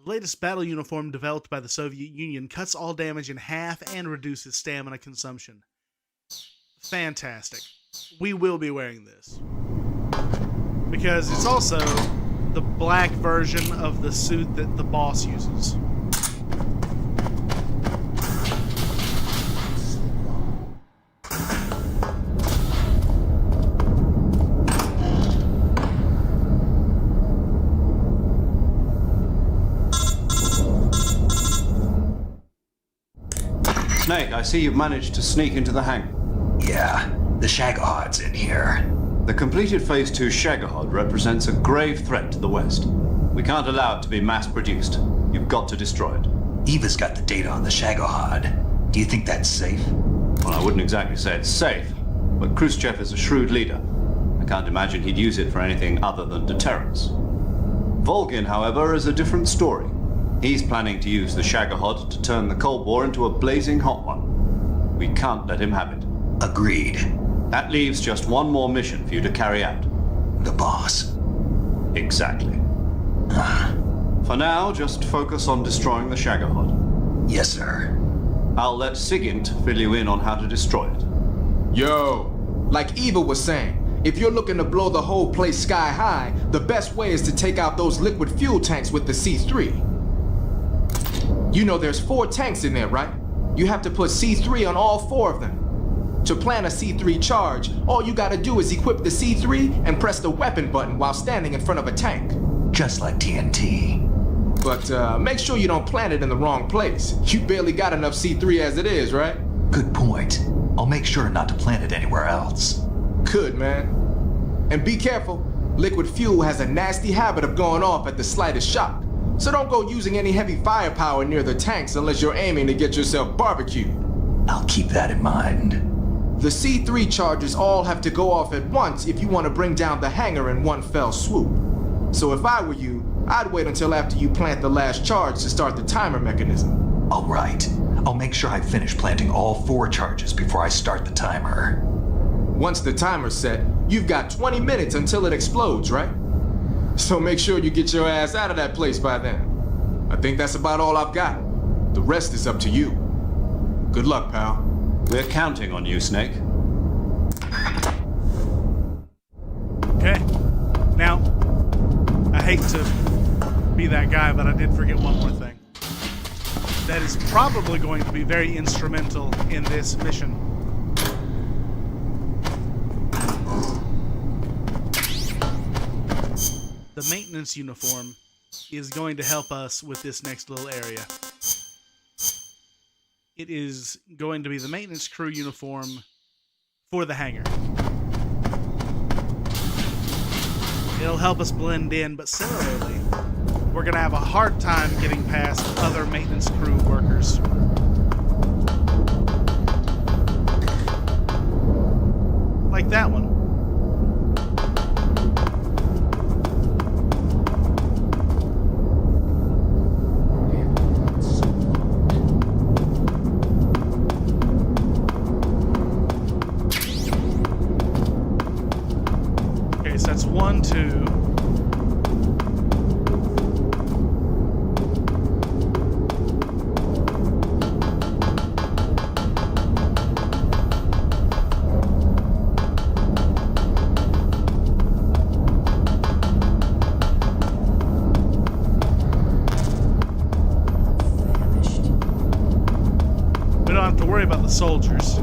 The latest battle uniform developed by the Soviet Union cuts all damage in half and reduces stamina consumption. Fantastic. We will be wearing this. Because it's also the black version of the suit that the boss uses. Snake, I see you've managed to sneak into the hangar. Yeah, the Shagohod's in here. The completed Phase 2 Shagohod represents a grave threat to the West. We can't allow it to be mass-produced. You've got to destroy it. Eva's got the data on the Shagohod. Do you think that's safe? Well, I wouldn't exactly say it's safe, but Khrushchev is a shrewd leader. I can't imagine he'd use it for anything other than deterrence. Volgin, however, is a different story. He's planning to use the Shagohod to turn the Cold War into a blazing hot one. We can't let him have it. Agreed. That leaves just one more mission for you to carry out. The boss. Exactly. For now, just focus on destroying the Shagohod. Yes, sir. I'll let Sigint fill you in on how to destroy it. Yo, like Eva was saying, if you're looking to blow the whole place sky high, the best way is to take out those liquid fuel tanks with the C3. You know there's 4 tanks in there, right? You have to put C3 on all 4 of them. To plant a C3 charge, all you gotta do is equip the C3 and press the weapon button while standing in front of a tank. Just like TNT. But make sure you don't plant it in the wrong place. You barely got enough C3 as it is, right? Good point. I'll make sure not to plant it anywhere else. Good, man. And be careful. Liquid fuel has a nasty habit of going off at the slightest shock. So don't go using any heavy firepower near the tanks unless you're aiming to get yourself barbecued. I'll keep that in mind. The C3 charges all have to go off at once if you want to bring down the hangar in one fell swoop. So if I were you, I'd wait until after you plant the last charge to start the timer mechanism. All right. I'll make sure I finish planting all 4 charges before I start the timer. Once the timer's set, you've got 20 minutes until it explodes, right? So make sure you get your ass out of that place by then. I think that's about all I've got. The rest is up to you. Good luck, pal. We're counting on you, Snake. Okay. Now, I hate to be that guy, but I did forget one more thing. That is probably going to be very instrumental in this mission. The maintenance uniform is going to help us with this next little area. It is going to be the maintenance crew uniform for the hangar. It'll help us blend in, but similarly, we're going to have a hard time getting past other maintenance crew workers. Like that one. Okay, so that's 1, 2. About the soldiers.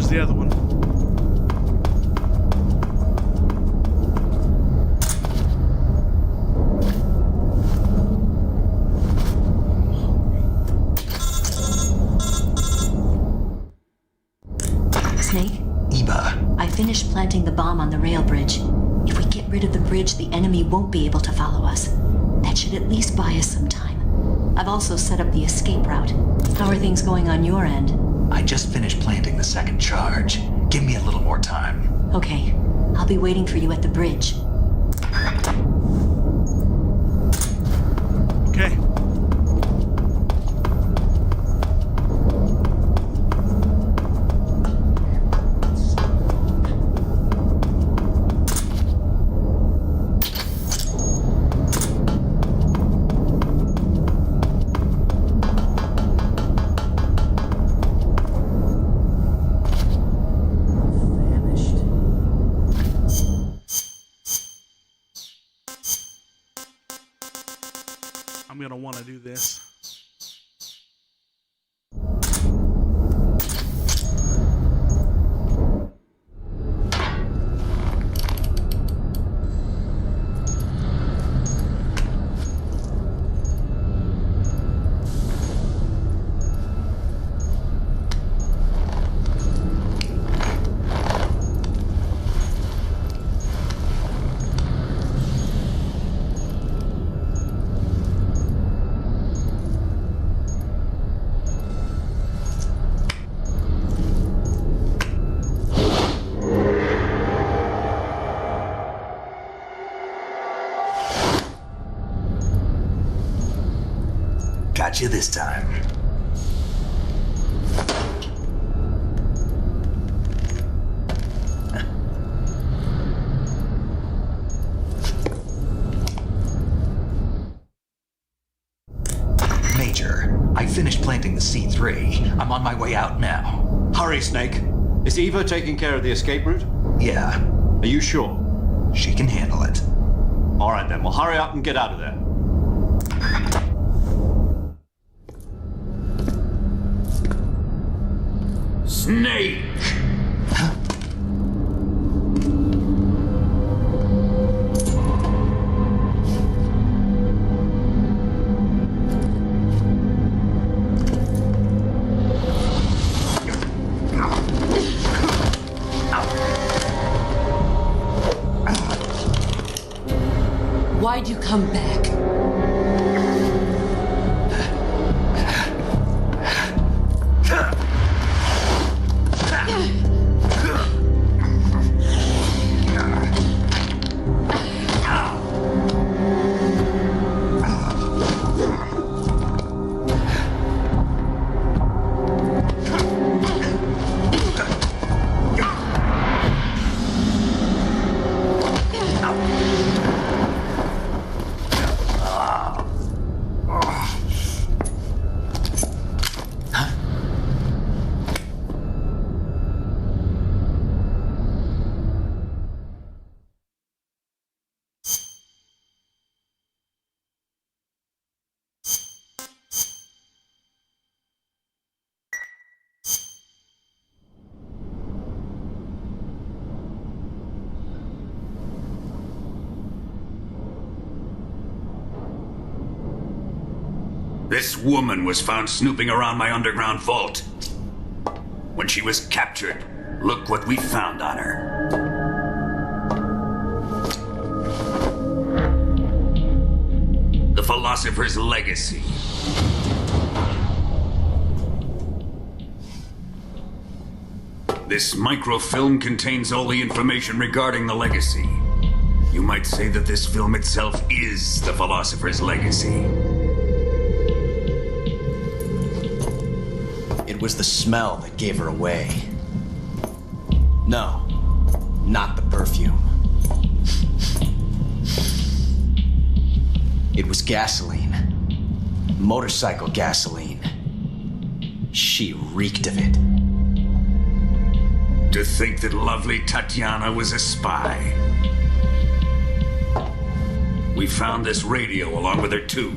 The other one. Snake? Eva. I finished planting the bomb on the rail bridge. If we get rid of the bridge, the enemy won't be able to follow us. That should at least buy us some time. I've also set up the escape route. How are things going on your end? I just finished planting the 2nd charge. Give me a little more time. Okay. I'll be waiting for you at the bridge. Okay. I'm gonna want to do this. Got you this time. Major, I finished planting the C3. I'm on my way out now. Hurry, Snake. Is Eva taking care of the escape route? Yeah. Are you sure? She can handle it. All right then, well hurry up and get out of there. Snake! Why'd you come back? This woman was found snooping around my underground vault. When she was captured, look what we found on her. The Philosopher's Legacy. This microfilm contains all the information regarding the legacy. You might say that this film itself is the Philosopher's Legacy. It was the smell that gave her away. No, not the perfume. It was gasoline. Motorcycle gasoline. She reeked of it. To think that lovely Tatiana was a spy. We found this radio along with her too.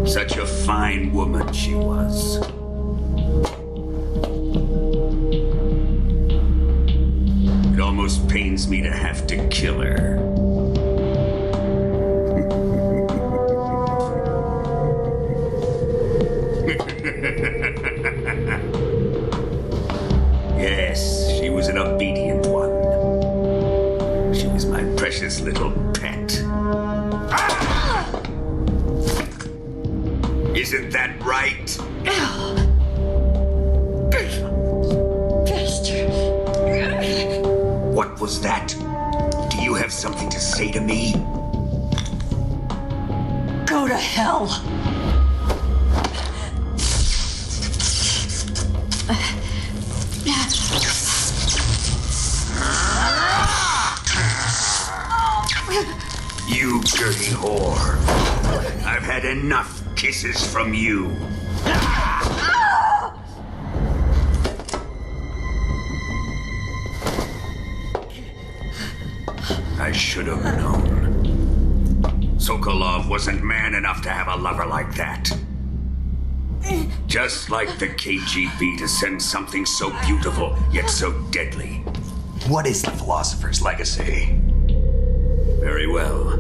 Such a fine woman she was. It almost pains me to have to kill her. Yes, she was an obedient one. She was my precious little pet. Isn't that right? Bastard. What was that? Do you have something to say to me? Go to hell. You dirty whore. I've had enough kisses from you. I should have known. Sokolov wasn't man enough to have a lover like that. Just like the KGB to send something so beautiful, yet so deadly. What is the Philosopher's Legacy? Very well.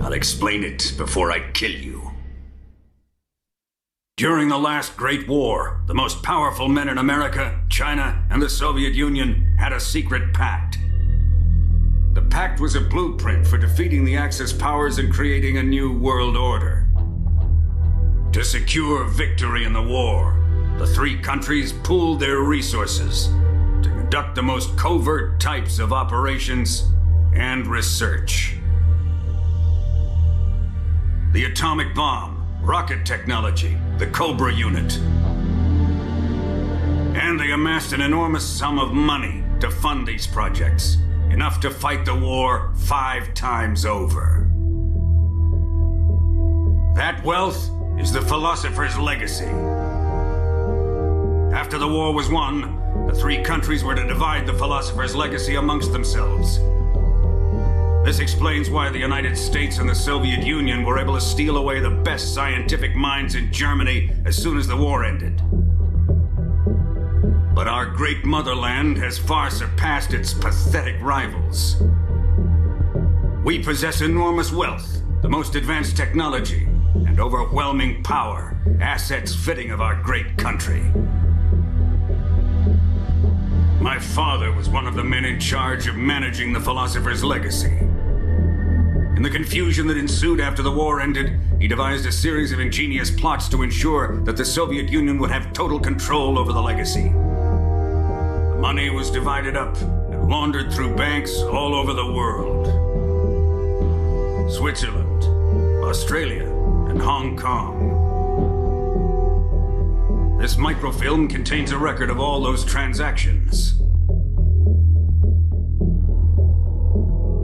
I'll explain it before I kill you. During the last Great War, the most powerful men in America, China, and the Soviet Union had a secret pact. The pact was a blueprint for defeating the Axis powers and creating a new world order. To secure victory in the war, the three countries pooled their resources to conduct the most covert types of operations and research. The atomic bomb, rocket technology, the Cobra unit. And they amassed an enormous sum of money to fund these projects, enough to fight the war 5 times over. That wealth is the philosopher's legacy. After the war was won, the 3 countries were to divide the philosopher's legacy amongst themselves. This explains why the United States and the Soviet Union were able to steal away the best scientific minds in Germany as soon as the war ended. But our great motherland has far surpassed its pathetic rivals. We possess enormous wealth, the most advanced technology, and overwhelming power, assets fitting of our great country. My father was one of the men in charge of managing the philosopher's legacy. In the confusion that ensued after the war ended, he devised a series of ingenious plots to ensure that the Soviet Union would have total control over the legacy. The money was divided up and laundered through banks all over the world. Switzerland, Australia, and Hong Kong. This microfilm contains a record of all those transactions.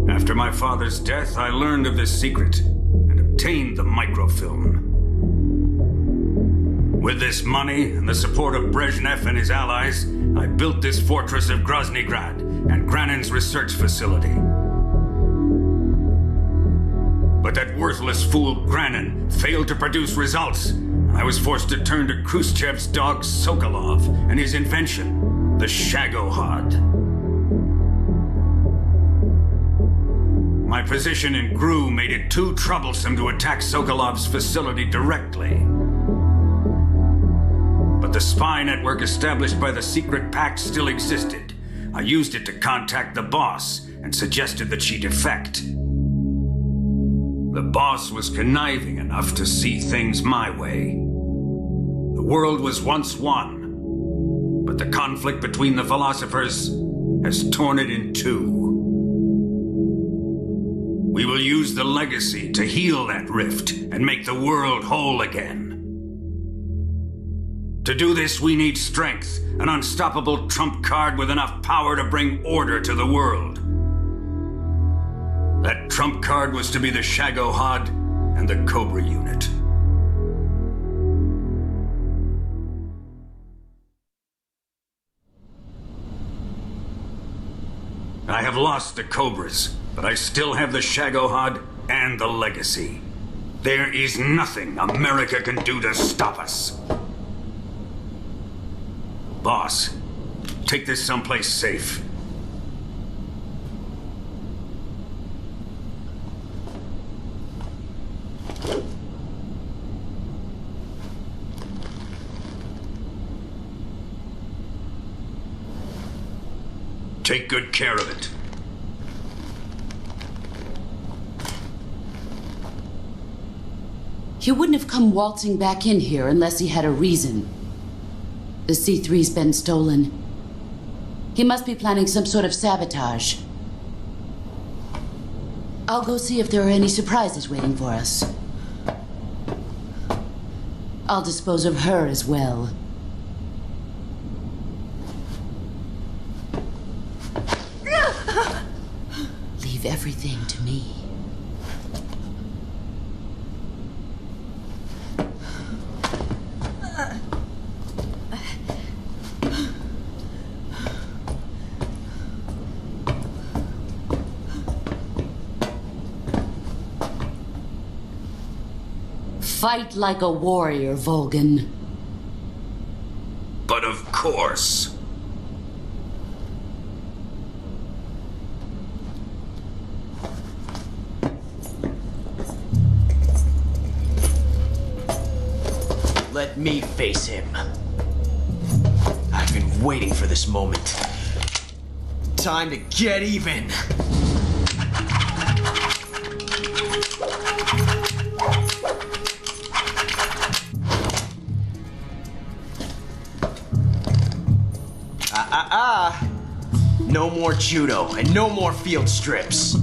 After my father's death, I learned of this secret and obtained the microfilm. With this money and the support of Brezhnev and his allies, I built this fortress of Groznyi Grad and Granin's research facility. But that worthless fool Granin failed to produce results, and I was forced to turn to Khrushchev's dog Sokolov and his invention, the Shagohod. My position in GRU made it too troublesome to attack Sokolov's facility directly. But the spy network established by the secret pact still existed. I used it to contact the boss and suggested that she defect. The boss was conniving enough to see things my way. The world was once one, but the conflict between the philosophers has torn it in 2. We will use the legacy to heal that rift and make the world whole again. To do this, we need strength, an unstoppable trump card with enough power to bring order to the world. That trump card was to be the Shagohod and the Cobra unit. I have lost the Cobras, but I still have the Shagohod and the legacy. There is nothing America can do to stop us. Boss, take this someplace safe. Take good care of it. He wouldn't have come waltzing back in here unless he had a reason. The C3's been stolen. He must be planning some sort of sabotage. I'll go see if there are any surprises waiting for us. I'll dispose of her as well. Leave everything to me. Fight like a warrior, Volgan. But of course. Let me face him. I've been waiting for this moment. Time to get even. No more judo and no more field strips.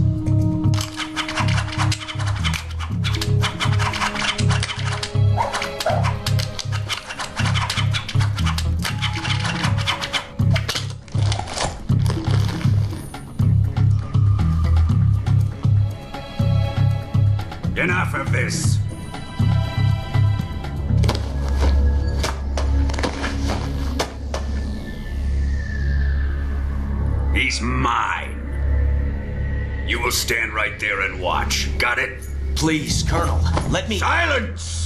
enough of this! He's mine. You will stand right there and watch. Got it? Please, Colonel, let me... Silence!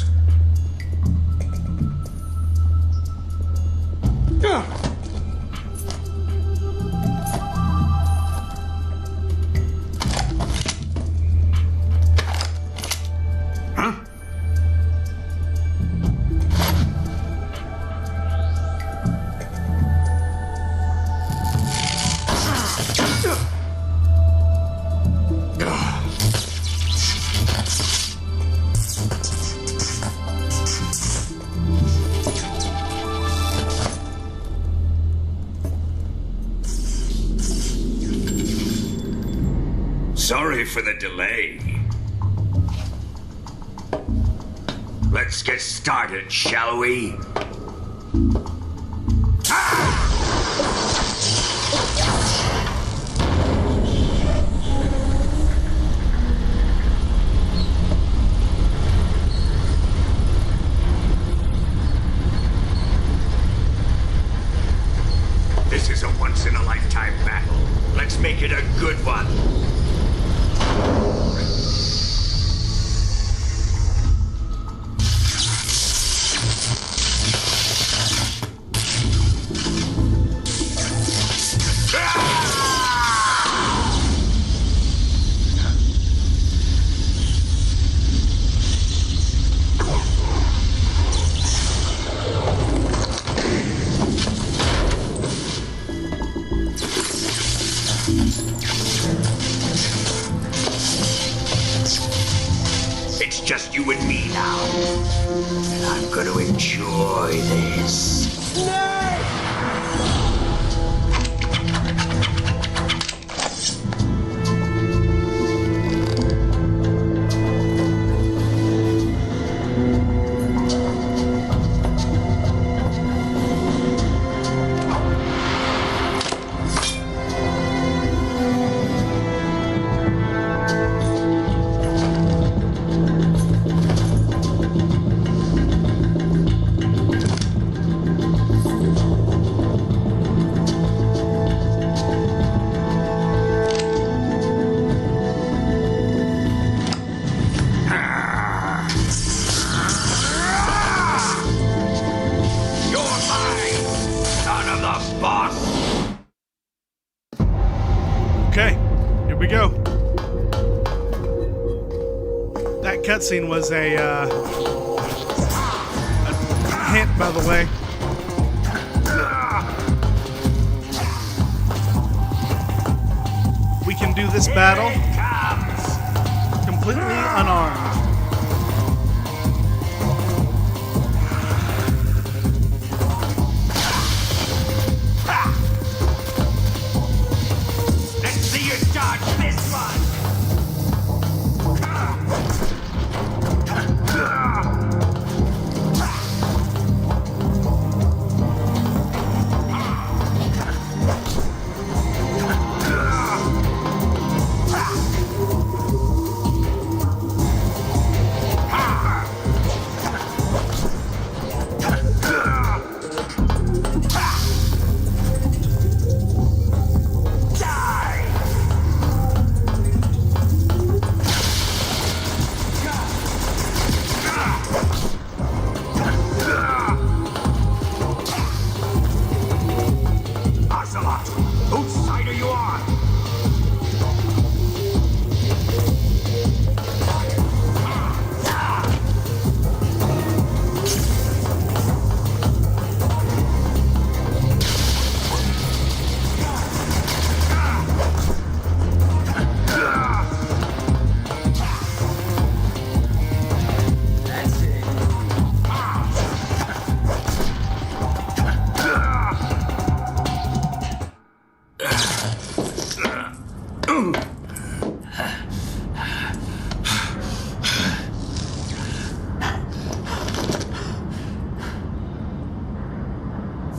Sorry for the delay. Let's get started, shall we? This is a once-in-a-lifetime battle. Let's make it a good one. It's just you and me now. And I'm gonna enjoy this. Okay, here we go. That cutscene was a hint, by the way. We can do this battle completely unarmed.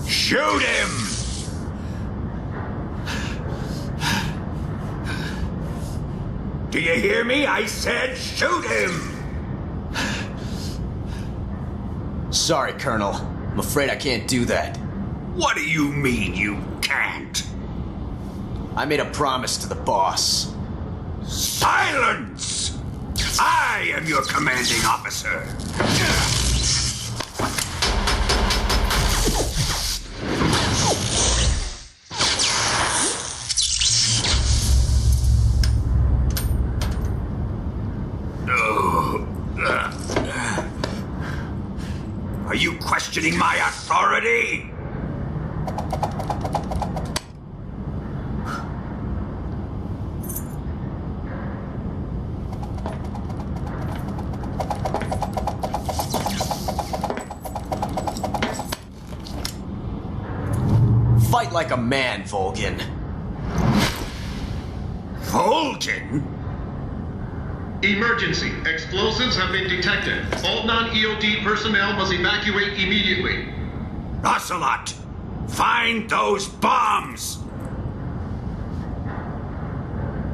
Shoot him! Do you hear me? I said shoot him! Sorry, Colonel. I'm afraid I can't do that. What do you mean you can't? I made a promise to the boss. Silence! I am your commanding officer. Are you questioning my authority? Fight like a man, Volgin. Volgin? Emergency. Explosives have been detected. All non-EOD personnel must evacuate immediately. Ocelot, find those bombs!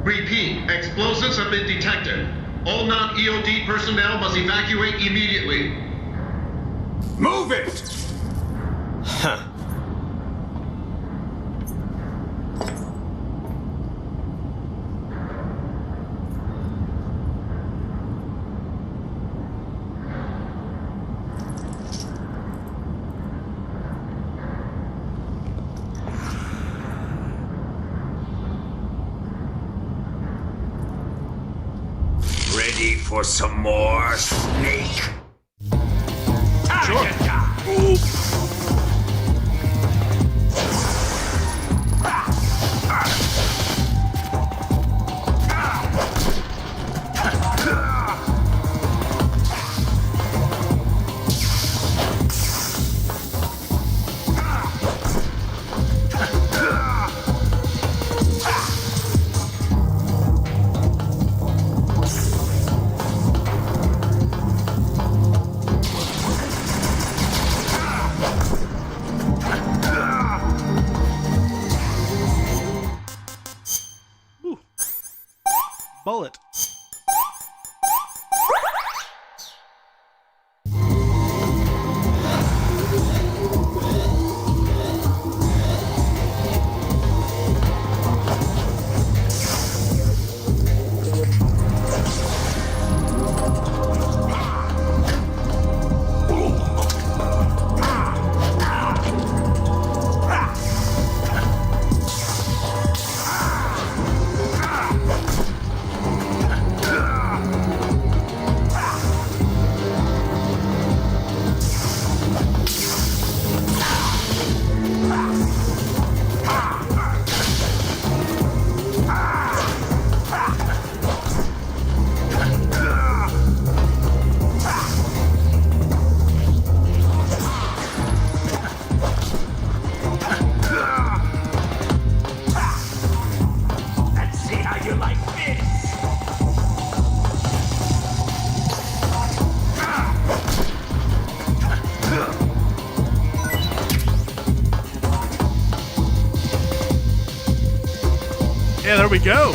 Repeat. Explosives have been detected. All non-EOD personnel must evacuate immediately. Move it! Huh. Ready for some more, Snake? Sure. Bullet. Yeah, there we go.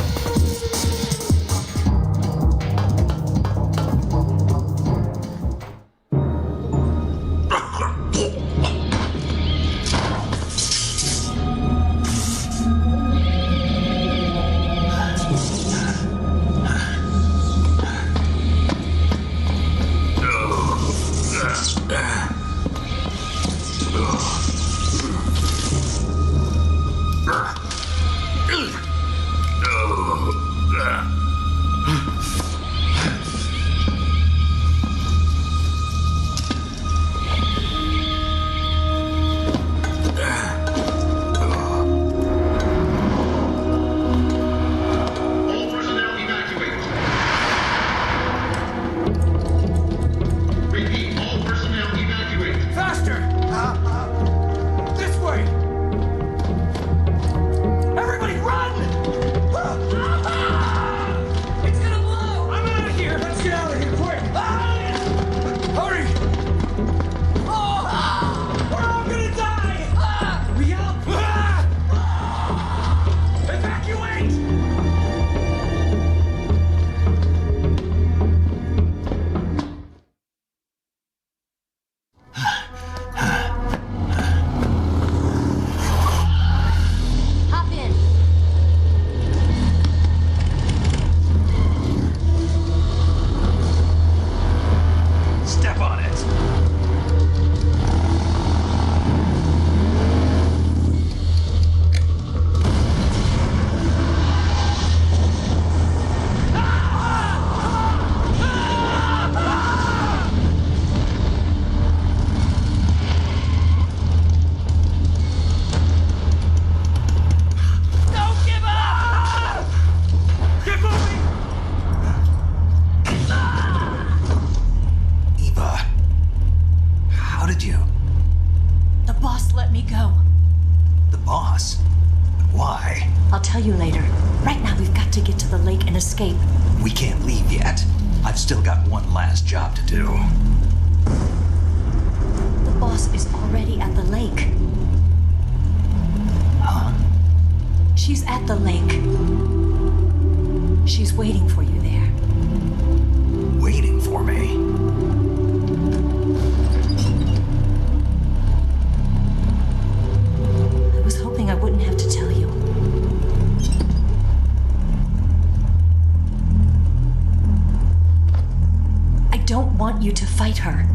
Oh. did you? The boss let me go. The boss? But why? I'll tell you later. Right now, we've got to get to the lake and escape. We can't leave yet. I've still got one last job to do. The boss is already at the lake. Huh? She's at the lake. She's waiting for you there. Waiting for me? I was hoping I wouldn't have to tell you. I don't want you to fight her.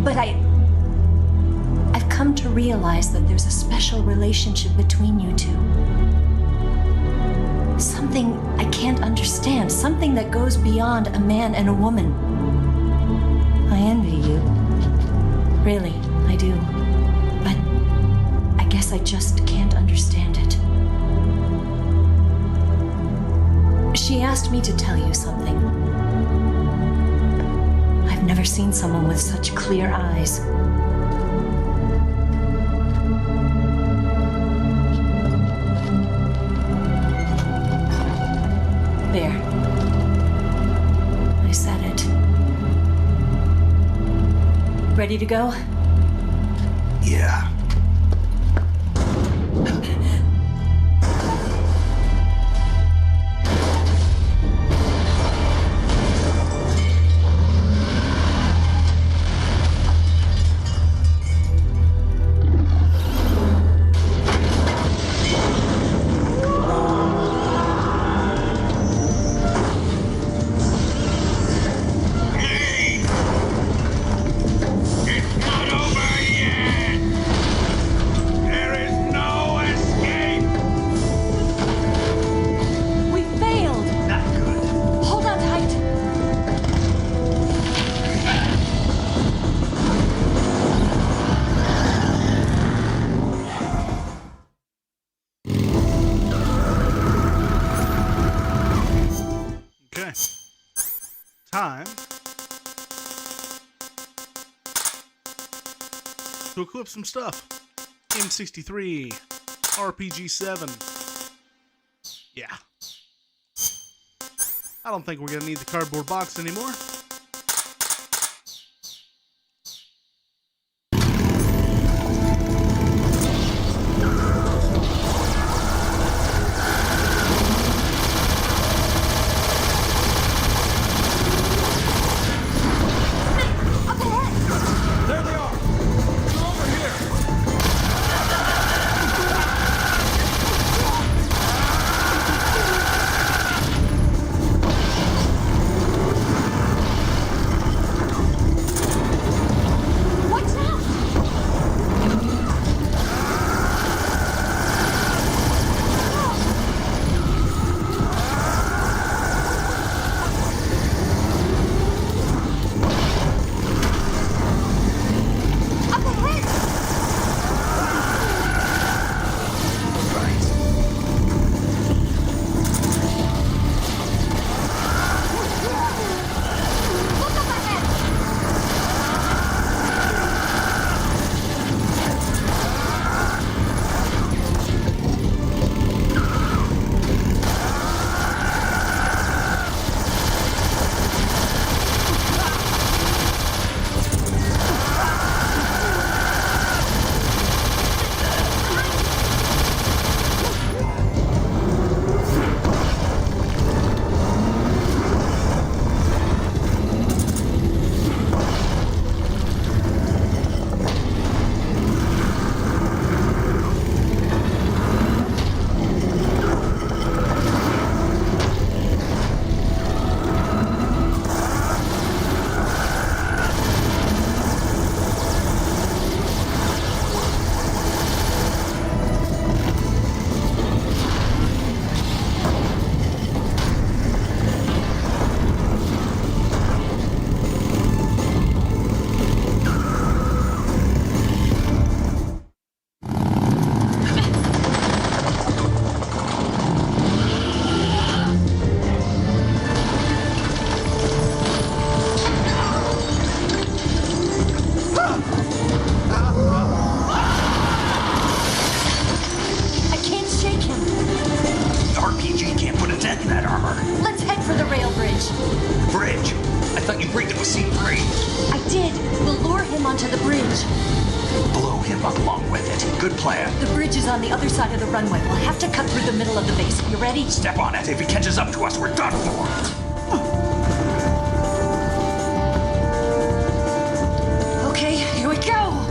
But I've come to realize that there's a special relationship between you two. Something I can't understand. Something that goes beyond a man and a woman. I envy you. Really, I do. But I guess I just can't understand it. She asked me to tell you something. I've never seen someone with such clear eyes. There. I said it. Ready to go? Yeah. Time to equip some stuff. M63, RPG-7. Yeah. I don't think we're gonna need the cardboard box anymore. agreed to a scene 3. I did. We'll lure him onto the bridge. Blow him up along with it. Good plan. The bridge is on the other side of the runway. We'll have to cut through the middle of the base. You ready? Step on it. If he catches up to us, we're done for. Okay, here we go.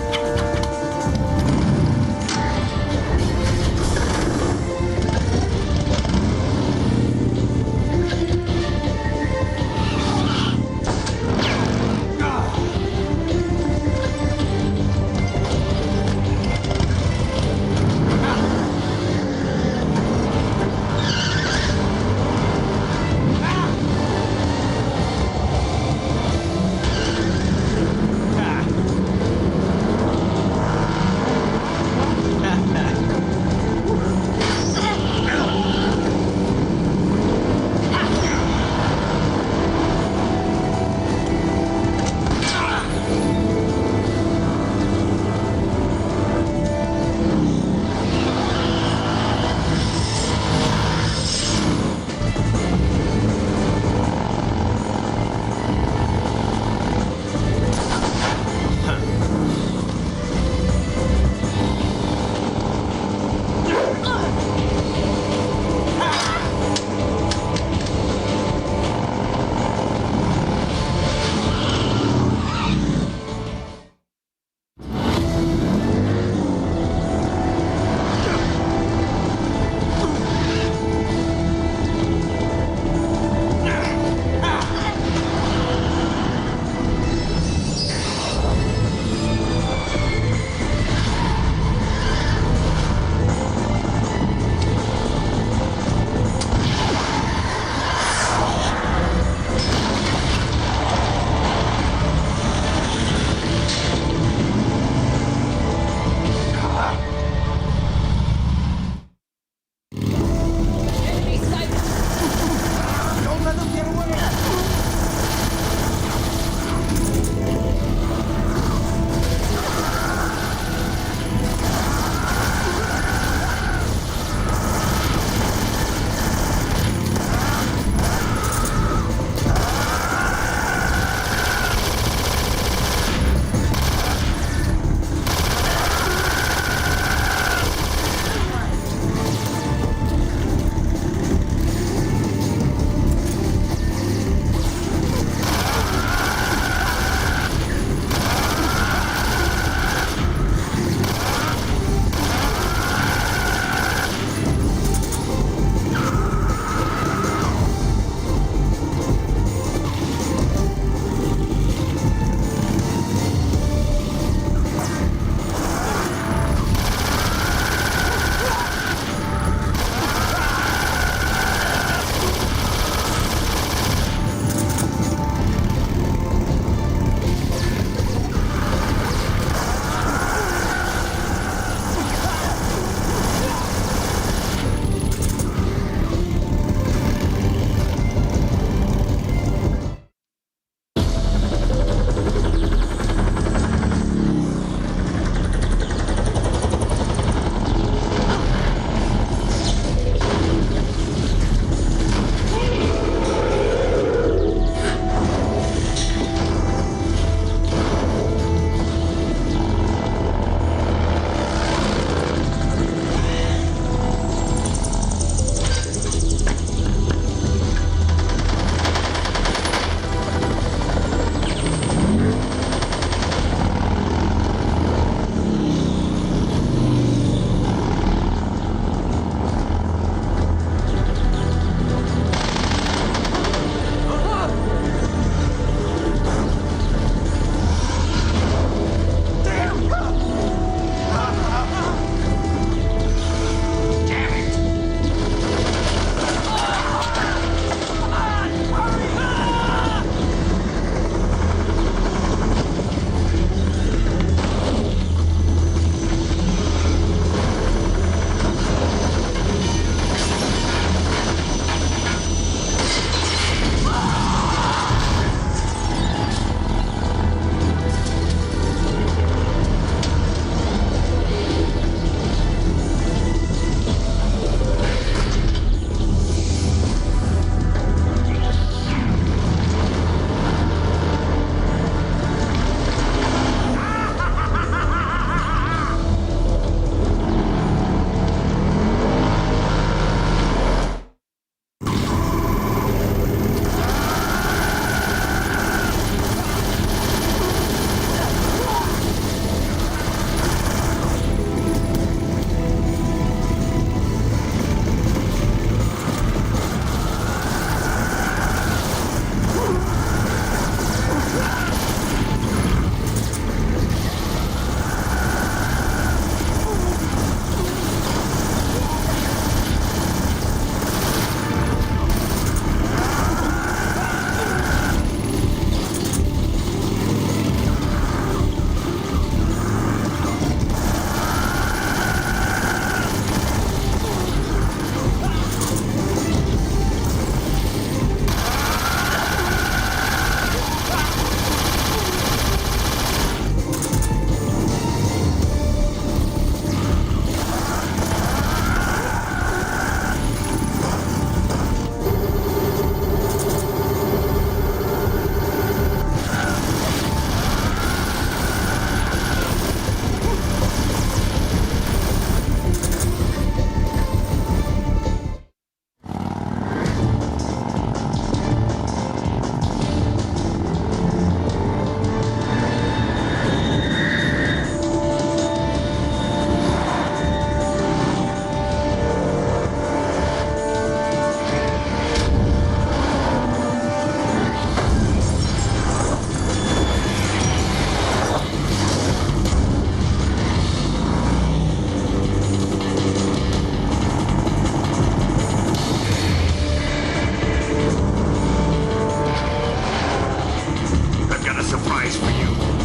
place for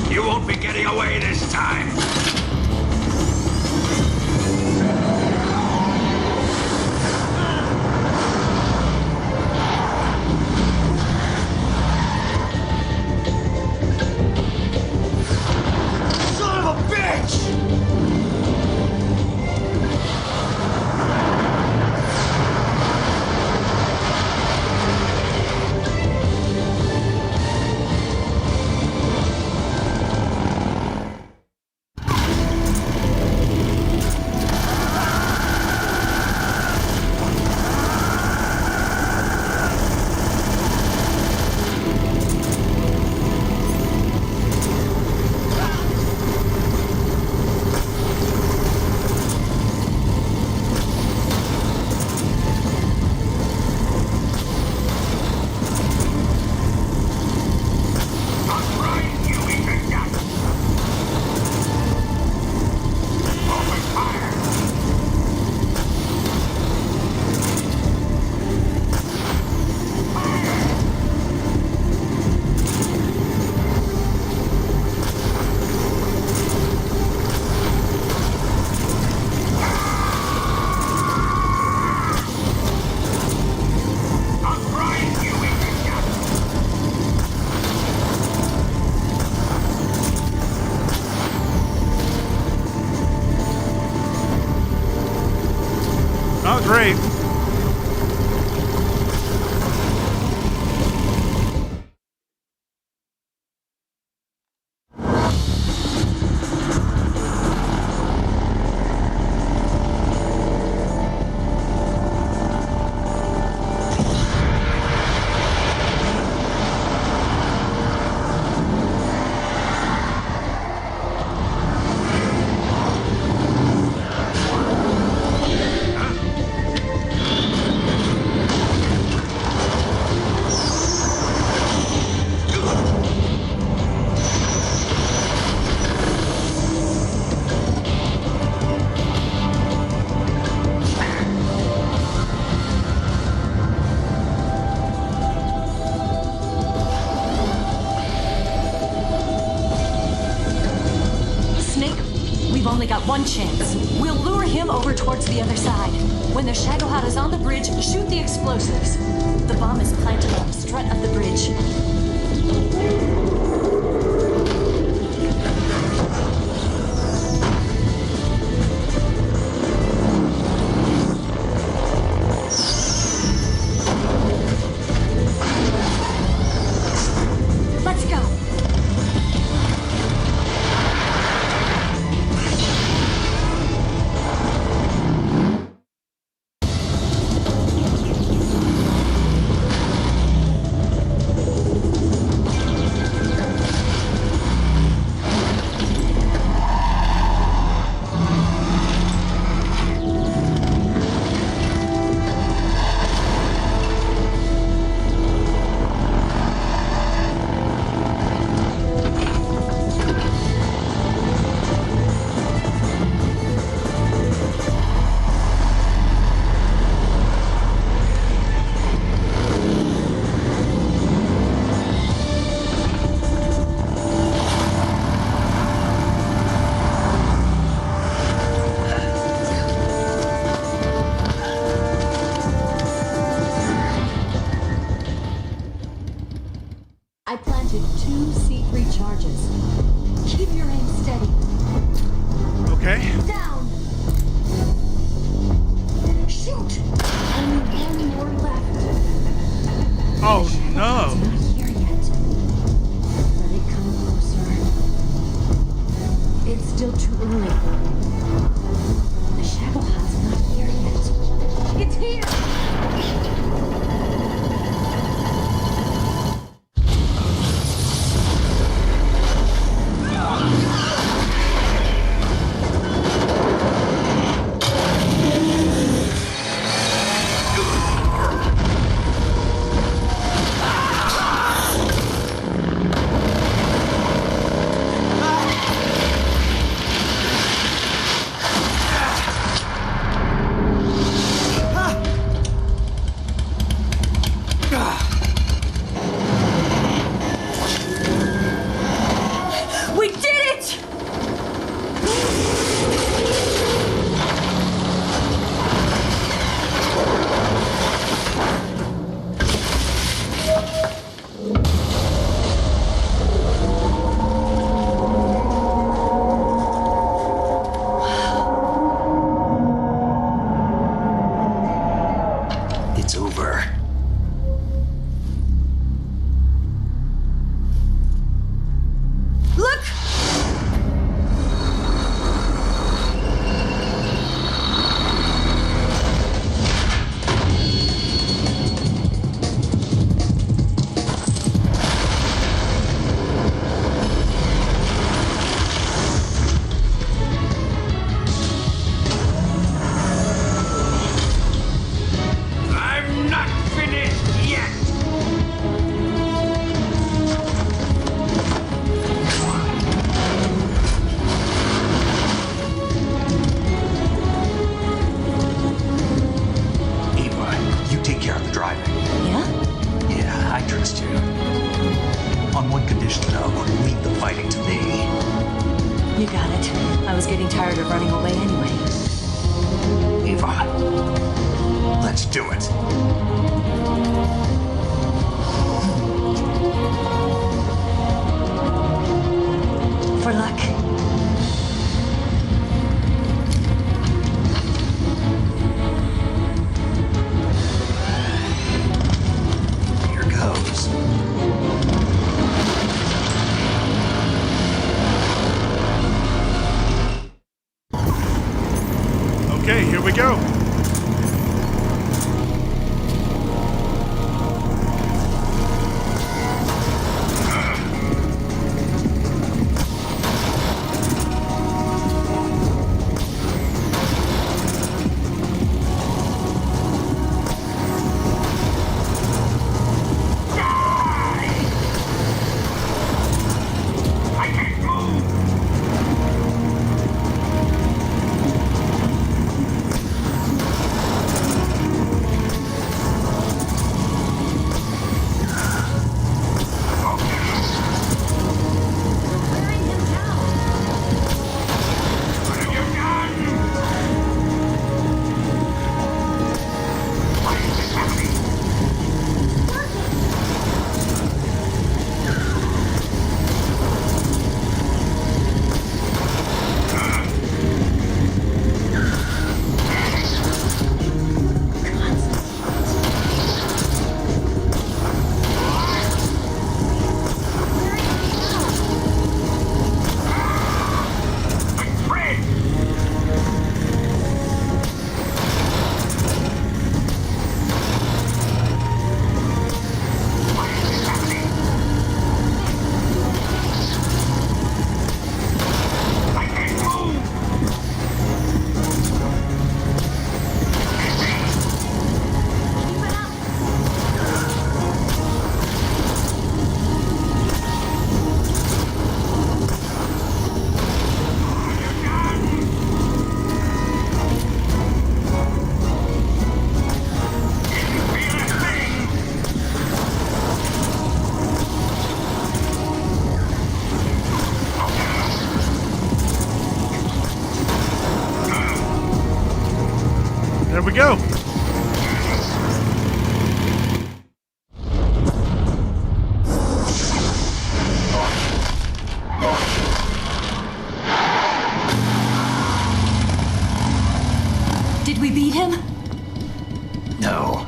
you. You won't be getting away this time. Son of a bitch! Not great. We've only got one chance. We'll lure him over towards the other side. When the Shagohod is on the bridge, shoot the explosives. The bomb is planted on the strut of the bridge. Let's go. I planted 2 C3 charges. Keep your aim steady. Okay. Down! Shoot! Only one more left. Oh no! It's not here yet. Let it come closer. It's still too early. The Shagohod's not here yet. It's here! exciting to me. You got it. I was getting tired of running away anyway. Eva, let's do it. For luck. Here goes. Okay, here we go. There we go. Did we beat him? No.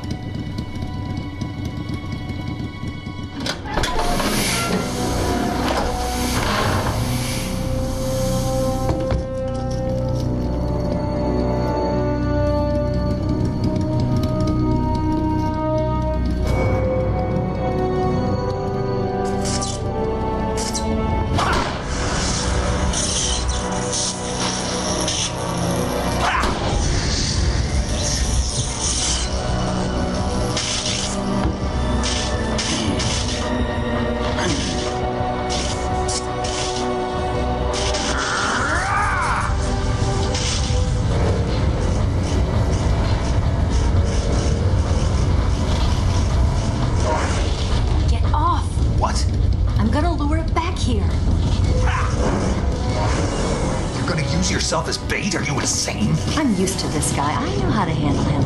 Yourself as bait? Are you insane? I'm used to this guy. I know how to handle him.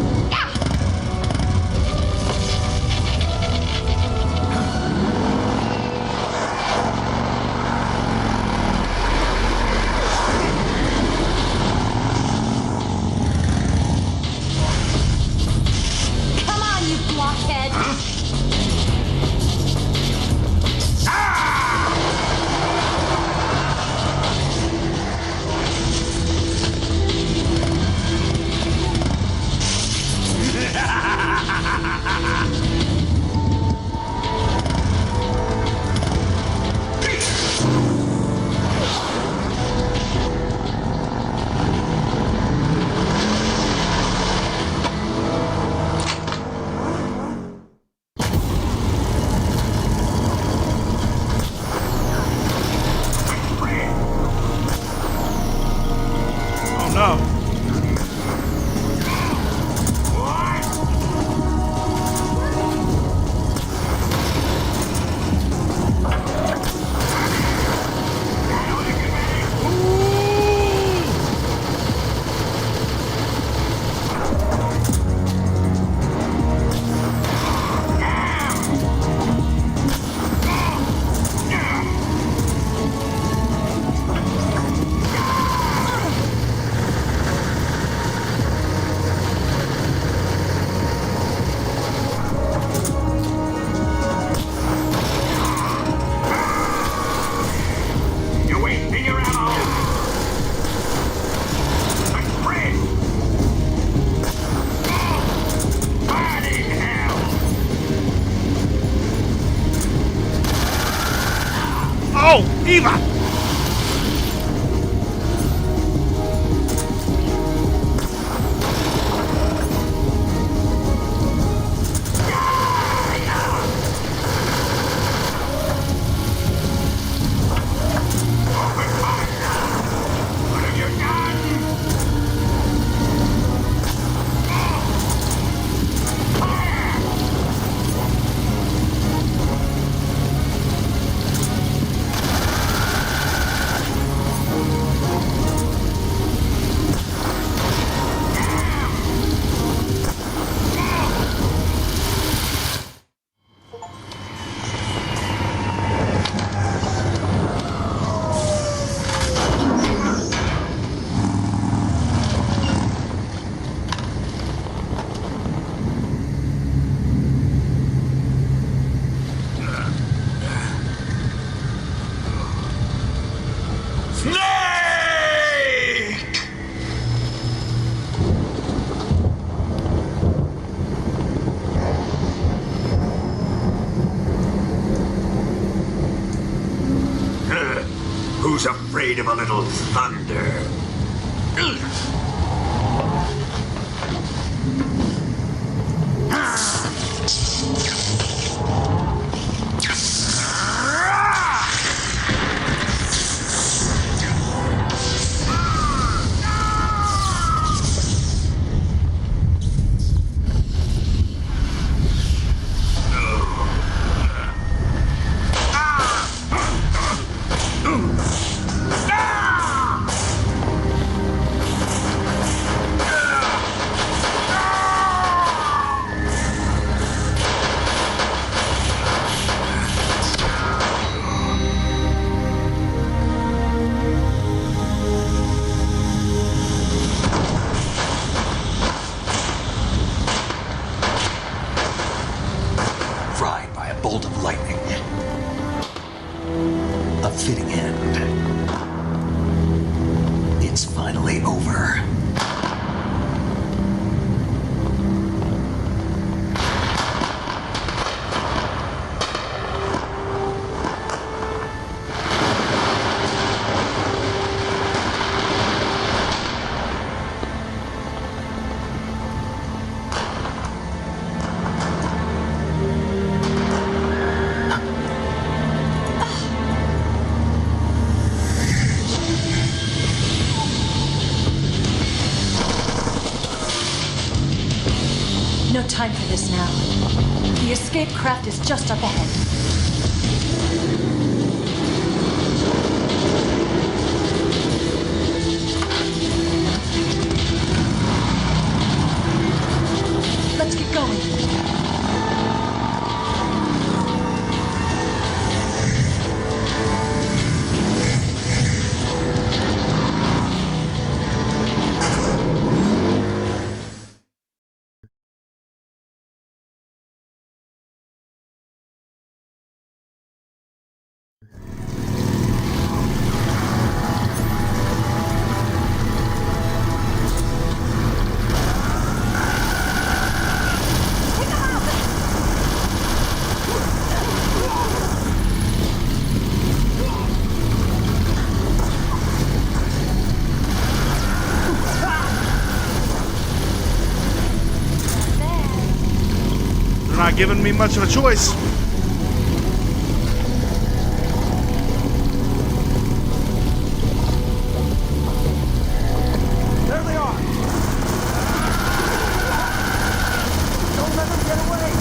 Come on, you blockhead! Oh, Eva! Who's afraid of a little thunder? bolt of lightning. A fitting end. It's finally over. No time for this now. The escape craft is just up ahead. Let's get going. Not giving me much of a choice. There they are! Don't let them get away!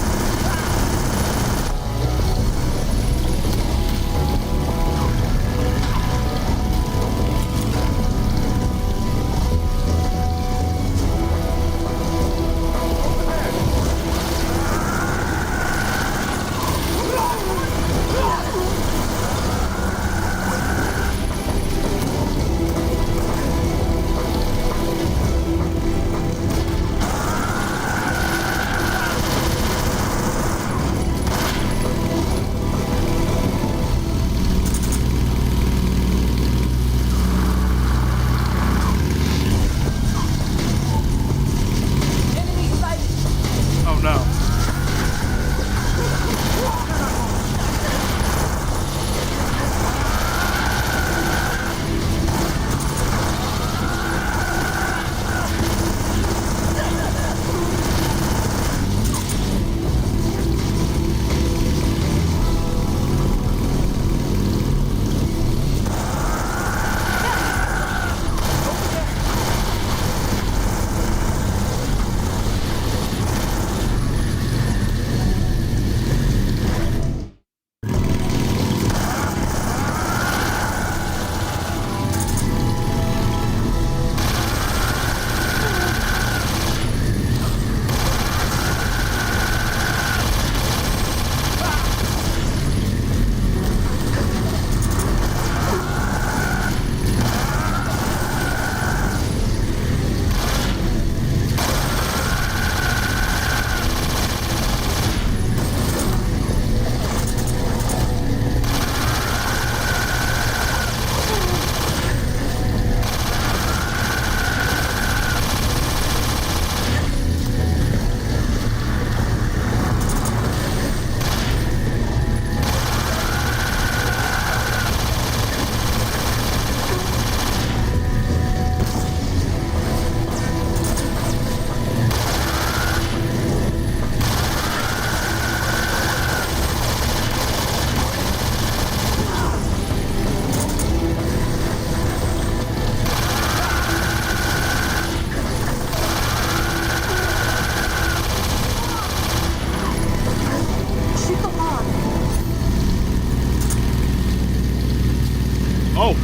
Oh.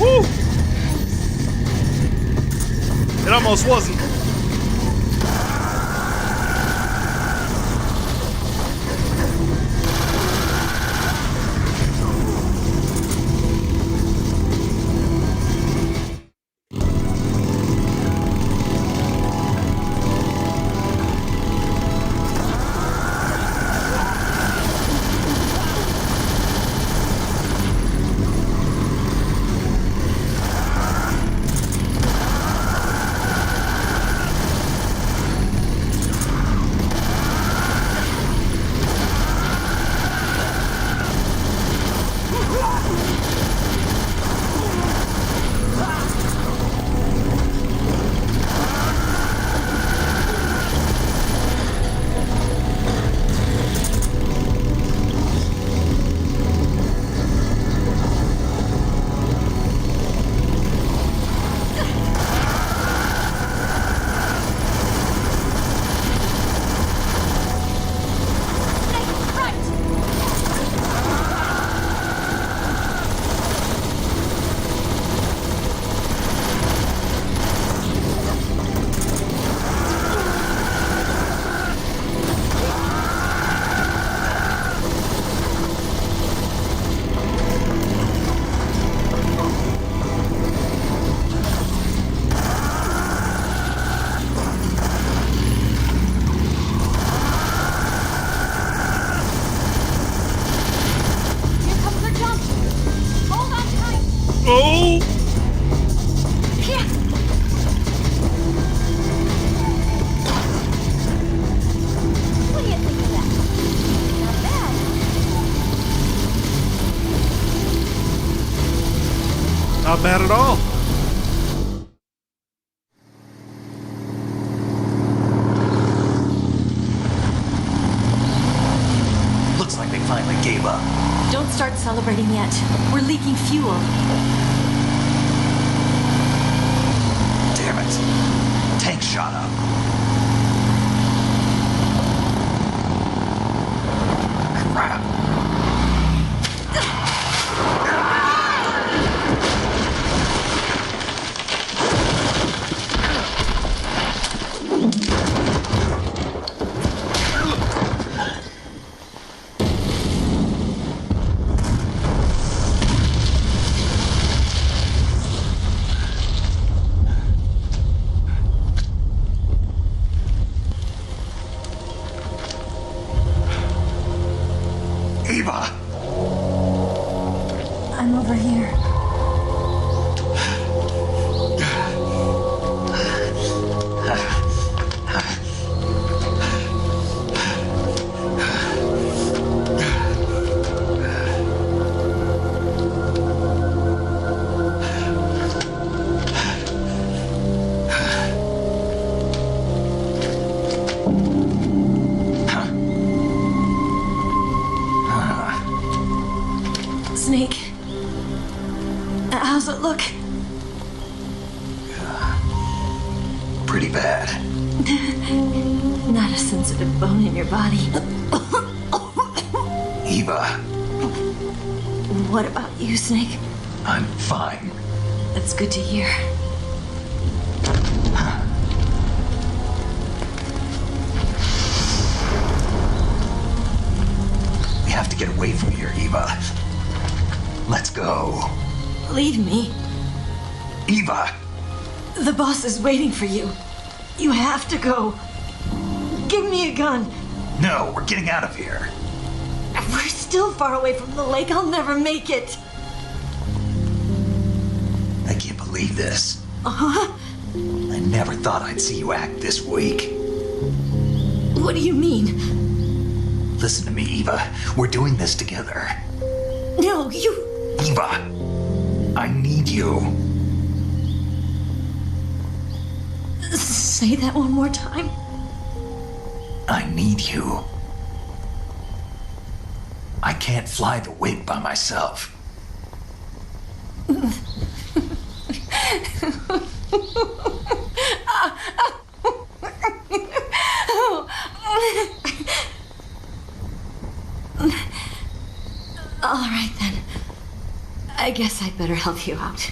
Woo! It almost wasn't. Oh! Here. What do you think of that? Not bad. Not bad at all. Looks like they finally gave up. Don't start celebrating yet. We're leaking fuel. Damn it. Tank shot up. Crap. Eva! I'm over here. Snake, how's it look? Pretty bad. Not a sensitive bone in your body. Eva, What about you, Snake? I'm fine. That's good to hear. We have to get away from here, Eva. Let's go. Leave me. Eva! The boss is waiting for you. You have to go. Give me a gun. No, we're getting out of here. We're still far away from the lake. I'll never make it. I can't believe this. Uh-huh. I never thought I'd see you act this weak. What do you mean? Listen to me, Eva. We're doing this together. No, you... Eva, I need you. Say that one more time. I need you. I can't fly the wig by myself. All right then. I guess I'd better help you out.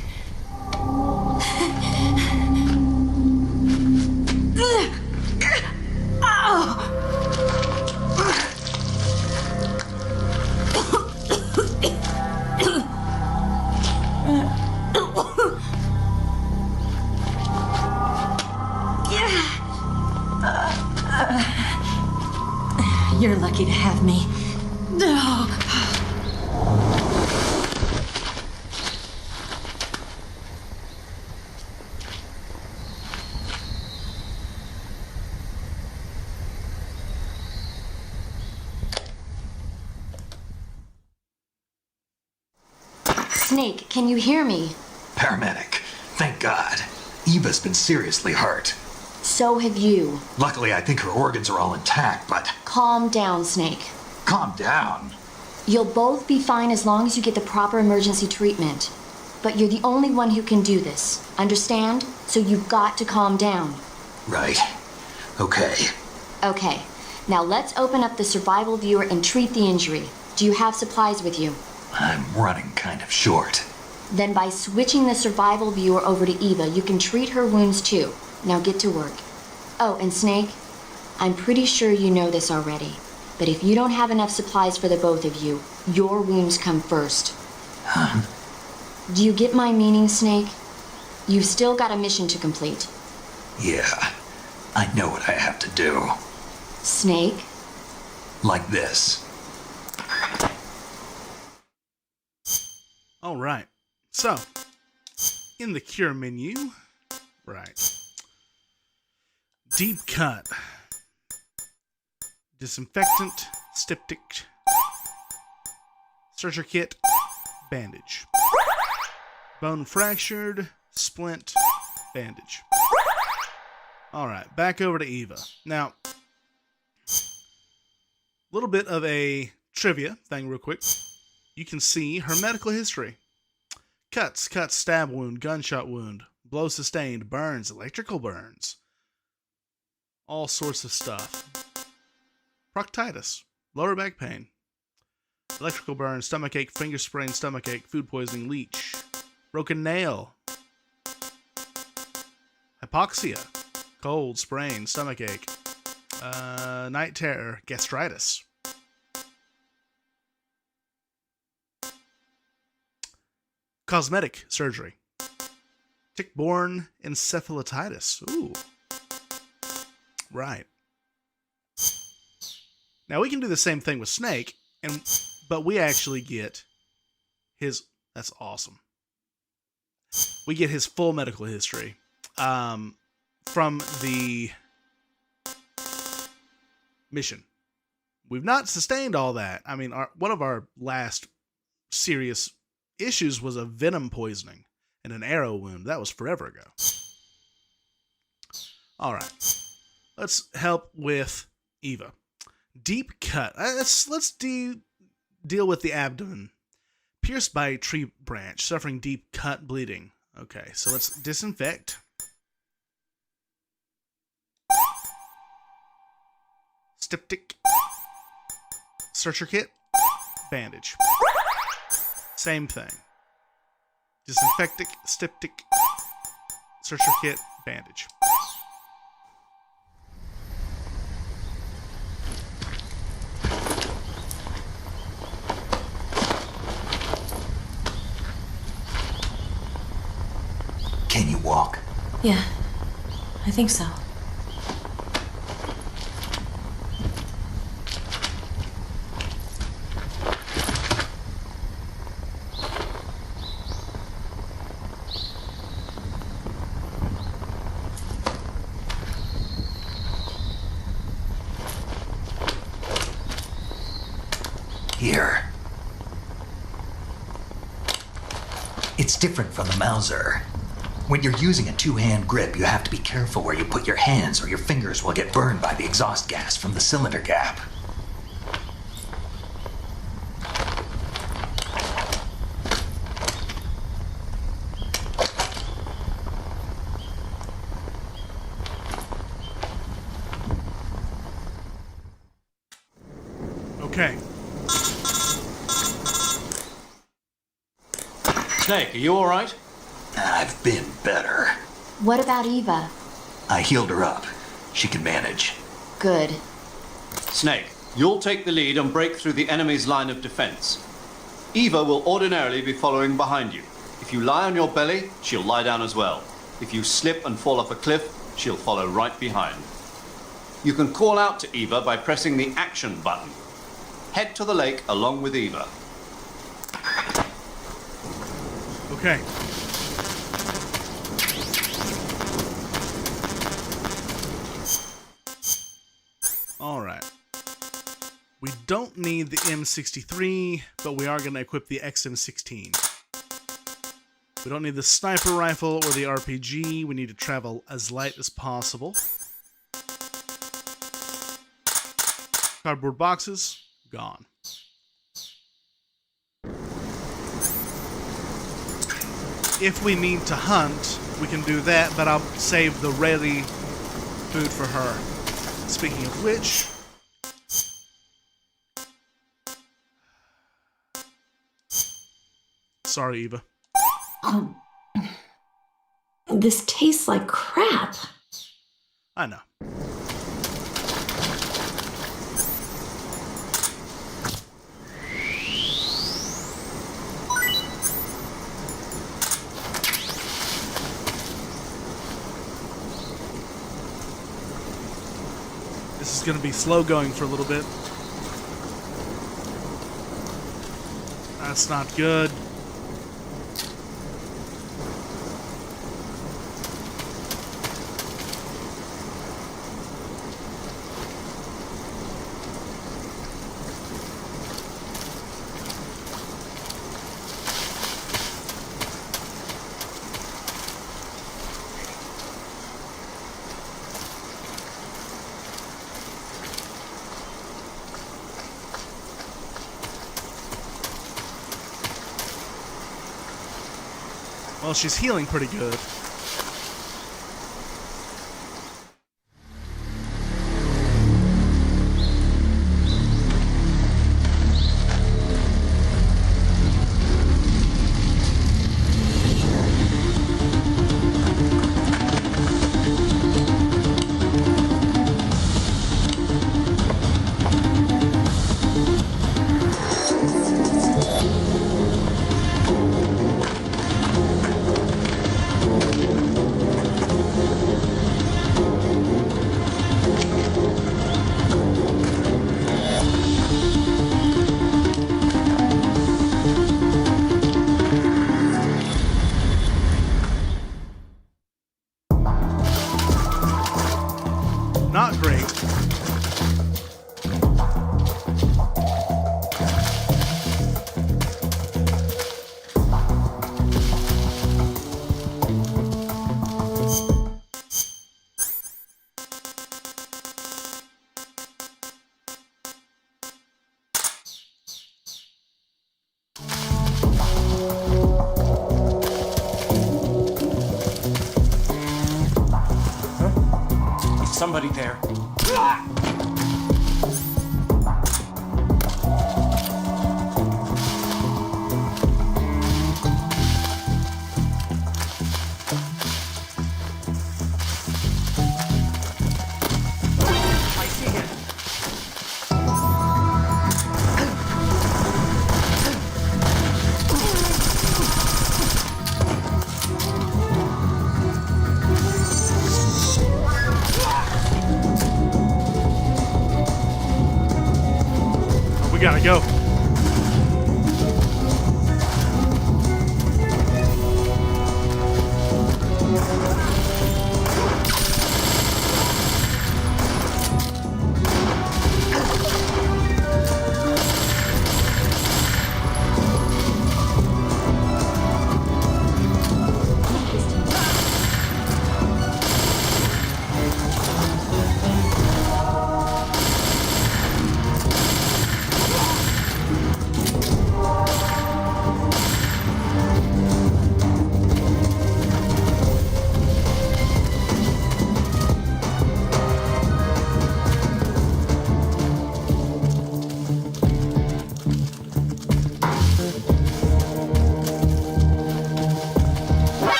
You're lucky to have me. No. Snake, can you hear me? Paramedic. Thank God. Eva's been seriously hurt. So have you. Luckily, I think her organs are all intact, but... Calm down, Snake. Calm down. You'll both be fine as long as you get the proper emergency treatment. But you're the only one who can do this. Understand? So you've got to calm down. Right. Okay. Okay. Now let's open up the survival viewer and treat the injury. Do you have supplies with you? I'm running kind of short. Then by switching the survival viewer over to Eva, you can treat her wounds too. Now get to work. Oh, and Snake, I'm pretty sure you know this already, but if you don't have enough supplies for the both of you, your wounds come first. Huh? Do you get my meaning, Snake? You've still got a mission to complete. Yeah, I know what I have to do. Snake? Like this. All right. So, in the cure menu, right. Deep cut. Disinfectant, styptic, searcher kit, bandage. Bone fractured, splint, bandage. All right, back over to Eva. Now, a little bit of a trivia thing real quick. You can see her medical history. Cuts, stab wound, gunshot wound, blow sustained, burns, electrical burns. All sorts of stuff. Proctitis, lower back pain, electrical burn, stomachache, finger sprain, stomachache, food poisoning, leech, broken nail, hypoxia, cold, sprain, stomachache, night terror, gastritis. Cosmetic surgery. Tick-borne encephalitis. Ooh. Right. Now we can do the same thing with Snake, but we actually get his... That's awesome. We get his full medical history from the mission. We've not sustained all that. I mean, one of our last serious issues was a venom poisoning and an arrow wound. That was forever ago. All right. Let's help with Eva. Deep cut. Let's deal with the abdomen. Pierced by a tree branch, suffering deep cut bleeding. Okay, so let's disinfect. Styptic. Searcher kit. Bandage. Same thing. Disinfectic, styptic, searcher kit, bandage. Can you walk? Yeah, I think so. Here. It's different from the Mauser. When you're using a two-hand grip, you have to be careful where you put your hands or your fingers will get burned by the exhaust gas from the cylinder gap. Okay. Snake, are you alright? I've been better. What about Eva? I healed her up. She can manage. Good. Snake, you'll take the lead and break through the enemy's line of defense. Eva will ordinarily be following behind you. If you lie on your belly, she'll lie down as well. If you slip and fall off a cliff, she'll follow right behind. You can call out to Eva by pressing the action button. Head to the lake along with Eva. Okay. Alright. We don't need the M63, but we are going to equip the XM16. We don't need the sniper rifle or the RPG. We need to travel as light as possible. Cardboard boxes, gone. If we need to hunt, we can do that, but I'll save the ready food for her. Speaking of which... Sorry, Eva. This tastes like crap. I know. This is going to be slow going for a little bit. That's not good. Well, she's healing pretty good. Not great. Somebody there. I see him. We gotta go.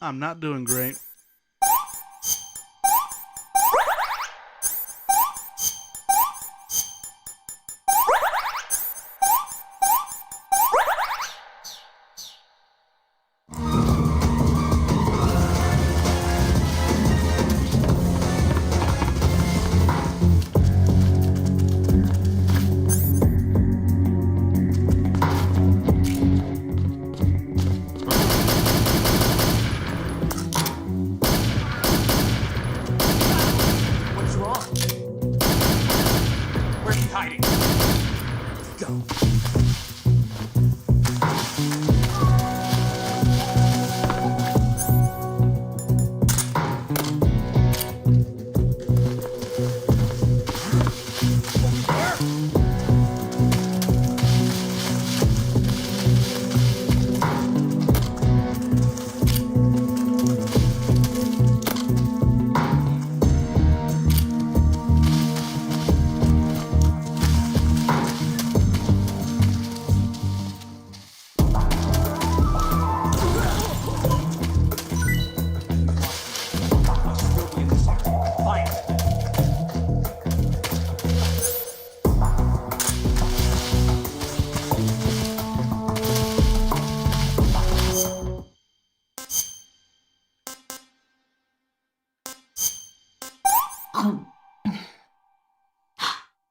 I'm not doing great.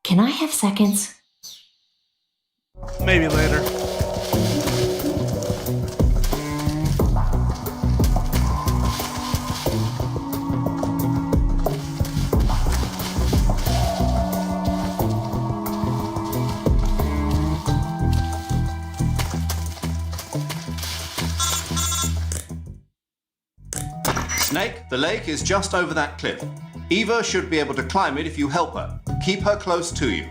Can I have seconds? Maybe later. Snake, the lake is just over that cliff. Eva should be able to climb it if you help her. Keep her close to you.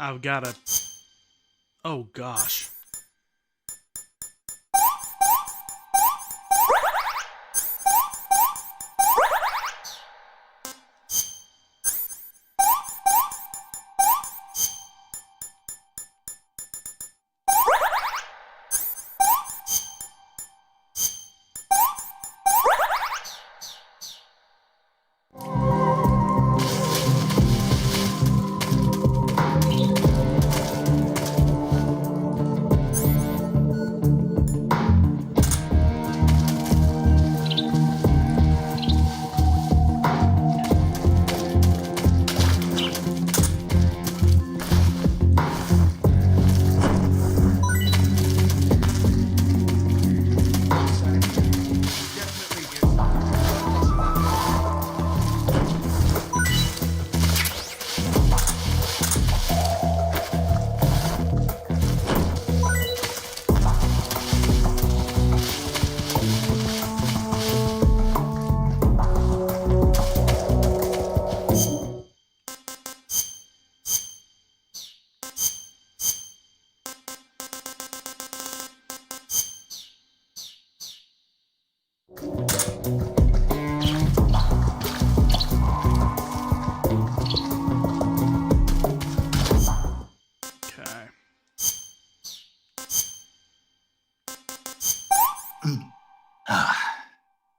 I've gotta... Oh, gosh.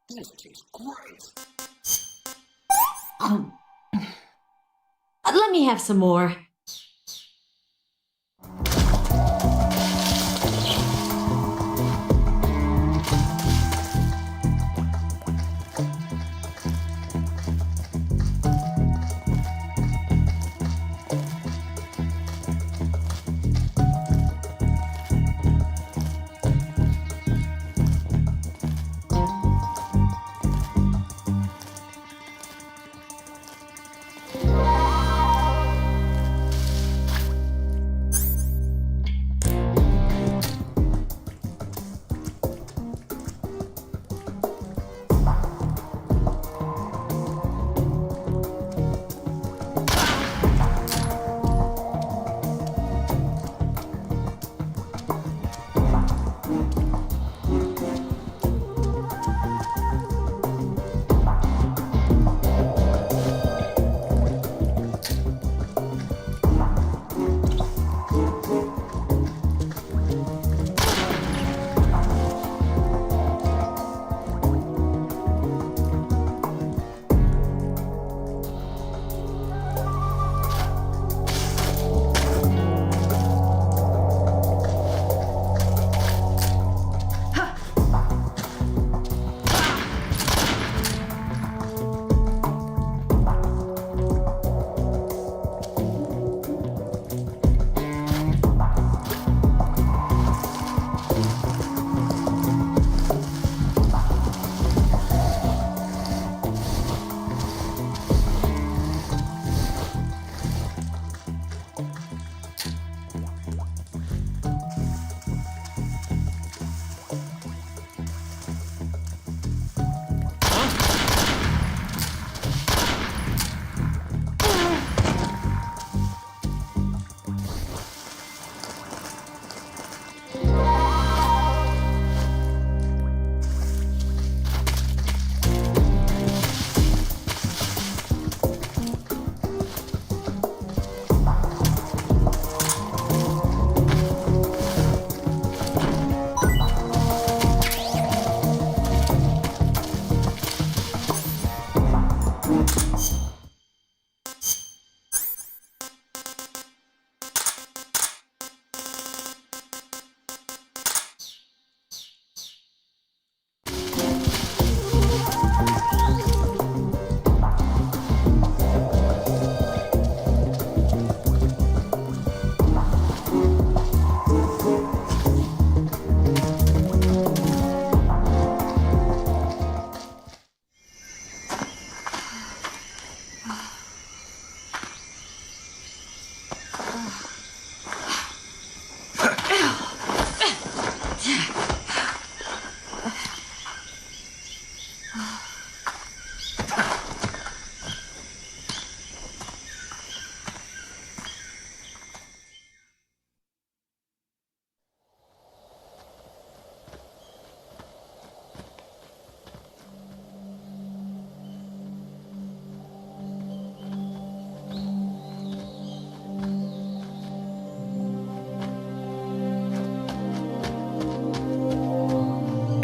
This tastes great. Let me have some more.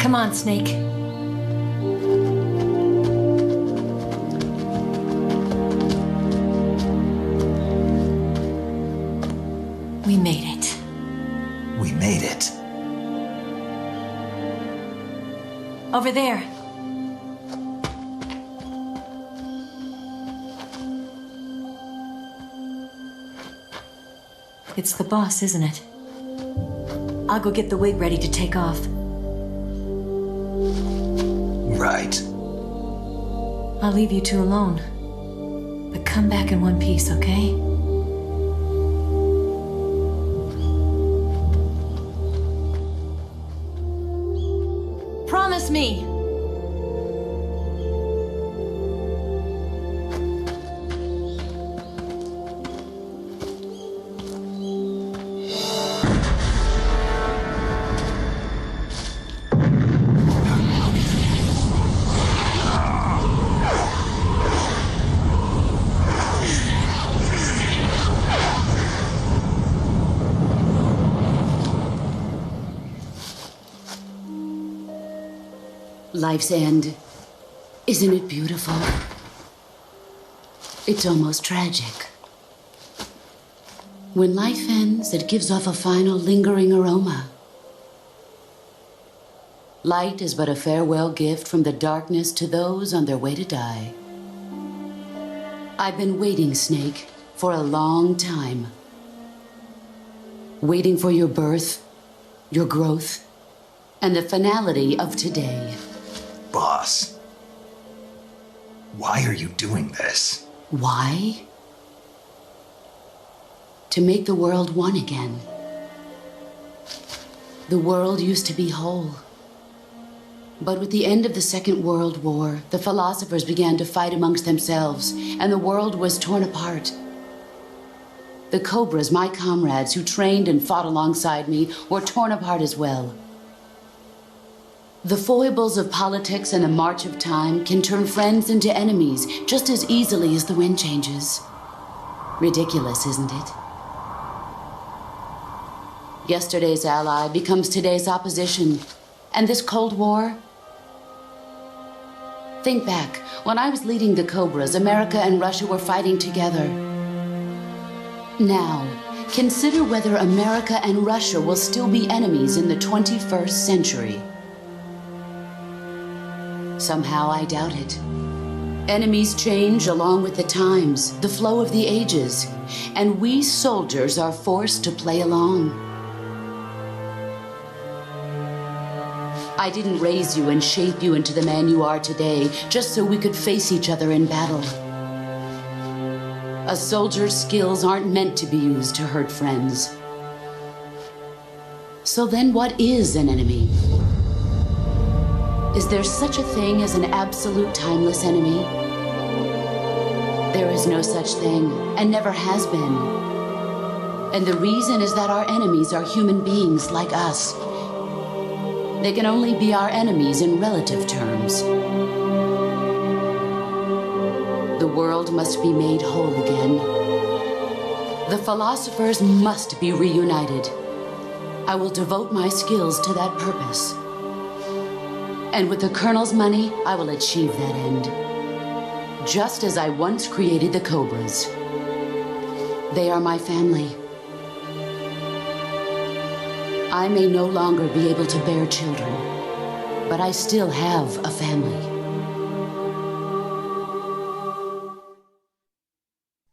Come on, Snake. We made it. We made it. Over there. It's the boss, isn't it? I'll go get the wig ready to take off. Right. I'll leave you two alone. But come back in one piece, okay? Promise me! Life's end. Isn't it beautiful? It's almost tragic. When life ends, it gives off a final lingering aroma. Light is but a farewell gift from the darkness to those on their way to die. I've been waiting, Snake, for a long time. Waiting for your birth, your growth, and the finality of today. Boss, why are you doing this? Why? To make the world one again. The world used to be whole. But with the end of the Second World War, the philosophers began to fight amongst themselves, and the world was torn apart. The Cobras, my comrades who trained and fought alongside me, were torn apart as well. The foibles of politics and the march of time can turn friends into enemies just as easily as the wind changes. Ridiculous, isn't it? Yesterday's ally becomes today's opposition. And this Cold War? Think back. When I was leading the Cobras, America and Russia were fighting together. Now, consider whether America and Russia will still be enemies in the 21st century. Somehow I doubt it. Enemies change along with the times, the flow of the ages, and we soldiers are forced to play along. I didn't raise you and shape you into the man you are today just so we could face each other in battle. A soldier's skills aren't meant to be used to hurt friends. So then what is an enemy? Is there such a thing as an absolute timeless enemy? There is no such thing, and never has been. And the reason is that our enemies are human beings like us. They can only be our enemies in relative terms. The world must be made whole again. The philosophers must be reunited. I will devote my skills to that purpose. And with the Colonel's money, I will achieve that end. Just as I once created the Cobras. They are my family. I may no longer be able to bear children, but I still have a family.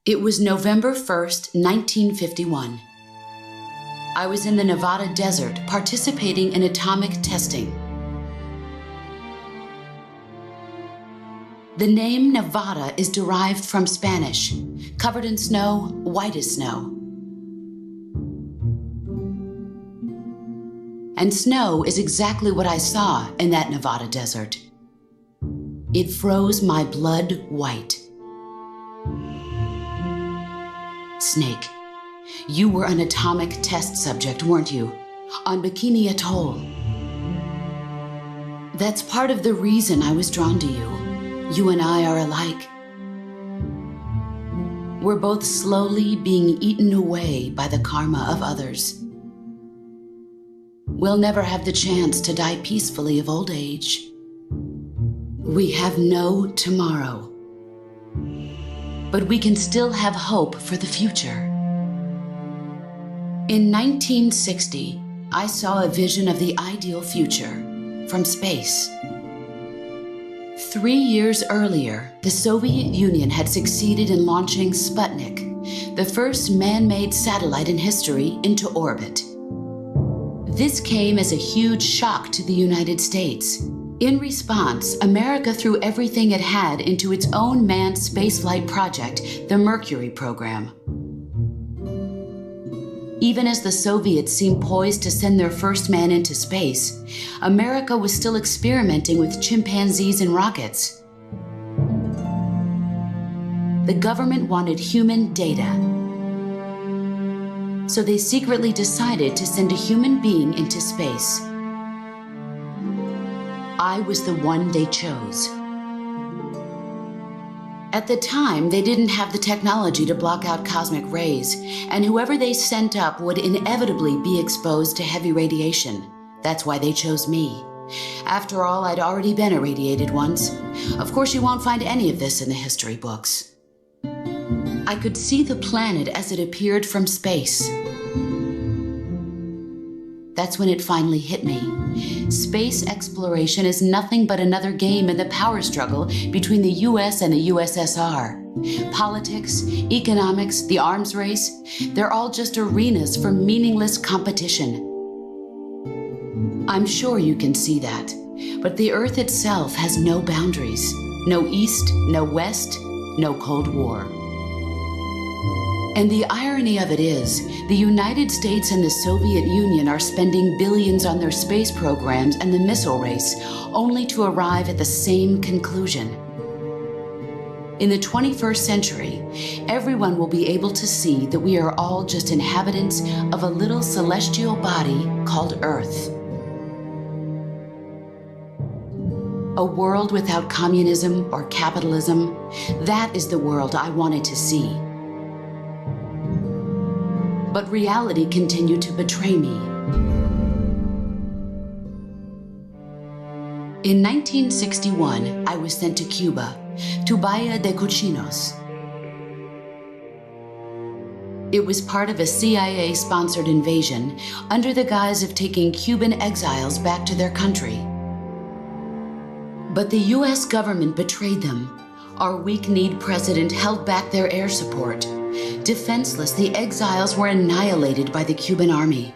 It was November 1st, 1951. I was in the Nevada desert participating in atomic testing. The name Nevada is derived from Spanish, covered in snow, white as snow. And snow is exactly what I saw in that Nevada desert. It froze my blood white. Snake, you were an atomic test subject, weren't you? On Bikini Atoll. That's part of the reason I was drawn to you. You and I are alike. We're both slowly being eaten away by the karma of others. we'll never have the chance to die peacefully of old age. We have no tomorrow. But we can still have hope for the future. In 1960, I saw a vision of the ideal future from space. 3 years earlier, the Soviet Union had succeeded in launching Sputnik, the first man-made satellite in history, into orbit. This came as a huge shock to the United States. In response, America threw everything it had into its own manned spaceflight project, the Mercury program. Even as the Soviets seemed poised to send their first man into space, America was still experimenting with chimpanzees and rockets. The government wanted human data, so they secretly decided to send a human being into space. I was the one they chose. At the time, they didn't have the technology to block out cosmic rays, and whoever they sent up would inevitably be exposed to heavy radiation. That's why they chose me. After all, I'd already been irradiated once. Of course, you won't find any of this in the history books. I could see the planet as it appeared from space. That's when it finally hit me. Space exploration is nothing but another game in the power struggle between the US and the USSR. Politics, economics, the arms race, they're all just arenas for meaningless competition. I'm sure you can see that, but the Earth itself has no boundaries. No East, no West, no Cold War. And the irony of it is, the United States and the Soviet Union are spending billions on their space programs and the missile race, only to arrive at the same conclusion. In the 21st century, everyone will be able to see that we are all just inhabitants of a little celestial body called Earth. A world without communism or capitalism, that is the world I wanted to see. But reality continued to betray me. In 1961, I was sent to Cuba, to Bahia de Cochinos. It was part of a CIA-sponsored invasion under the guise of taking Cuban exiles back to their country. But the US government betrayed them. Our weak-kneed president held back their air support. Defenseless, the exiles were annihilated by the Cuban army.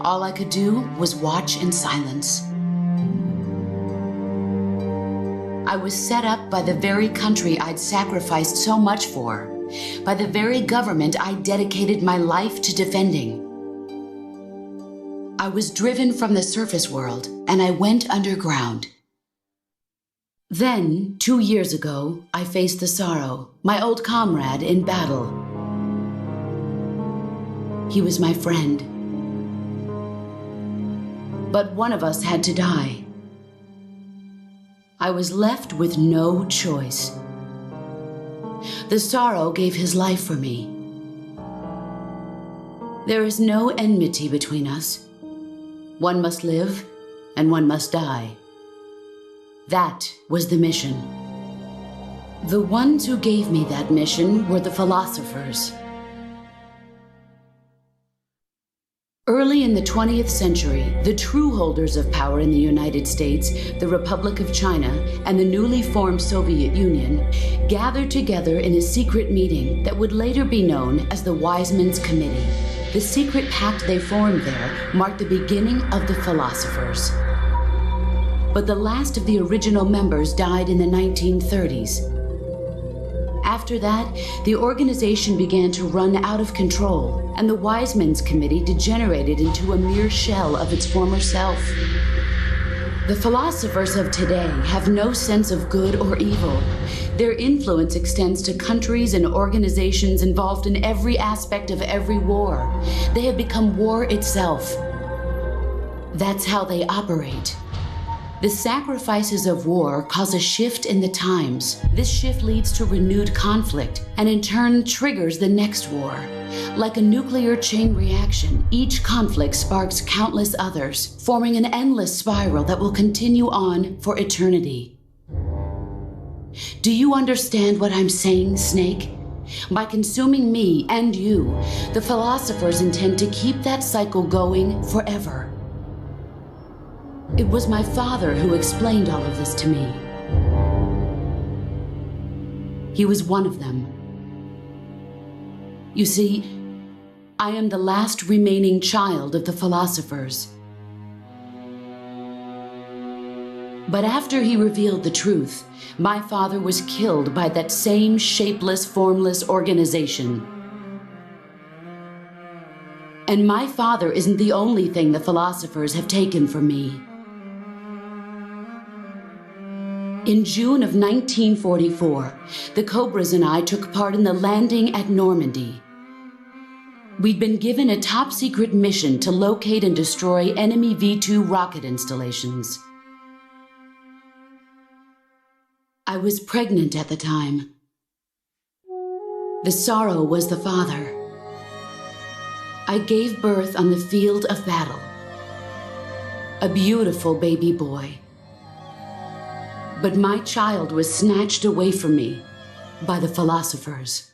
All I could do was watch in silence. I was set up by the very country I'd sacrificed so much for, by the very government I dedicated my life to defending. I was driven from the surface world, and I went underground. Then, 2 years ago, I faced the Sorrow, my old comrade in battle. He was my friend. But one of us had to die. I was left with no choice. The Sorrow gave his life for me. There is no enmity between us. One must live, and one must die. That was the mission. The ones who gave me that mission were the philosophers. Early in the 20th century, the true holders of power in the United States, the Republic of China, and the newly formed Soviet Union gathered together in a secret meeting that would later be known as the Wise Men's Committee. The secret pact they formed there marked the beginning of the philosophers. But the last of the original members died in the 1930s. After that, the organization began to run out of control, and the Wise Men's Committee degenerated into a mere shell of its former self. The philosophers of today have no sense of good or evil. Their influence extends to countries and organizations involved in every aspect of every war. They have become war itself. That's how they operate. The sacrifices of war cause a shift in the times. This shift leads to renewed conflict and in turn triggers the next war. Like a nuclear chain reaction, each conflict sparks countless others, forming an endless spiral that will continue on for eternity. Do you understand what I'm saying, Snake? By consuming me and you, the philosophers intend to keep that cycle going forever. It was my father who explained all of this to me. He was one of them. You see, I am the last remaining child of the philosophers. But after he revealed the truth, my father was killed by that same shapeless, formless organization. And my father isn't the only thing the philosophers have taken from me. In June of 1944, the Cobras and I took part in the landing at Normandy. We'd been given a top-secret mission to locate and destroy enemy V-2 rocket installations. I was pregnant at the time. The sorrow was the father. I gave birth on the field of battle. A beautiful baby boy. But my child was snatched away from me by the philosophers.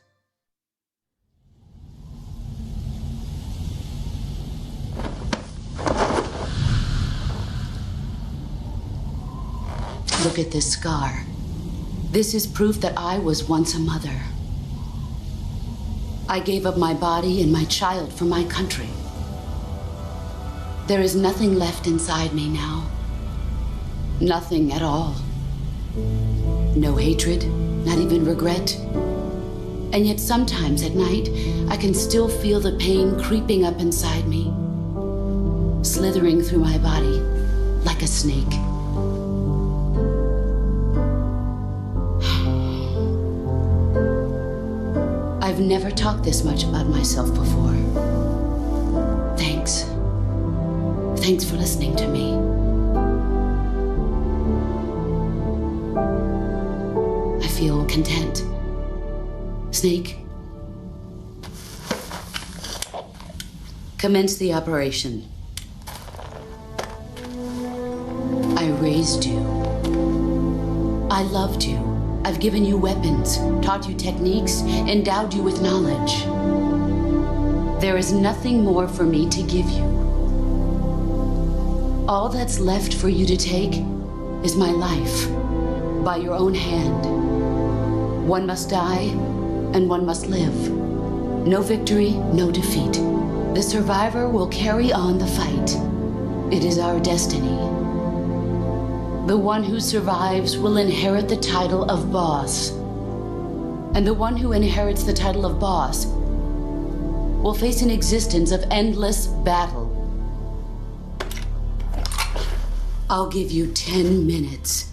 Look at this scar. This is proof that I was once a mother. I gave up my body and my child for my country. There is nothing left inside me now. Nothing at all. No hatred, not even regret. And yet sometimes at night, I can still feel the pain creeping up inside me, slithering through my body like a snake. I've never talked this much about myself before. Thanks. Thanks for listening to me. I feel content. Snake, commence the operation. I raised you. I loved you. I've given you weapons, taught you techniques, endowed you with knowledge. There is nothing more for me to give you. All that's left for you to take is my life, by your own hand. One must die, and one must live. No victory, no defeat. The survivor will carry on the fight. It is our destiny. The one who survives will inherit the title of boss. And the one who inherits the title of boss will face an existence of endless battle. I'll give you 10 minutes.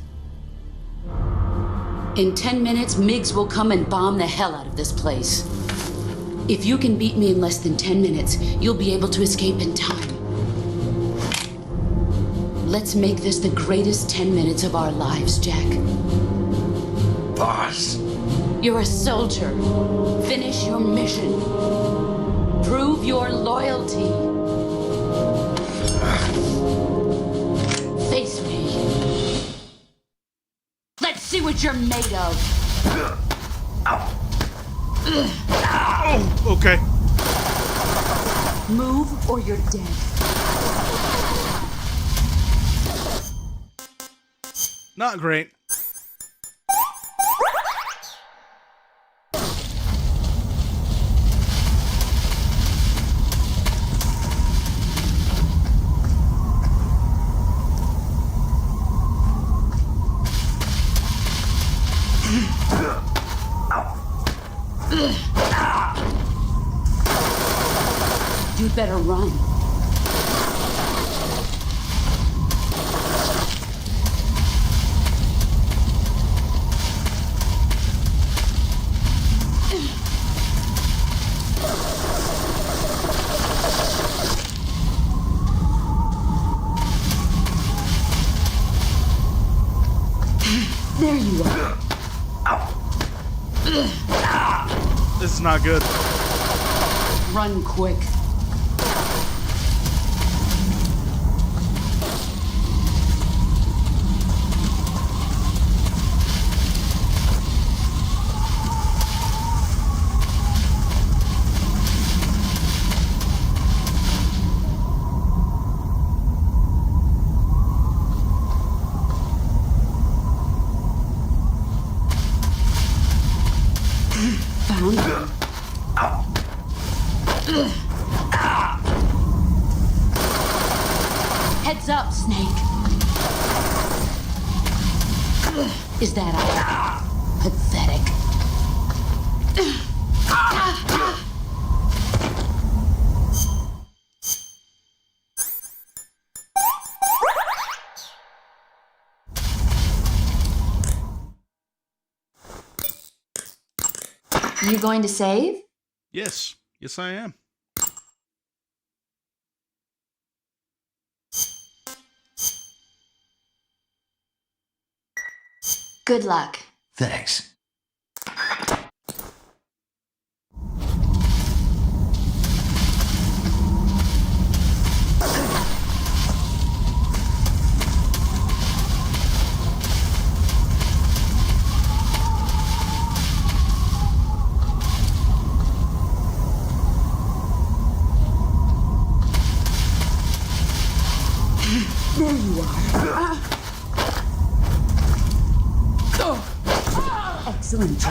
In 10 minutes, MiGs will come and bomb the hell out of this place. If you can beat me in less than 10 minutes, you'll be able to escape in time. Let's make this the greatest 10 minutes of our lives, Jack. Boss. You're a soldier. Finish your mission. Prove your loyalty. Face me. Let's see what you're made of. Oh, okay. Move or you're dead. Not great. You'd better run. There you are. This is not good. Run quick. Found him. Heads up, Snake. Is that all? Pathetic. You going to save? Yes. Yes, I am. Good luck. Thanks. There you are. Excellent.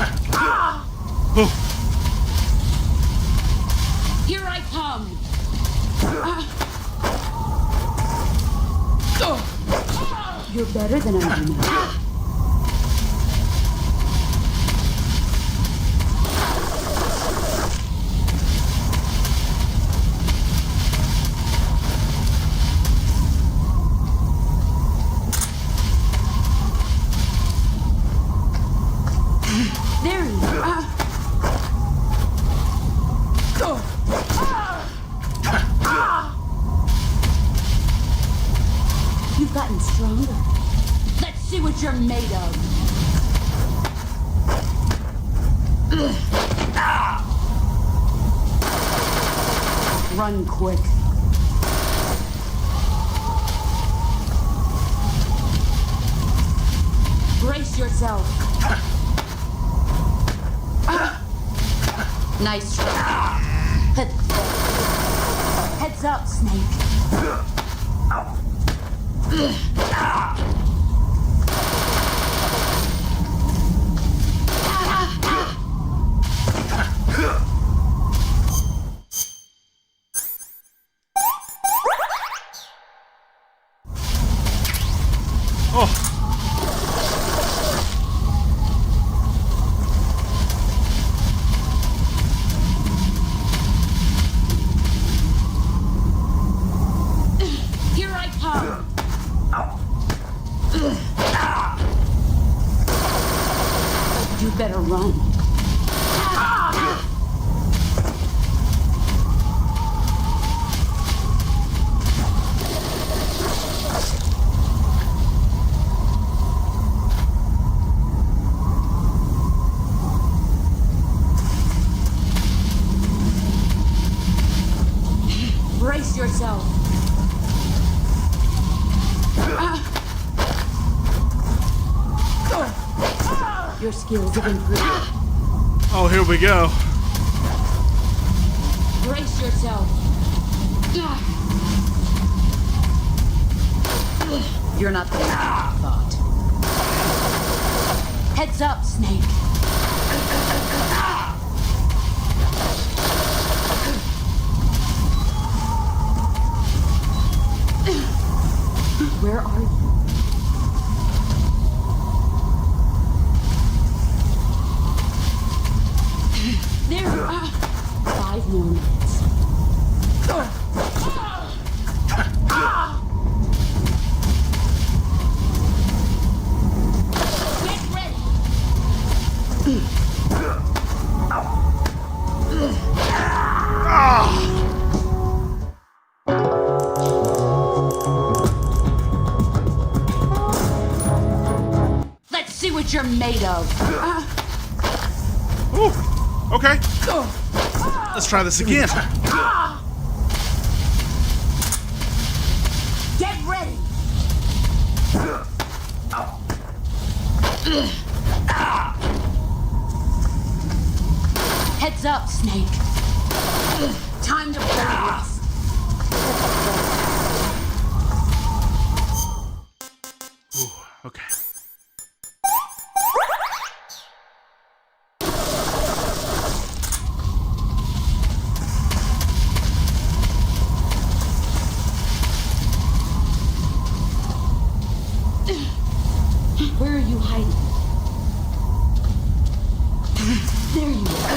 Here I come. You're better than I am now. There you are. You've gotten stronger. Let's see what you're made of. Run quick. Brace yourself. Nice try. Heads up, Snake. Here I come. You better run. Brace yourself. Your skills have improved. Oh, here we go. Brace yourself. You're not the man I thought. Heads up, Snake. Where are you? There you are. 5 more minutes. Get ready. what you're made of. Ooh, okay. Let's try this again. Get ready. Heads up, Snake. Time to burn this. Ooh, okay. Where are you hiding? There you are.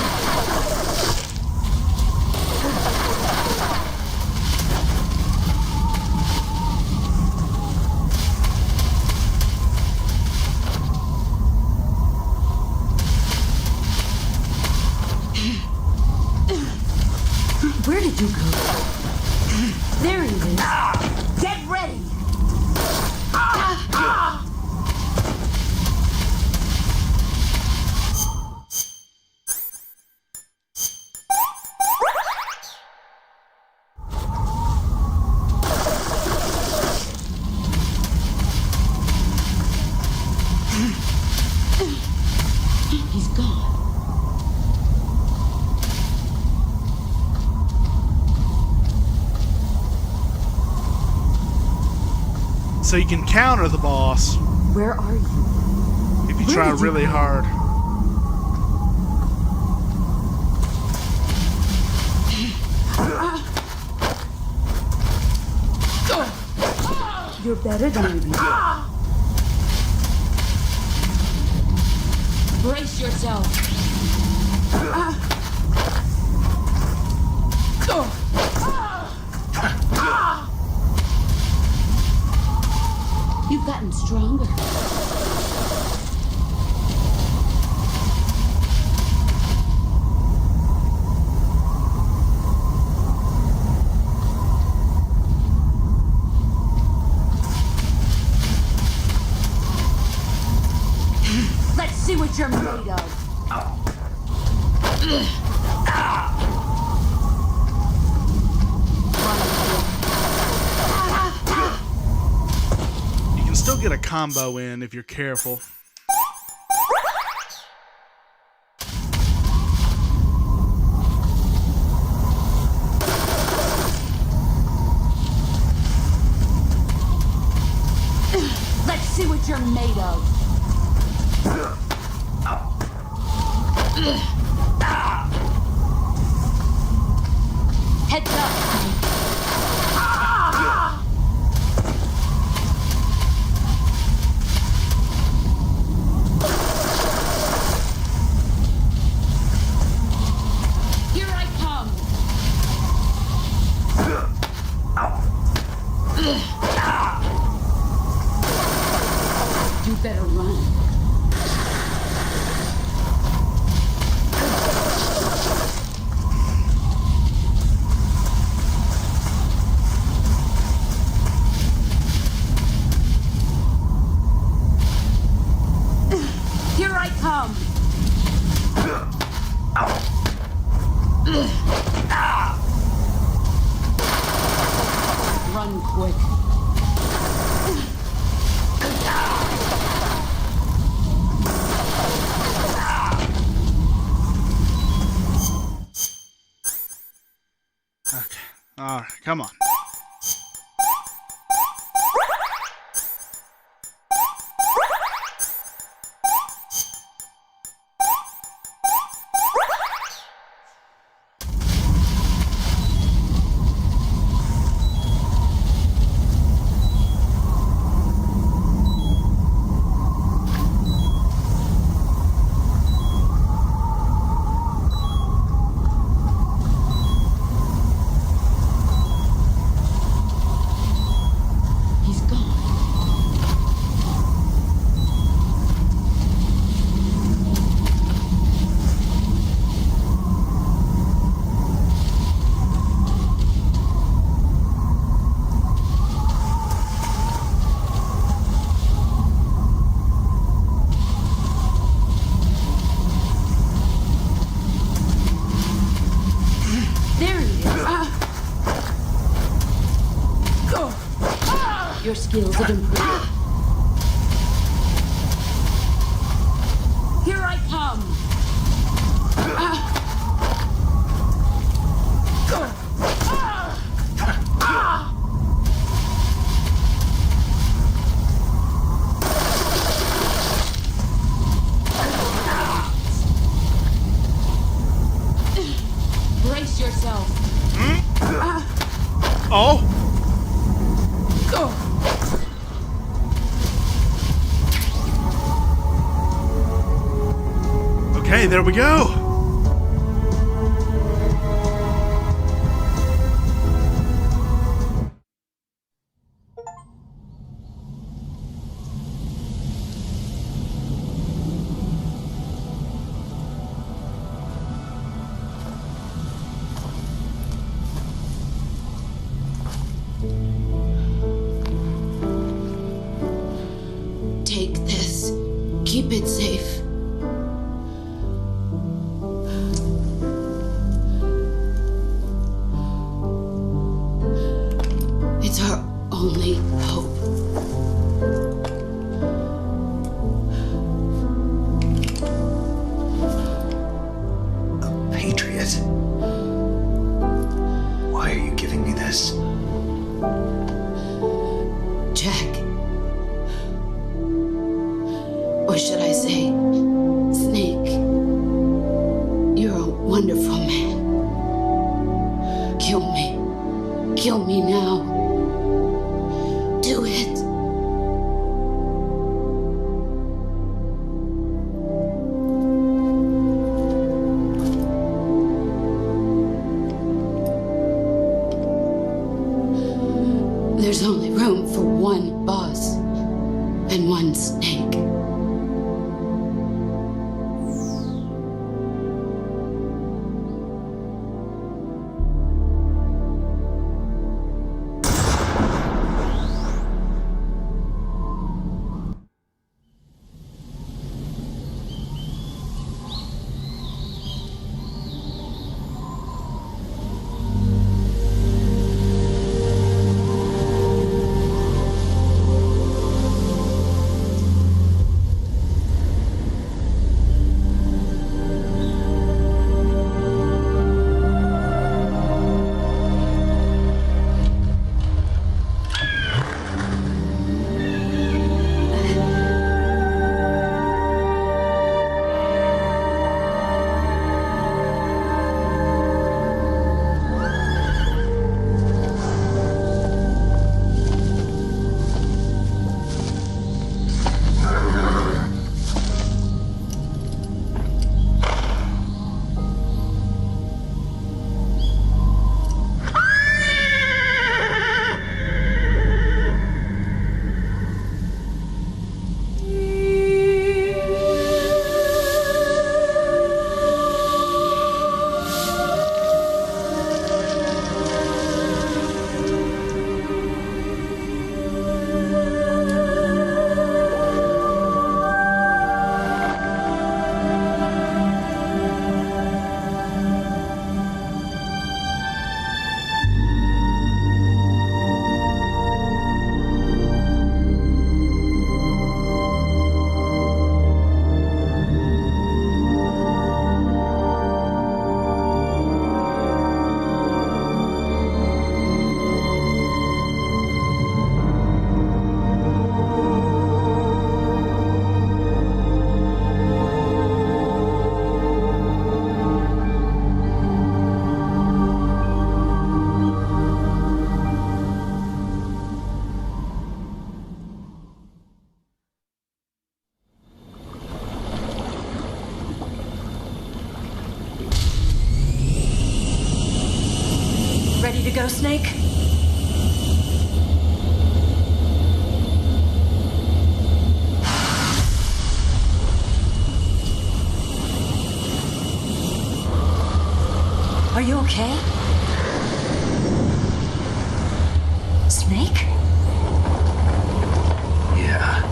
Where did you go? There he is. Get ready. He's gone. So you can counter the boss. Where are you? If you try really hard. You're better than you. Brace yourself. You've gotten stronger. Let's see what you're made of. You can still get a combo in if you're careful. Let's see what you're made of. Heads up. Here I come. You better run. Here I come. Run quick. Okay. Alright, come on. your skills have improved. Here I come! Brace yourself. Oh! Okay, there we go. Take this. Keep it safe. It's our only hope. A Patriot? Why are you giving me this? Jack. Or should I say, Snake? You're a wonderful man. Kill me. Kill me now. Do it. There's only room for one boss and one snake. Ready to go, Snake? Are you okay? Snake? Yeah.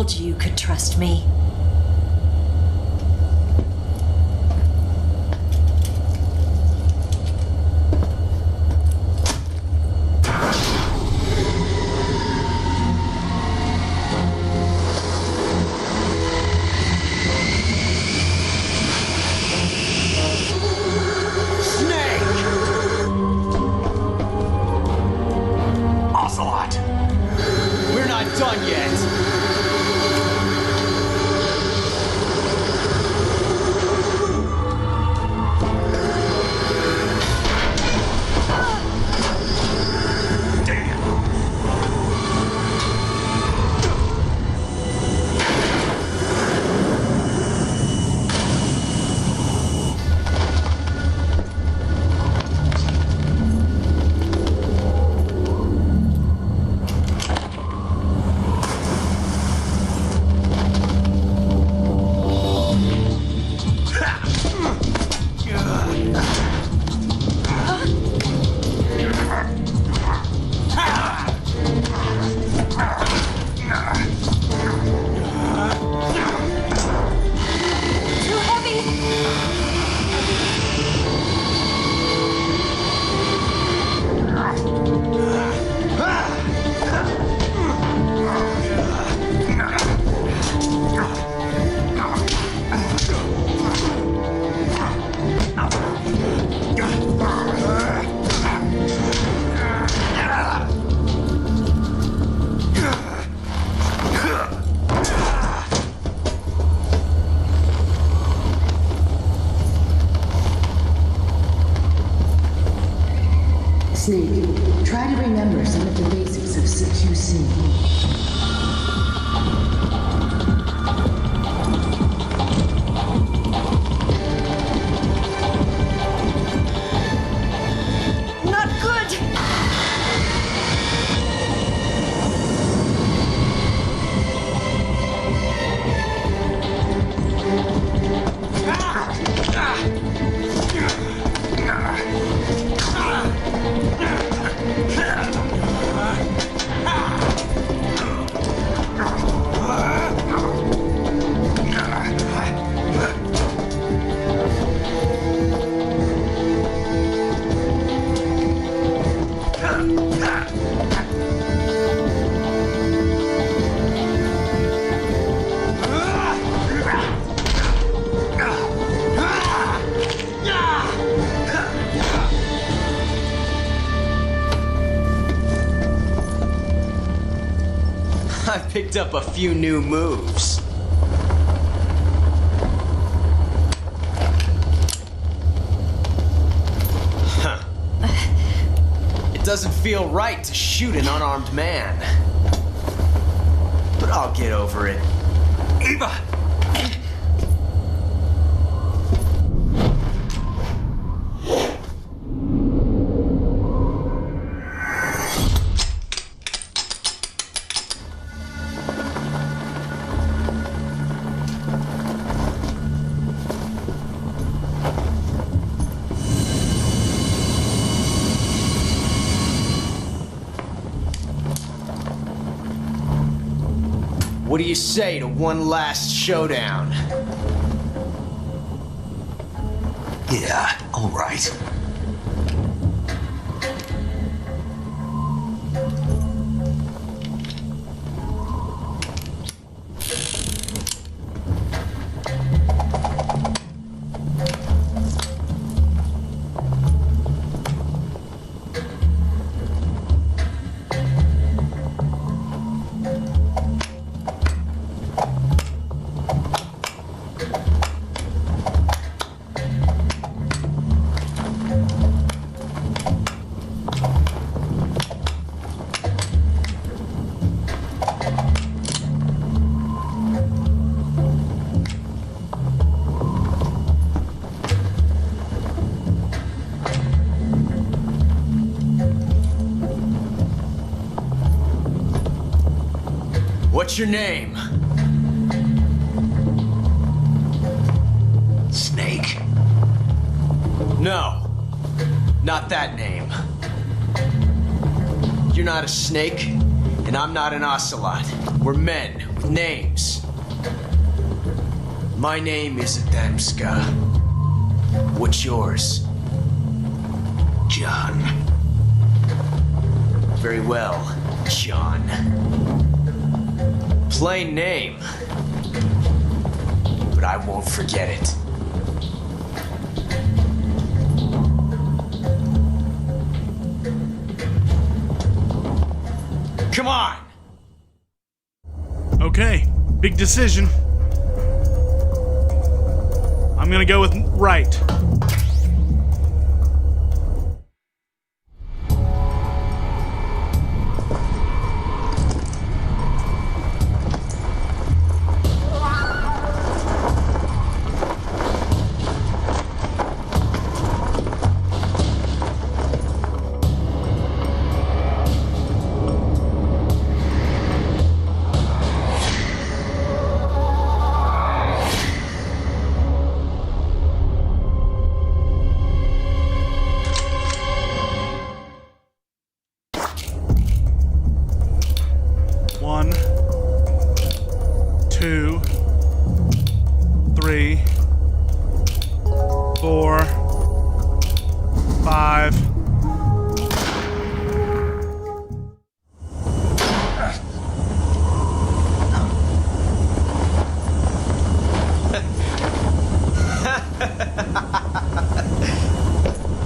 told you you could trust me. Snake, try to remember some of the basics of CQC. Not good! I picked up a few new moves. Huh. It doesn't feel right to shoot an unarmed man. But I'll get over it. Eva! What do you say to one last showdown? Yeah, all right. What's your name? Snake. No, not that name. You're not a snake, and I'm not an ocelot. We're men with Names. My name is Adamska. What's yours? John. Very well, John. Plain name. But I won't forget it. Come on! Okay, big decision. I'm gonna go with right. One, 2, 3, 4, 5.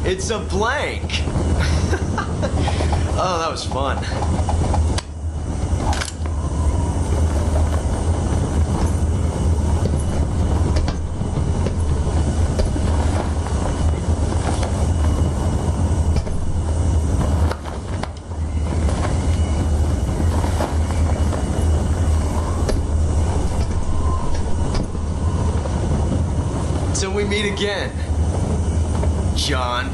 It's a blank. Oh, that was fun. Till we meet again, John.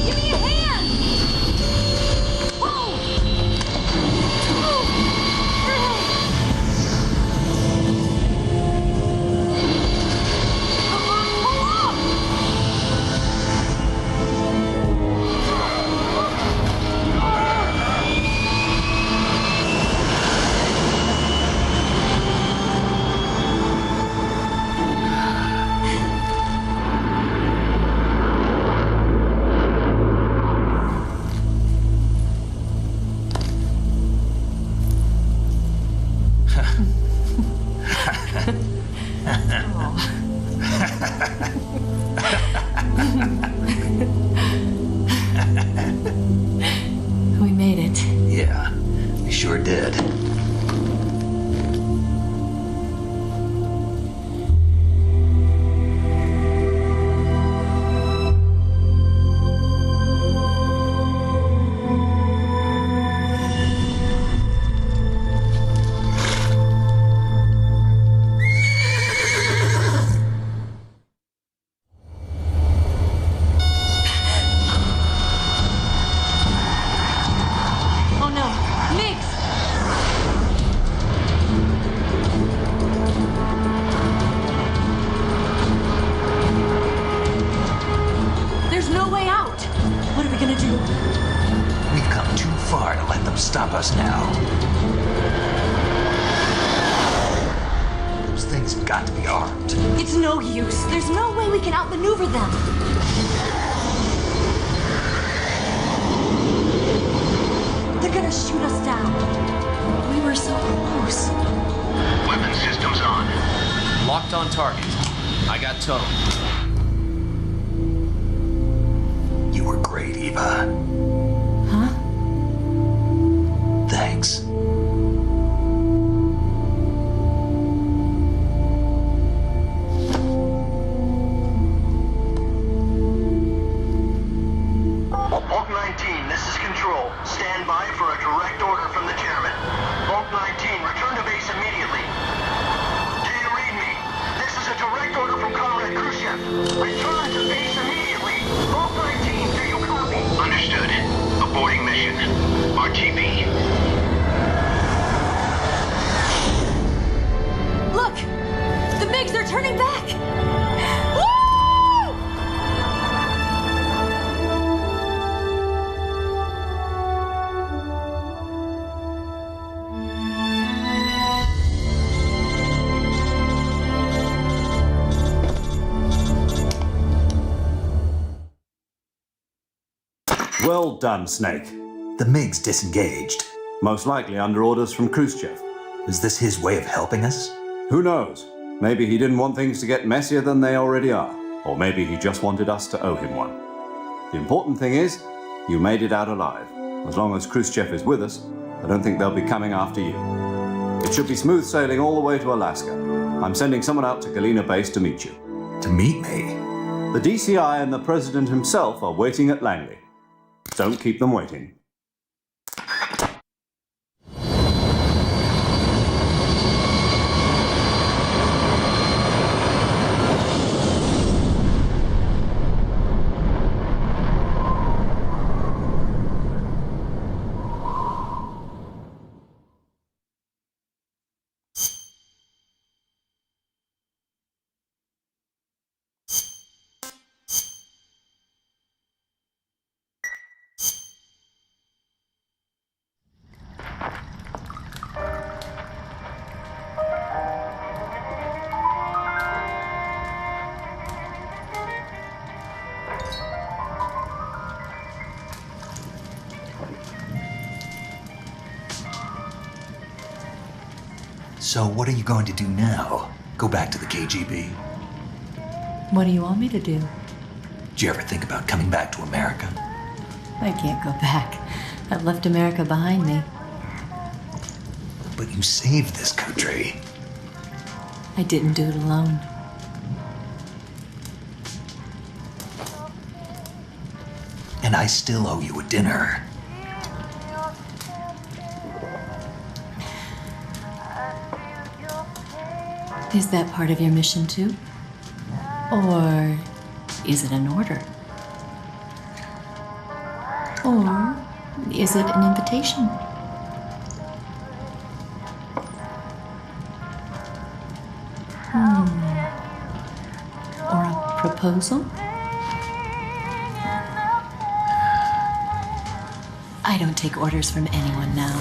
Give me a hand! Whoa! We made it. Yeah, we sure did. Oh no, Mix! There's no way out. What are we gonna do? We've come too far to let them stop us now. Those things have got to be armed. It's no use. There's no way we can outmaneuver them. They're gonna shoot us down. We were so close. Weapon systems on. Locked on target. I got tunnel. You were great, Eva. Huh? Thanks. Vault 19, this is Control. Stand by for a direct order from the chairman. Vault 19, return to base immediately. Do you read me? This is a direct order from Comrade Khrushchev. Return to base immediately. Vault 19, do you copy? Understood. Well done, Snake. The MiG's disengaged. Most likely under orders from Khrushchev. Is this his way of helping us? Who knows? Maybe he didn't want things to get messier than they already are. Or maybe he just wanted us to owe him one. The important thing is, you made it out alive. As long as Khrushchev is with us, I don't think they'll be coming after you. It should be smooth sailing all the way to Alaska. I'm sending someone out to Galena Base to meet you. To meet me? The DCI and the President himself are waiting at Langley. Don't keep them waiting. So what are you going to do now? Go back to the KGB? What do you want me to do? Did you ever think about coming back to America? I can't go back. I've left America behind me. But you saved this country. I didn't do it alone. And I still owe you a dinner. Is that part of your mission too? Or is it an order? Or is it an invitation? Or a proposal? I don't take orders from anyone now.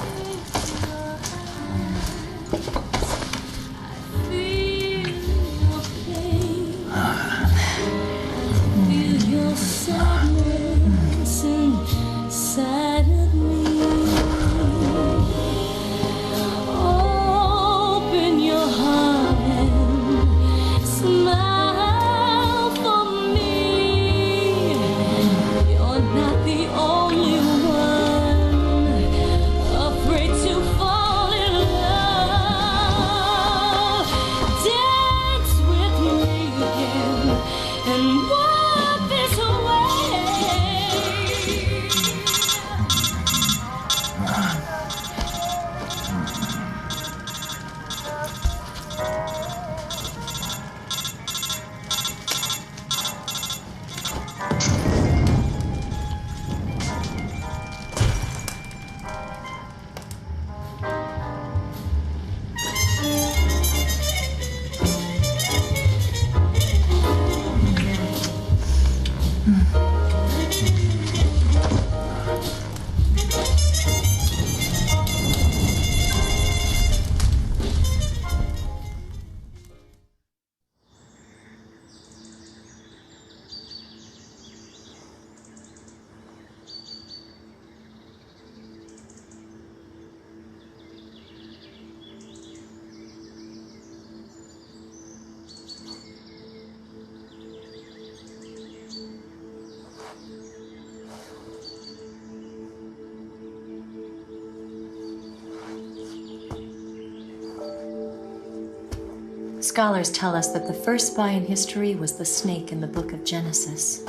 Scholars tell us that the first spy in history was the snake in the book of Genesis.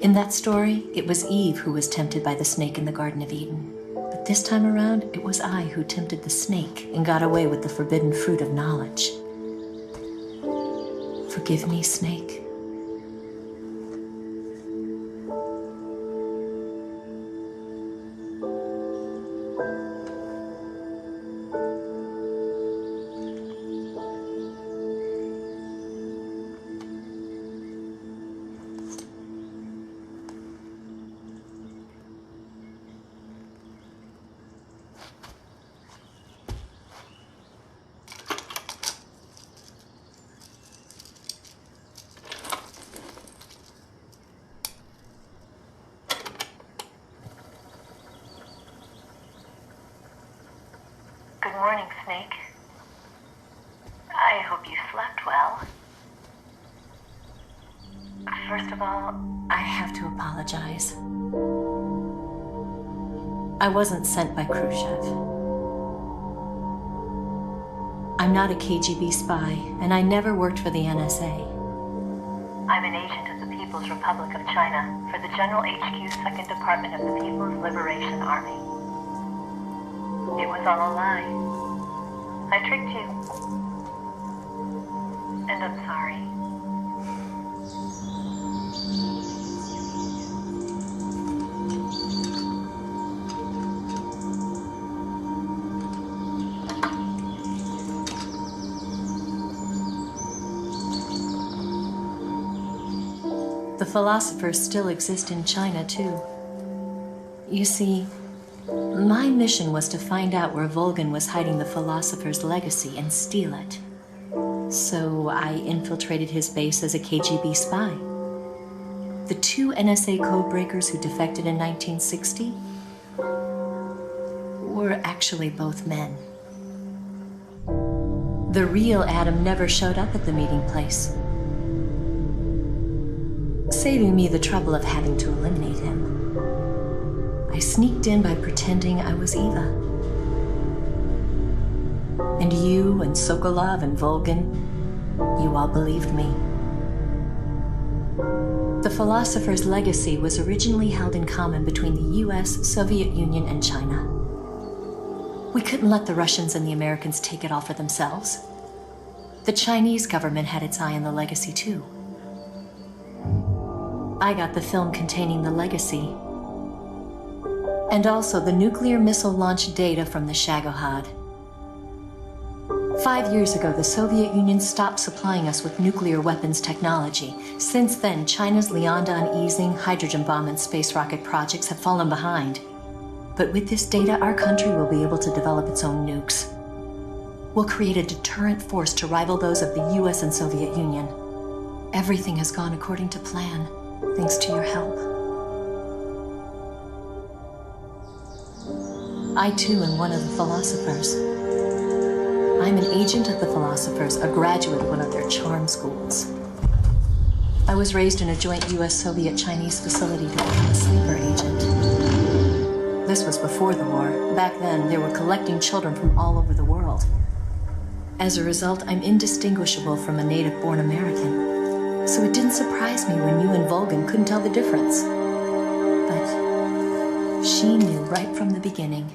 In that story, it was Eve who was tempted by the snake in the Garden of Eden. But this time around, it was I who tempted the snake and got away with the forbidden fruit of knowledge. Forgive me, snake. morning, Snake. I hope you slept well. First of all, I have to apologize. I wasn't sent by Khrushchev. I'm not a KGB spy, and I never worked for the NSA. I'm an agent of the People's Republic of China for the General HQ 2nd Department of the People's Liberation Army. It was all a lie. I tricked you. And I'm sorry. The philosophers still exist in China, too. You see, my mission was to find out where Volgin was hiding the philosopher's legacy and steal it. So I infiltrated his base as a KGB spy. The 2 NSA codebreakers who defected in 1960 were actually both men. The real Adam never showed up at the meeting place, saving me the trouble of having to eliminate him. I sneaked in by pretending I was Eva. And you and Sokolov and Volgin, you all believed me. The philosopher's legacy was originally held in common between the US, Soviet Union, and China. We couldn't let the Russians and the Americans take it all for themselves. The Chinese government had its eye on the legacy, too. I got the film containing the legacy, and also the nuclear missile launch data from the Shagohod. 5 years ago, the Soviet Union stopped supplying us with nuclear weapons technology. Since then, China's Liaodong easing, hydrogen bomb, and space rocket projects have fallen behind. But with this data, our country will be able to develop its own nukes. We'll create a deterrent force to rival those of the US and Soviet Union. Everything has gone according to plan, thanks to your help. I, too, am one of the philosophers. I'm an agent of the philosophers, a graduate of one of their charm schools. I was raised in a joint US-Soviet-Chinese facility to become a sleeper agent. This was before the war. Back then, they were collecting children from all over the world. As a result, I'm indistinguishable from a native-born American. So it didn't surprise me when you and Volgin couldn't tell the difference. But she knew right from the beginning.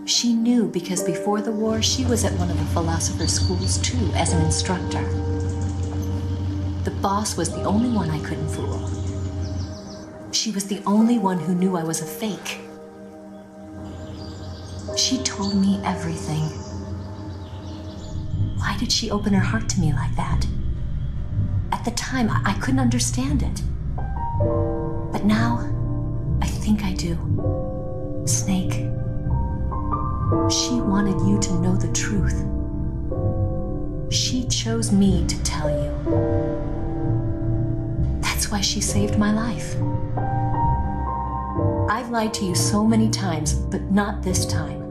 She knew because before the war, she was at one of the philosopher's schools too, as an instructor. The boss was the only one I couldn't fool. She was the only one who knew I was a fake. She told me everything. Why did she open her heart to me like that? At the time, I couldn't understand it. But now, I think I do. Snake. She wanted you to know the truth. She chose me to tell you. That's why she saved my life. I've lied to you so many times, but not this time.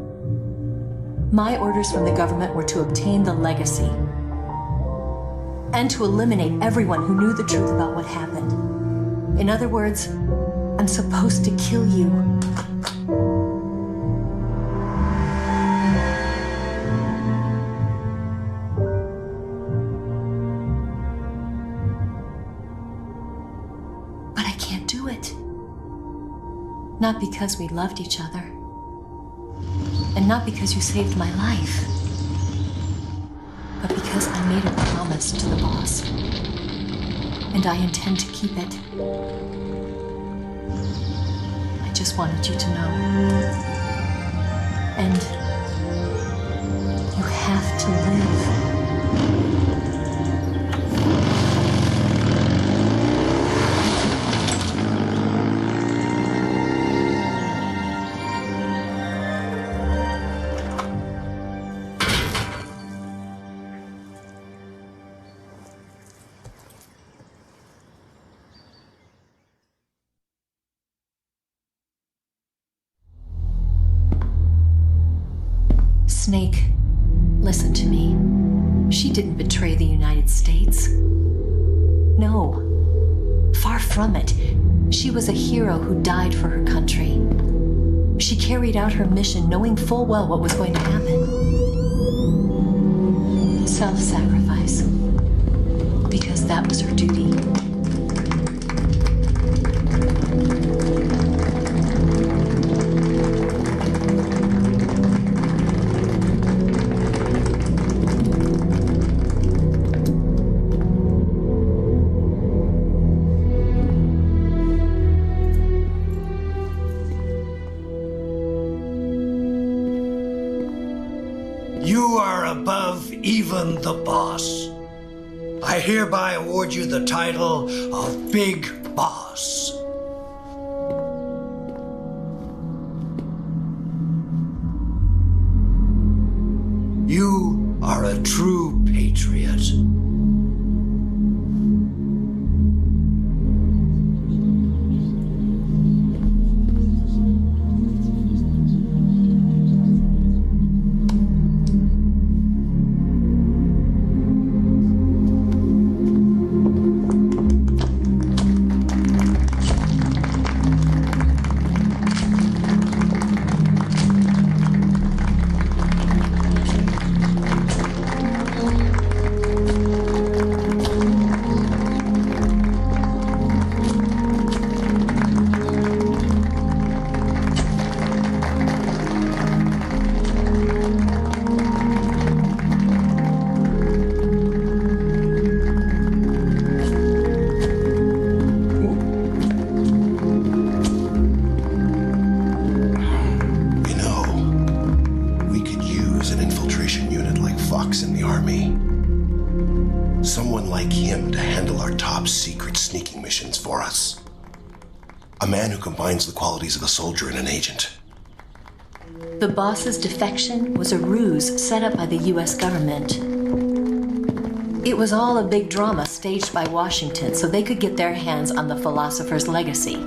My orders from the government were to obtain the legacy and to eliminate everyone who knew the truth about what happened. In other words, I'm supposed to kill you. But I can't do it. Not because we loved each other. And not because you saved my life. But because I made a promise to the boss. And I intend to keep it. I just wanted you to know. And you have to live. Snake, listen to me. She didn't betray the United States. No. Far from it. She was a hero who died for her country. She carried out her mission knowing full well what was going to happen. Self-sacrifice. Because that was her duty. You are above even the boss. I hereby award you the title of Big Boss. You are a true patriot. Someone like him to handle our top secret sneaking missions for us. A man who combines the qualities of a soldier and an agent. The boss's defection was a ruse set up by the US government. It was all a big drama staged by Washington so they could get their hands on the philosopher's legacy.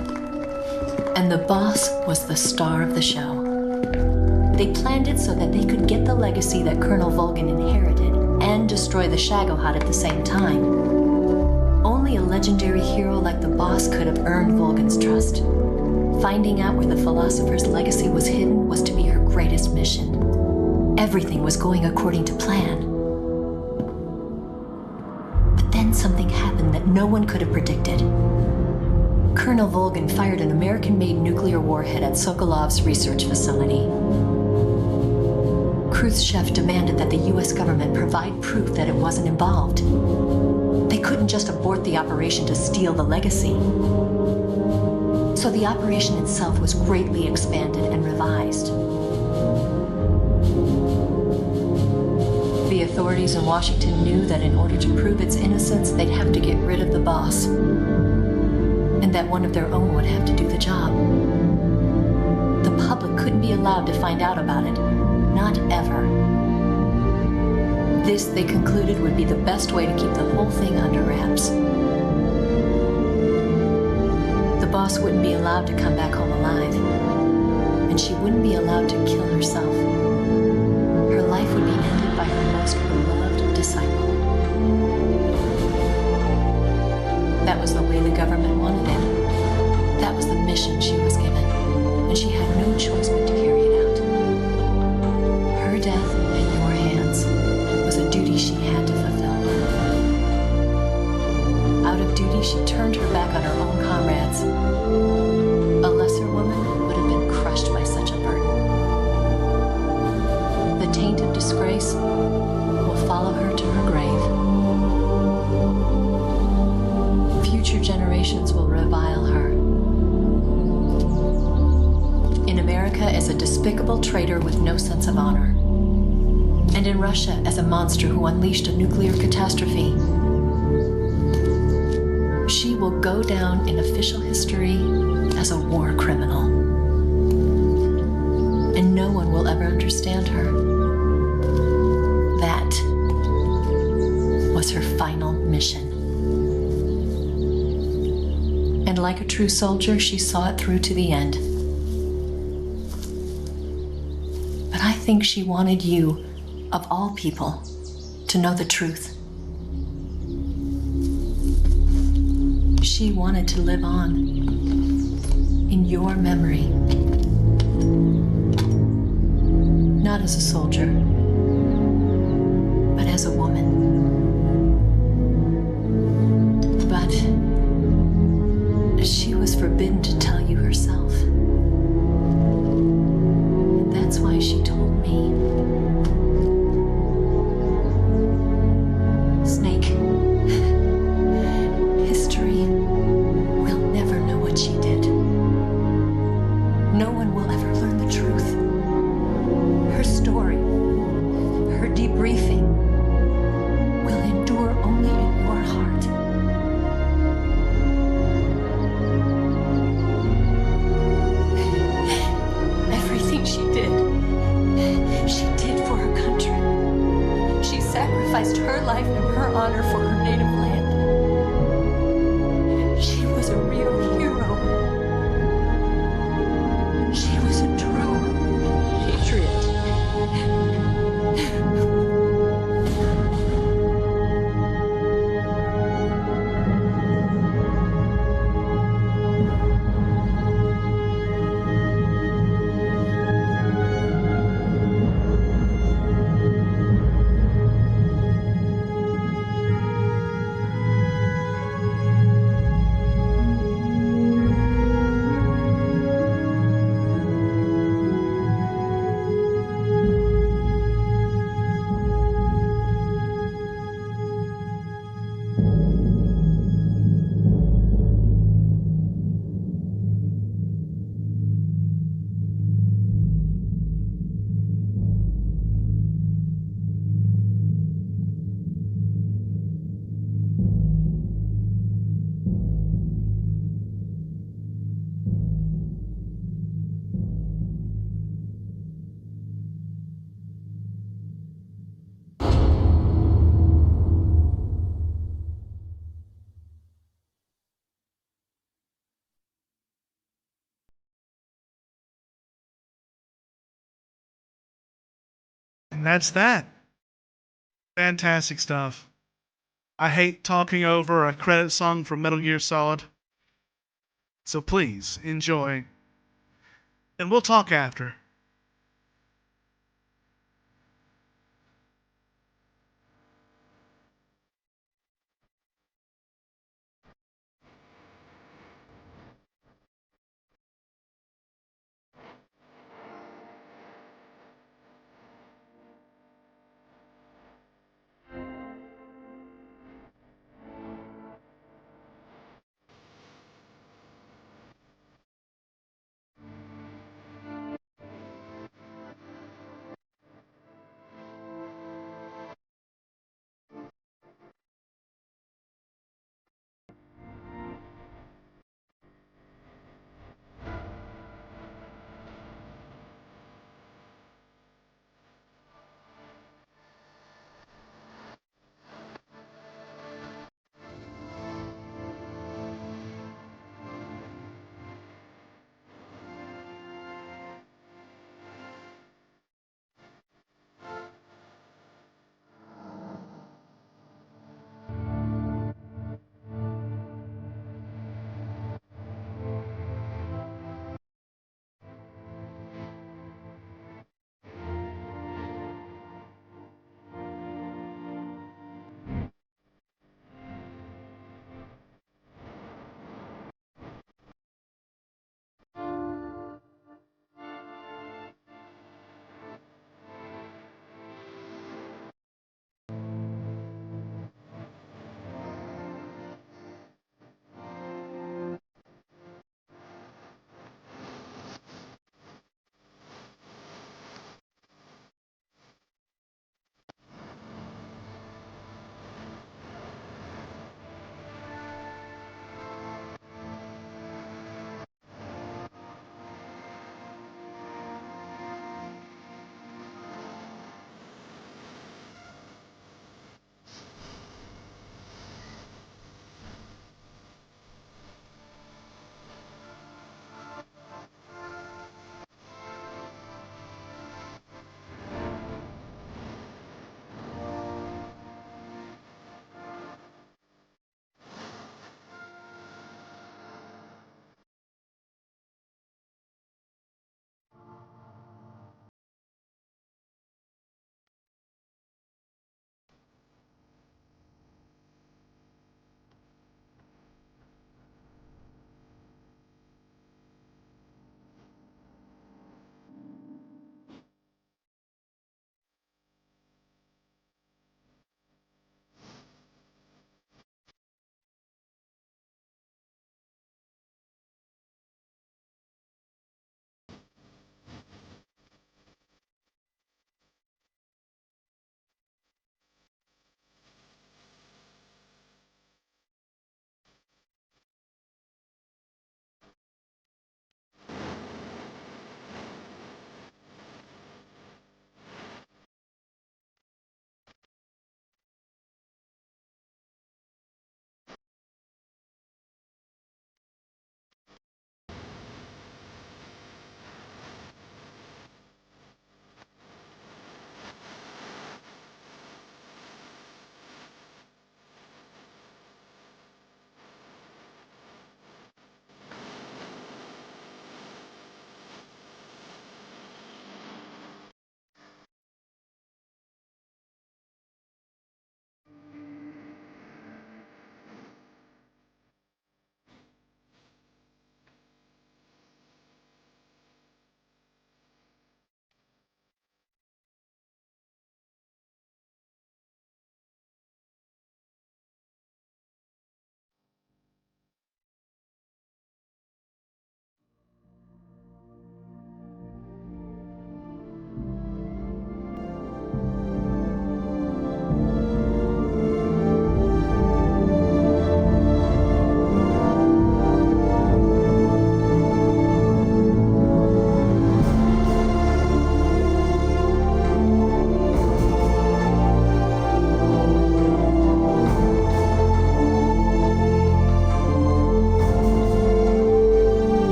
And the boss was the star of the show. They planned it so that they could get the legacy that Colonel Volgin inherited and destroy the Shagohod at the same time. Only a legendary hero like the boss could have earned Volgin's trust. Finding out where the philosopher's legacy was hidden was to be her greatest mission. Everything was going according to plan. But then something happened that no one could have predicted. Colonel Volgin fired an American-made nuclear warhead at Sokolov's research facility. Khrushchev demanded that the US government provide proof that it wasn't involved. They couldn't just abort the operation to steal the legacy. So the operation itself was greatly expanded and revised. The authorities in Washington knew that in order to prove its innocence, they'd have to get rid of the boss, and that one of their own would have to do the job. The public couldn't be allowed to find out about it, not ever. This, they concluded, would be the best way to keep the whole thing under wraps. The boss wouldn't be allowed to come back home alive, and she wouldn't be allowed to kill herself. Her life would be ended by her most beloved disciple. That was the way the government wanted it. That was the mission she was given, and she had no choice but to carry it out. Her death at your hands was a duty she had to fulfill. Out of duty, she turned her back on her own comrades. A lesser woman would have been crushed by such a burden. The taint of disgrace will follow her to her grave. Future generations will revile her. In America as a despicable traitor with no sense of honor. And in Russia as a monster who unleashed a nuclear catastrophe. She will go down in official history as a war criminal. And no one will ever understand her. That was her final mission. And like a true soldier, she saw it through to the end. But I think think she wanted you, of all people, to know the truth. She wanted to live on in your memory. Not as a soldier, but as a woman. But she was forbidden to tell you herself. And that's why she told me. Snake, history will never know what she did. No one will ever learn the truth. Her story, her debriefing, will endure only in your heart. Everything she did for her country. She sacrificed her life and her honor for her native land. She was a real hero. She was a true patriot. And that's that. Fantastic stuff. I hate talking over a credit song from Metal Gear Solid. So please enjoy. And we'll talk after.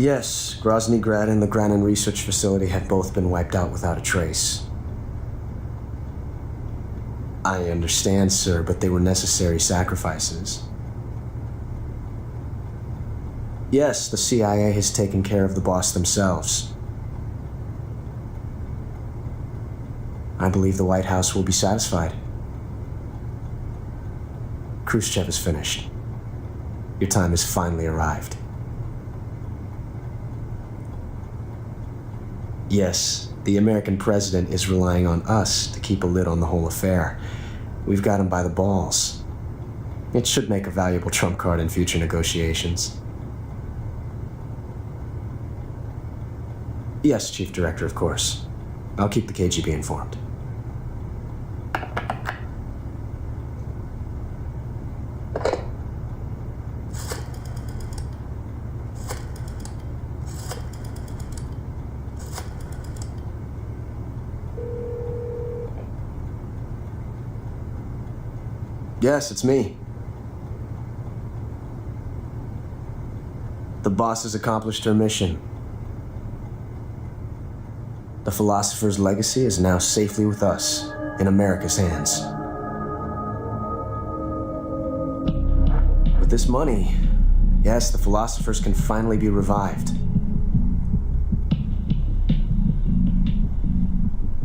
Yes, Groznyi, Grad, and the Granin Research Facility had both been wiped out without a trace. I understand, sir, but they were necessary sacrifices. Yes, the CIA has taken care of the boss themselves. I believe the White House will be satisfied. Khrushchev is finished. Your time has finally arrived. Yes, the American president is relying on us to keep a lid on the whole affair. We've got him by the balls. It should make a valuable trump card in future negotiations. Yes, Chief Director, of course. I'll keep the KGB informed. Yes, it's me. The boss has accomplished her mission. The philosopher's legacy is now safely with us, in America's hands. With this money, yes, the philosophers can finally be revived.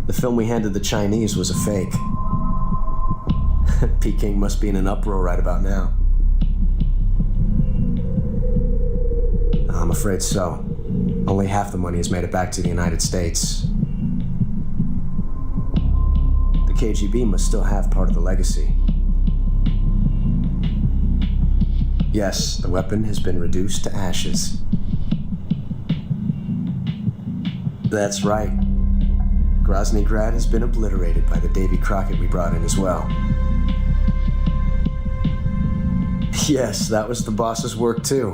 The film we handed the Chinese was a fake. Peking must be in an uproar right about now. I'm afraid so. Only half the money has made it back to the United States. The KGB must still have part of the legacy. Yes, the weapon has been reduced to ashes. That's right. Groznyi Grad has been obliterated by the Davy Crockett we brought in as well. Yes, that was the boss's work too.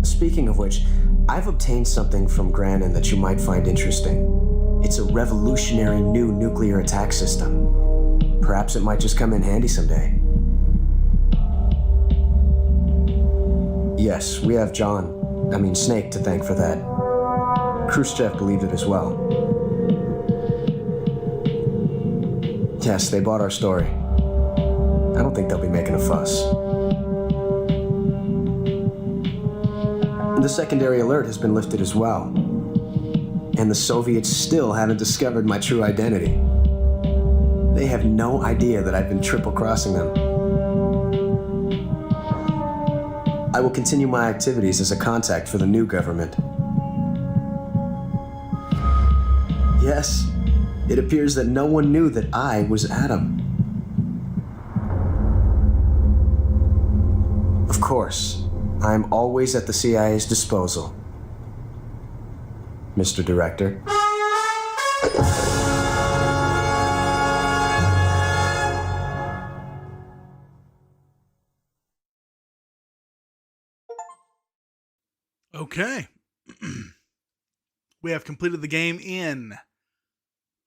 Speaking of which, I've obtained something from Granin that you might find interesting. It's a revolutionary new nuclear attack system. Perhaps it might just come in handy someday. Yes, we have Snake to thank for that. Khrushchev believed it as well. Yes, they bought our story. I don't think they'll be making a fuss. The secondary alert has been lifted as well. And the Soviets still haven't discovered my true identity. They have no idea that I've been triple-crossing them. I will continue my activities as a contact for the new government. Yes, it appears that no one knew that I was Adam. Of course, I'm always at the CIA's disposal, Mr. Director. Okay. We have completed the game in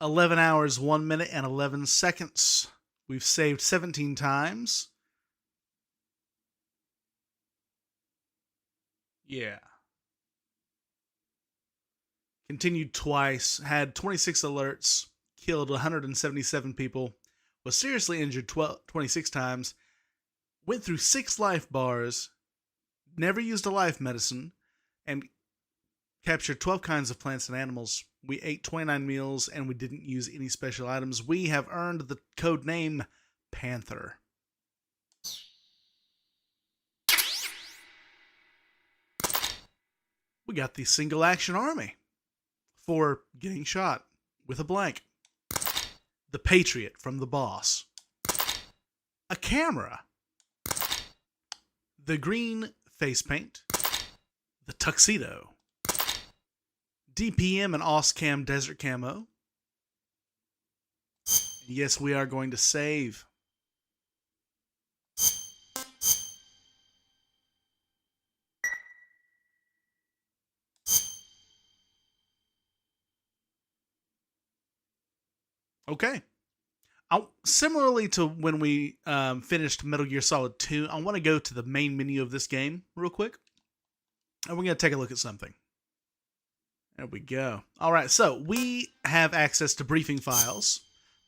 11 hours, 1 minute, and 11 seconds. We've saved 17 times. Yeah. Continued twice, had 26 alerts, killed 177 people, was seriously injured 26 times, went through 6 life bars, never used a life medicine, and captured 12 kinds of plants and animals. We ate 29 meals, and we didn't use any special items. We have earned the code name Panther. We got the single action army for getting shot with a blank. The Patriot from the boss. A camera. The green face paint. The tuxedo. DPM and OSCAM desert camo. And yes, we are going to save. Okay. Similarly to when we finished Metal Gear Solid 2, I want to go to the main menu of this game real quick. And we're going to take a look at something. There we go. All right, so we have access to briefing files,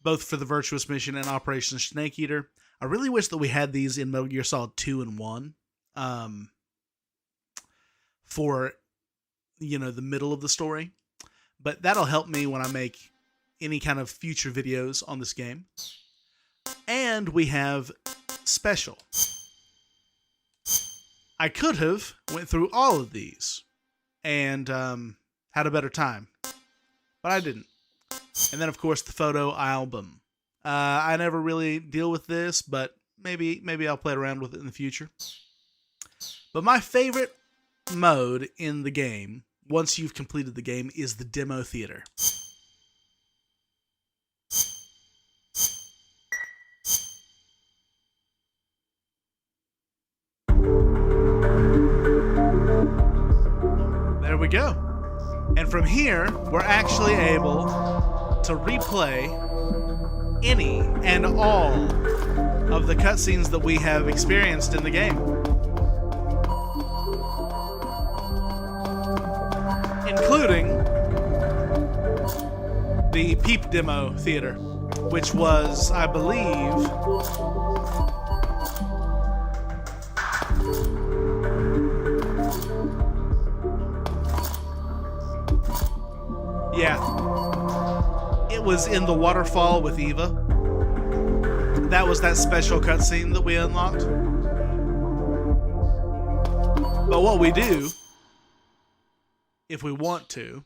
both for the Virtuous Mission and Operation Snake Eater. I really wish that we had these in Metal Gear Solid 2 and 1 for, the middle of the story. But that'll help me when I make any kind of future videos on this game. And we have special. I could have went through all of these and had a better time, but I didn't. And then, of course, the photo album. I never really deal with this, but maybe I'll play around with it in the future. But my favorite mode in the game, once you've completed the game, is the demo theater. There we go. And from here, we're actually able to replay any and all of the cutscenes that we have experienced in the game. Including the Peep Demo Theater, which was, I believe, it was in the waterfall with Eva. That was that special cutscene that we unlocked. But what we do, if we want to,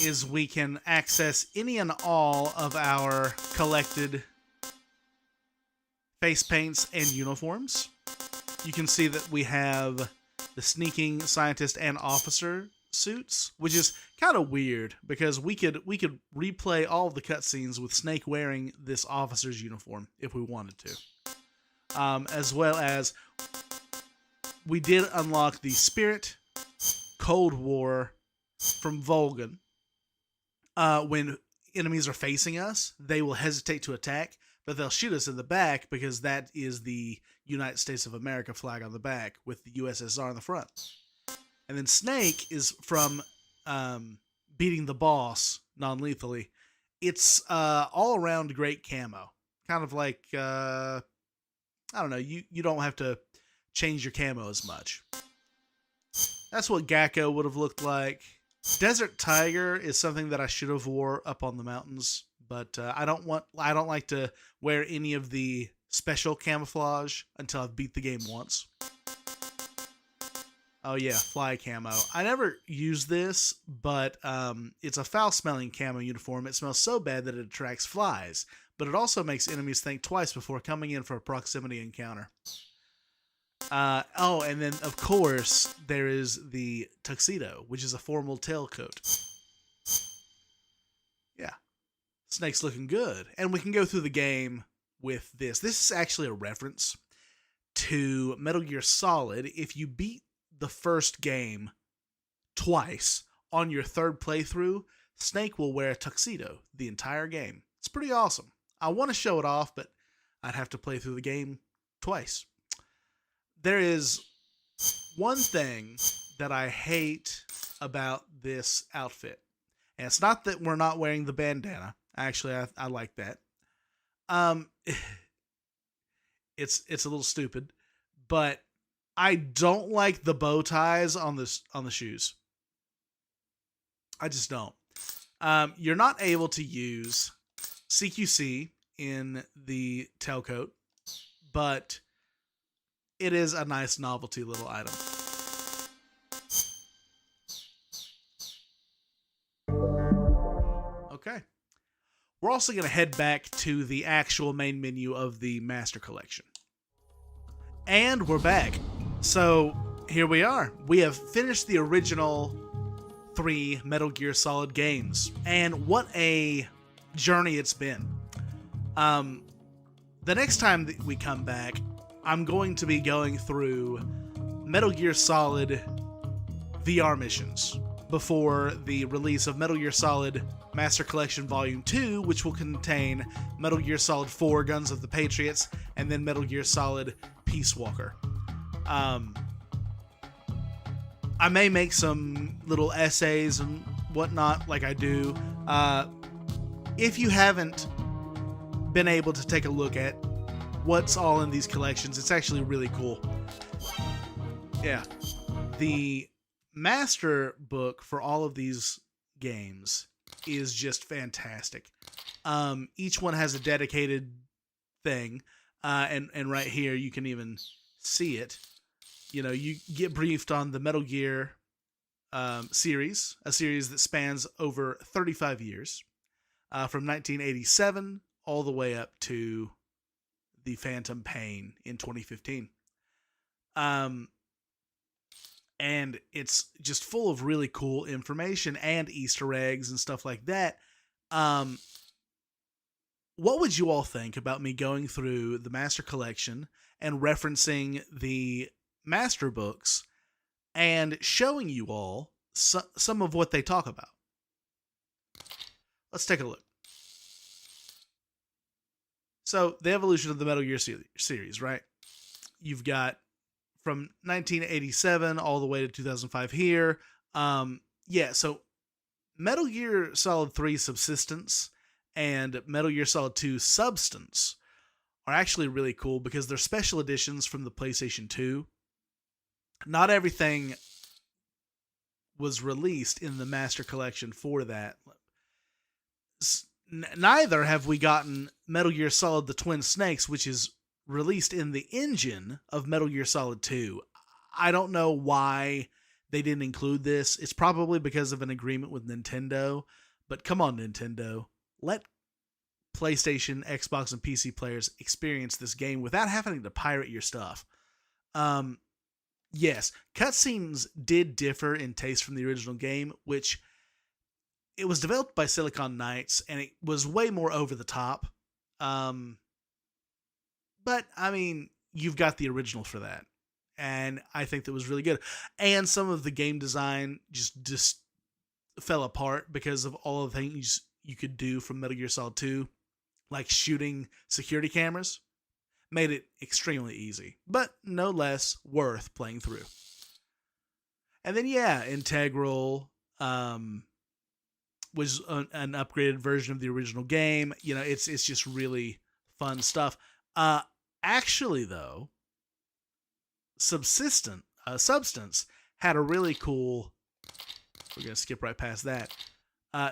is we can access any and all of our collected face paints and uniforms. You can see that we have the sneaking scientist and officer suits, which is kind of weird because we could replay all of the cutscenes with Snake wearing this officer's uniform if we wanted to. As well as we did unlock the Spirit Cold War from Volgan. When enemies are facing us, they will hesitate to attack, but they'll shoot us in the back because that is the United States of America flag on the back with the USSR on the front. And then Snake is from beating the boss non-lethally. It's all around great camo. Kind of like, I don't know, you don't have to change your camo as much. That's what Gakko would have looked like. Desert Tiger is something that I should have wore up on the mountains, but I don't like to wear any of the special camouflage until I've beat the game once. Oh yeah, fly camo. I never use this, but it's a foul-smelling camo uniform. It smells so bad that it attracts flies, but it also makes enemies think twice before coming in for a proximity encounter. And then, of course, there is the tuxedo, which is a formal tailcoat. Yeah. Snake's looking good. And we can go through the game with this. This is actually a reference to Metal Gear Solid. If you beat the first game twice on your third playthrough, Snake will wear a tuxedo the entire game. It's pretty awesome. I want to show it off, but I'd have to play through the game twice. There is one thing that I hate about this outfit. And it's not that we're not wearing the bandana. Actually, I like that. It's a little stupid, but I don't like the bow ties on the shoes. I just don't. You're not able to use CQC in the tailcoat, but it is a nice novelty little item. Okay. We're also going to head back to the actual main menu of the Master Collection. And we're back. So, here we are. We have finished the original 3 Metal Gear Solid games. And what a journey it's been. The next time that we come back, I'm going to be going through Metal Gear Solid VR missions. before the release of Metal Gear Solid Master Collection Volume 2, which will contain Metal Gear Solid 4 Guns of the Patriots, and then Metal Gear Solid Peace Walker. I may make some little essays and whatnot like I do. If you haven't been able to take a look at what's all in these collections, it's actually really cool. Yeah. The master book for all of these games is just fantastic. Each one has a dedicated thing, and right here you can even see it. You know, you get briefed on the Metal Gear series, a series that spans over 35 years, from 1987 all the way up to the Phantom Pain in 2015. And it's just full of really cool information and Easter eggs and stuff like that. What would you all think about me going through the Master Collection and referencing the Master Books and showing you all some of what they talk about? Let's take a look. So, the evolution of the Metal Gear series, right? You've got from 1987 all the way to 2005 here. So Metal Gear Solid 3 Subsistence and Metal Gear Solid 2 Substance are actually really cool because they're special editions from the PlayStation 2. Not everything was released in the Master Collection for that. Neither have we gotten Metal Gear Solid The Twin Snakes, which is released in the engine of Metal Gear Solid 2. I don't know why they didn't include this. It's probably because of an agreement with Nintendo. But come on, Nintendo. Let PlayStation, Xbox, and PC players experience this game without having to pirate your stuff. Yes, cutscenes did differ in taste from the original game, which it was developed by Silicon Knights, and it was way more over the top. But, I mean, you've got the original for that. And I think that was really good. And some of the game design just fell apart because of all the things you could do from Metal Gear Solid 2, like shooting security cameras. Made it extremely easy, but no less worth playing through. And then, yeah, Integral was an upgraded version of the original game. You know, it's just really fun stuff. Actually, though, Substance had a really cool, we're going to skip right past that,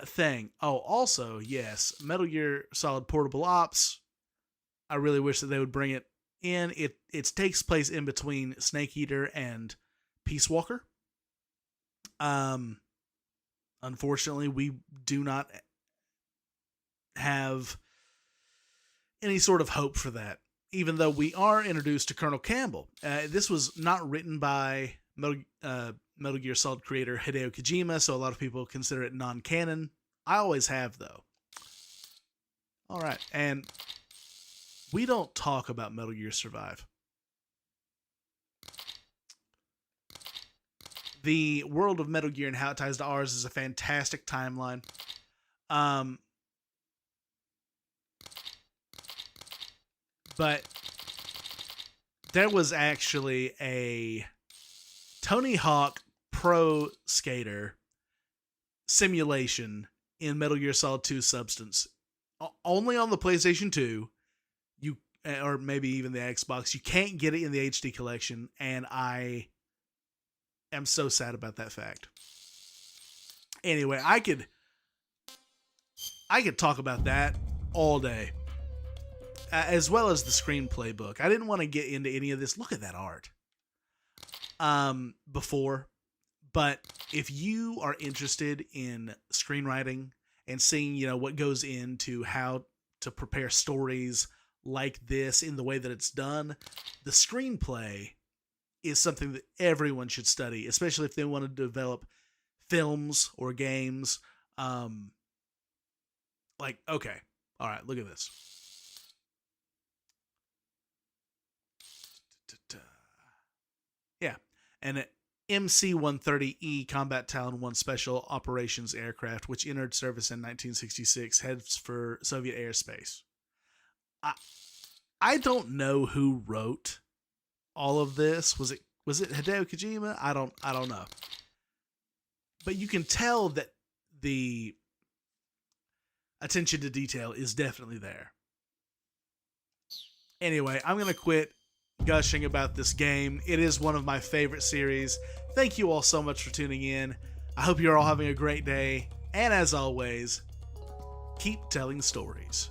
thing. Oh, also, yes, Metal Gear Solid Portable Ops. I really wish that they would bring it in. It takes place in between Snake Eater and Peace Walker. Unfortunately, we do not have any sort of hope for that, even though we are introduced to Colonel Campbell. This was not written by Metal Gear Solid creator Hideo Kojima, so a lot of people consider it non-canon. I always have, though. All right, and we don't talk about Metal Gear Survive. The world of Metal Gear and how it ties to ours is a fantastic timeline. But there was actually a Tony Hawk Pro Skater simulation in Metal Gear Solid 2 Substance. Only on the PlayStation 2, or maybe even the Xbox. You can't get it in the HD collection, and I am so sad about that fact. Anyway, I could talk about that all day. As well as the screenplay book. I didn't want to get into any of this. Look at that art. Before. But if you are interested in screenwriting and seeing, what goes into how to prepare stories like this in the way that it's done, the screenplay is something that everyone should study, especially if they want to develop films or games. Okay. All right, look at this. Yeah, and MC-130E Combat Talon 1 Special Operations aircraft, which entered service in 1966, heads for Soviet airspace. I don't know who wrote all of this. Was it Hideo Kojima? I don't know. But you can tell that the attention to detail is definitely there. Anyway, I'm going to quit gushing about this game. It is one of my favorite series. Thank you all so much for tuning in. I hope you're all having a great day. And as always, keep telling stories.